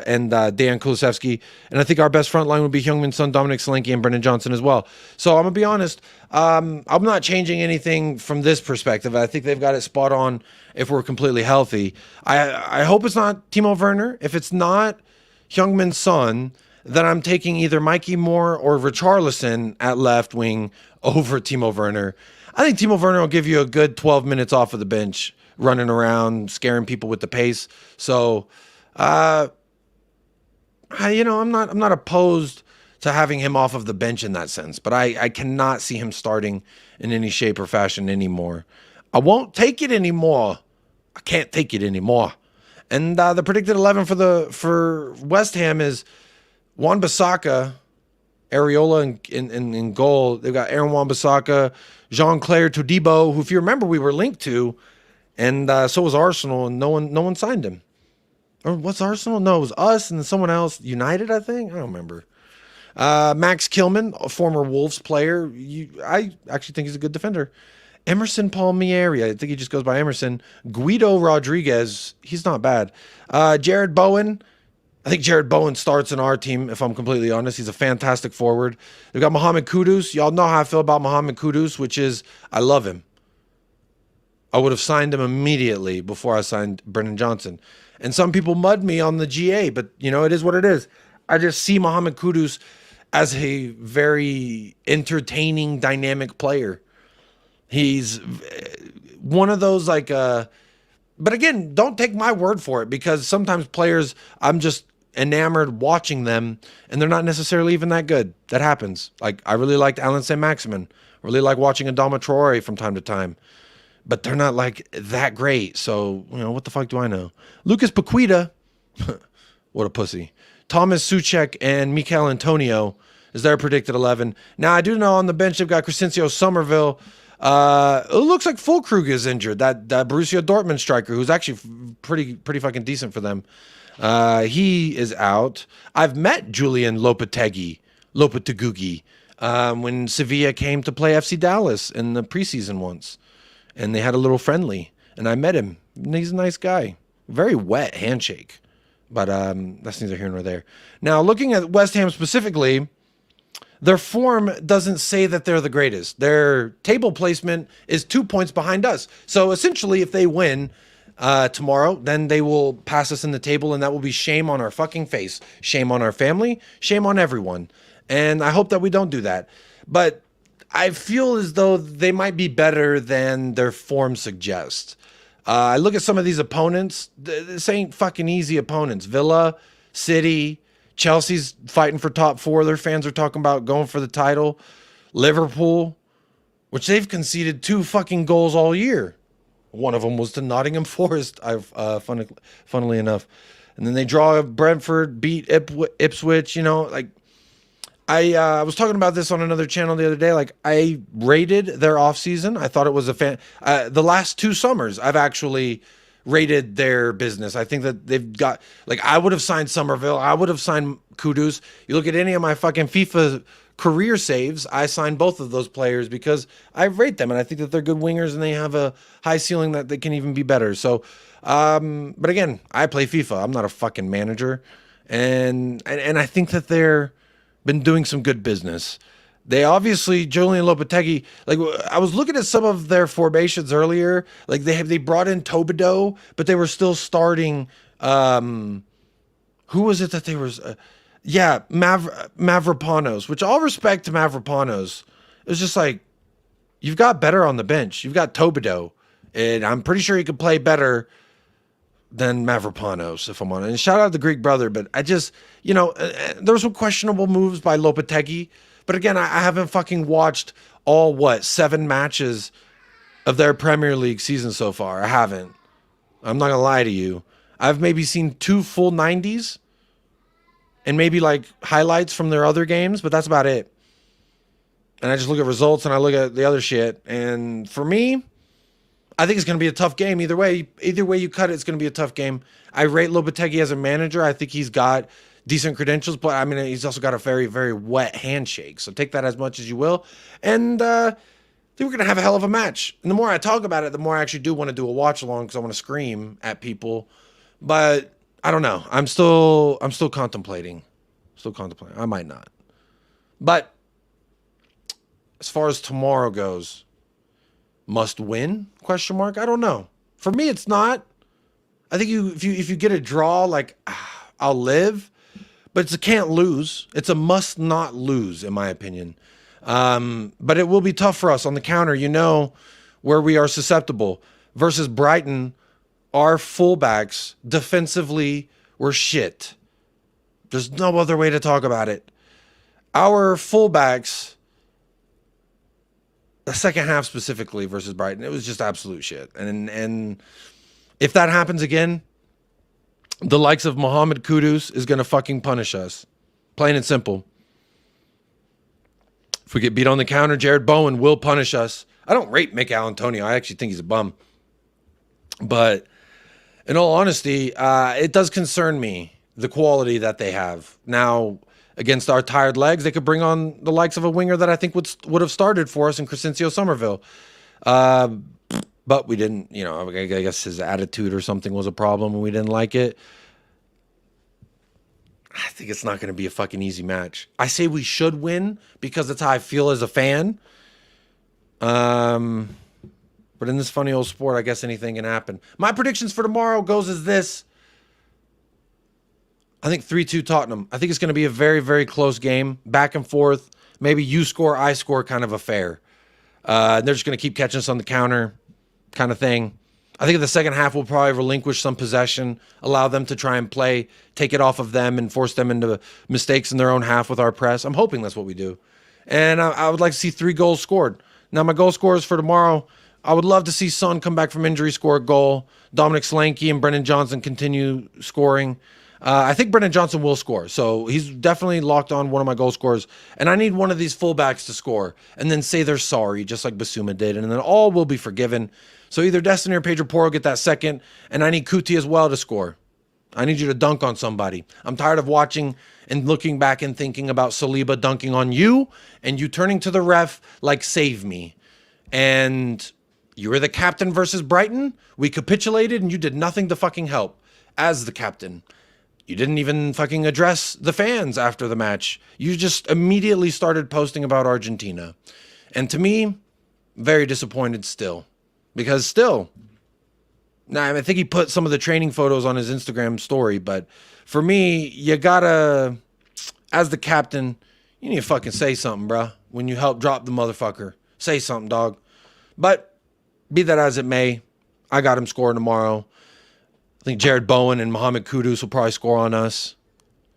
and Dan Kulusevski. And I think our best front line would be Heung-min Son, Dominic Solanke, and Brendan Johnson as well. So I'm going to be honest, I'm not changing anything from this perspective. I think they've got it spot on if we're completely healthy. I hope it's not Timo Werner. If it's not Heung-min Son, then I'm taking either Mikey Moore or Richarlison at left wing over Timo Werner. I think Timo Werner will give you a good 12 minutes off of the bench, running around, scaring people with the pace. So, I'm not opposed to having him off of the bench in that sense, but I cannot see him starting in any shape or fashion anymore. I won't take it anymore. I can't take it anymore. And the predicted 11 for West Ham is Wan-Bissaka, Areola in goal. They've got Aaron Wan-Bissaka, Jean-Claire Todibo, who, if you remember, we were linked to. And so was Arsenal, and no one signed him. Or what's Arsenal? No, it was us and someone else. United, I think? I don't remember. Max Kilman, a former Wolves player. I actually think he's a good defender. Emerson Palmieri, I think he just goes by Emerson. Guido Rodriguez, he's not bad. Jared Bowen, I think Jared Bowen starts in our team, if I'm completely honest. He's a fantastic forward. They've got Mohamed Kudus. Y'all know how I feel about Mohamed Kudus, which is, I love him. I would have signed him immediately before I signed Brendan Johnson. And some people mud me on the GA, but, you know, it is what it is. I just see Mohamed Kudus as a very entertaining, dynamic player. He's one of those, like, but again, don't take my word for it, because sometimes players, I'm just enamored watching them, and they're not necessarily even that good. That happens. Like, I really liked Alan Saint-Maximin. Really like watching Adama Traore from time to time. But they're not like that great. So, you know, what the fuck do I know? Lucas Paqueta, what a pussy. Thomas Soucek and Mikel Antonio is their predicted 11. Now, I do know on the bench they've got Crescencio Somerville. It looks like Füllkrug is injured. That Borussia Dortmund striker, who's actually pretty fucking decent for them. He is out. I've met Julian Lopetegui, when Sevilla came to play FC Dallas in the preseason once. And they had a little friendly, and I met him. He's a nice guy. Very wet handshake, but that's neither here nor there. Now, looking at West Ham specifically, their form doesn't say that they're the greatest. Their table placement is 2 points behind us. So essentially, if they win tomorrow, then they will pass us in the table, and that will be shame on our fucking face. Shame on our family. Shame on everyone. And I hope that we don't do that. But I feel as though they might be better than their form suggests. I look at some of these opponents. This ain't fucking easy opponents. Villa, City, Chelsea's fighting for top four. Their fans are talking about going for the title. Liverpool, which they've conceded 2 fucking goals all year. One of them was to Nottingham Forest, funnily enough. And then they draw Brentford, beat Ipswich, like I was talking about this on another channel the other day. Like, I rated their offseason. I thought it was the last 2 summers, I've actually rated their business. I think that they've got, like, I would have signed Somerville. I would have signed Kudus. You look at any of my fucking FIFA career saves, I signed both of those players because I rate them and I think that they're good wingers and they have a high ceiling that they can even be better. So, but again, I play FIFA. I'm not a fucking manager. And I think that they're been doing some good business. They obviously, Julian Lopetegui, like, I was looking at some of their formations earlier. Like, they brought in Tobido, but they were still starting. Who was it that they were? Mavropanos, which all respect to Mavropanos. It was just like, you've got better on the bench. You've got Tobido, and I'm pretty sure he could play better than Mavropanos, if I'm honest. And shout out the Greek brother, but I just, there were some questionable moves by Lopetegui. But again, I haven't fucking watched all, 7 matches of their Premier League season so far. I haven't. I'm not going to lie to you. I've maybe seen 2 full 90s and maybe like highlights from their other games, but that's about it. And I just look at results and I look at the other shit. And for me, I think it's going to be a tough game either way. Either way you cut it, it's going to be a tough game. I rate Lopetegui as a manager. I think he's got decent credentials, but I mean, he's also got a very, very wet handshake. So take that as much as you will. And I think we're going to have a hell of a match. And the more I talk about it, the more I actually do want to do a watch along because I want to scream at people. But I don't know. I'm still contemplating. I might not. But as far as tomorrow goes, must win? Question mark. I don't know. For me, it's not. I think if you get a draw, like, I'll live. But it's a can't lose. It's a must not lose, in my opinion. But it will be tough for us on the counter. Where we are susceptible. Versus Brighton, our fullbacks defensively were shit. There's no other way to talk about it. Our fullbacks, the second half specifically versus Brighton, it was just absolute shit. And if that happens again, the likes of Mohamed Kudus is going to fucking punish us. Plain and simple. If we get beat on the counter, Jared Bowen will punish us. I don't rate Mikel Antonio. I actually think he's a bum. But in all honesty, it does concern me, the quality that they have. Now, against our tired legs, they could bring on the likes of a winger that I think would have started for us in Crescencio Somerville. But we didn't, I guess his attitude or something was a problem and we didn't like it. I think it's not going to be a fucking easy match. I say we should win because that's how I feel as a fan. But in this funny old sport, I guess anything can happen. My predictions for tomorrow goes as this. I think 3-2 Tottenham. I think it's going to be a very, very close game. Back and forth. Maybe you score, I score kind of affair. They're just going to keep catching us on the counter kind of thing. I think in the second half, we'll probably relinquish some possession, allow them to try and play, take it off of them and force them into mistakes in their own half with our press. I'm hoping that's what we do. And I would like to see 3 goals scored. Now, my goal scorers for tomorrow, I would love to see Son come back from injury, score a goal. Dominic Solanke and Brennan Johnson continue scoring. I think Brennan Johnson will score, so he's definitely locked on one of my goal scorers. And I need one of these fullbacks to score and then say they're sorry, just like Basuma did, and then all will be forgiven. So either Destiny or Pedro Porro get that second, and I need Kuti as well to score. I need you to dunk on somebody. I'm tired of watching and looking back and thinking about Saliba dunking on you and you turning to the ref like, save me. And you were the captain versus Brighton. We capitulated and you did nothing to fucking help as the captain. You didn't even fucking address the fans after the match. You just immediately started posting about Argentina. And to me, very disappointed still. Because still, I think he put some of the training photos on his Instagram story, but for me, you gotta, as the captain, you need to fucking say something, bruh. When you help drop the motherfucker. Say something, dog. But be that as it may, I got him scoring tomorrow. I think Jared Bowen and Mohamed Kudus will probably score on us.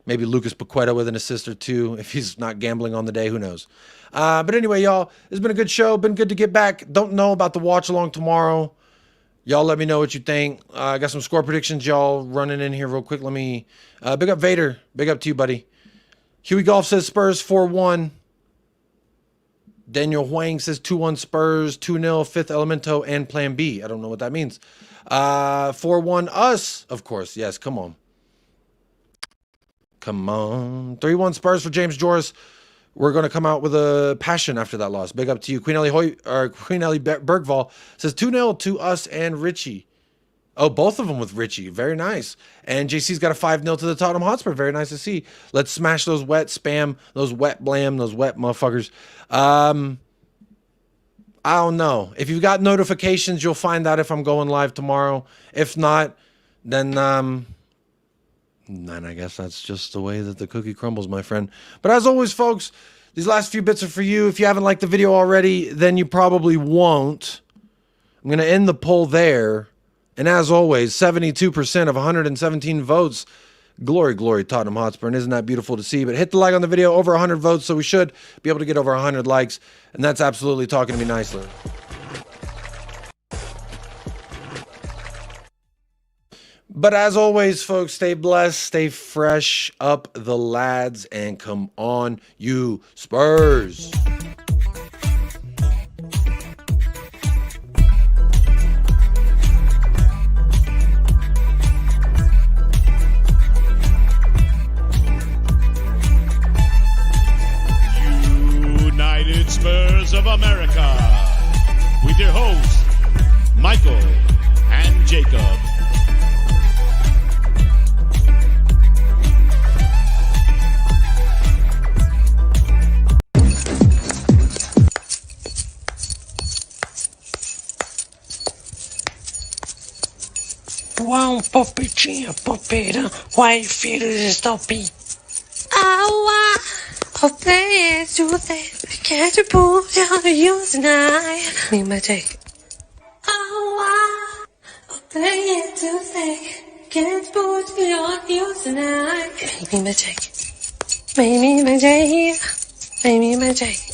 Maybe Lucas Paqueta with an assist or two. If he's not gambling on the day, who knows? But anyway, y'all, it's been a good show. Been good to get back. Don't know about the watch along tomorrow. Y'all let me know what you think. I got some score predictions, y'all, running in here real quick. Let me big up Vader. Big up to you, buddy. Huey Golf says Spurs 4-1. Daniel Huang says 2-1 Spurs, 2-0 Fifth Elemento and Plan B. I don't know what that means. 4-1 us, of course. Yes, come on. Come on. 3-1 Spurs for James Joris. We're going to come out with a passion after that loss. Big up to you. Queen Ellie Bergval says 2-0 to us and Richie. Oh, both of them with Richie. Very nice. And JC's got a 5-0 to the Tottenham Hotspur. Very nice to see. Let's smash those wet spam, those wet blam, those wet motherfuckers. I don't know. If you've got notifications, you'll find out if I'm going live tomorrow. If not, then I guess that's just the way that the cookie crumbles, my friend. But as always, folks, these last few bits are for you. If you haven't liked the video already, then you probably won't. I'm going to end the poll there. And as always, 72% of 117 votes. Glory, glory, Tottenham Hotspur. And isn't that beautiful to see? But hit the like on the video. Over 100 votes, so we should be able to get over 100 likes. And that's absolutely talking to me nicely. But as always, folks, stay blessed, stay fresh, up the lads, and come on, you Spurs. United Spurs of America, with your hosts, Michael and Jacob. Wow, puppy, chia, puppeta, why you feel this toppy? Oh, I'll play it to the can't you pull down the use tonight? Need my take. Oh, I'll play it to the can't pull down the use tonight. Maybe my take. Maybe my take. Maybe my take.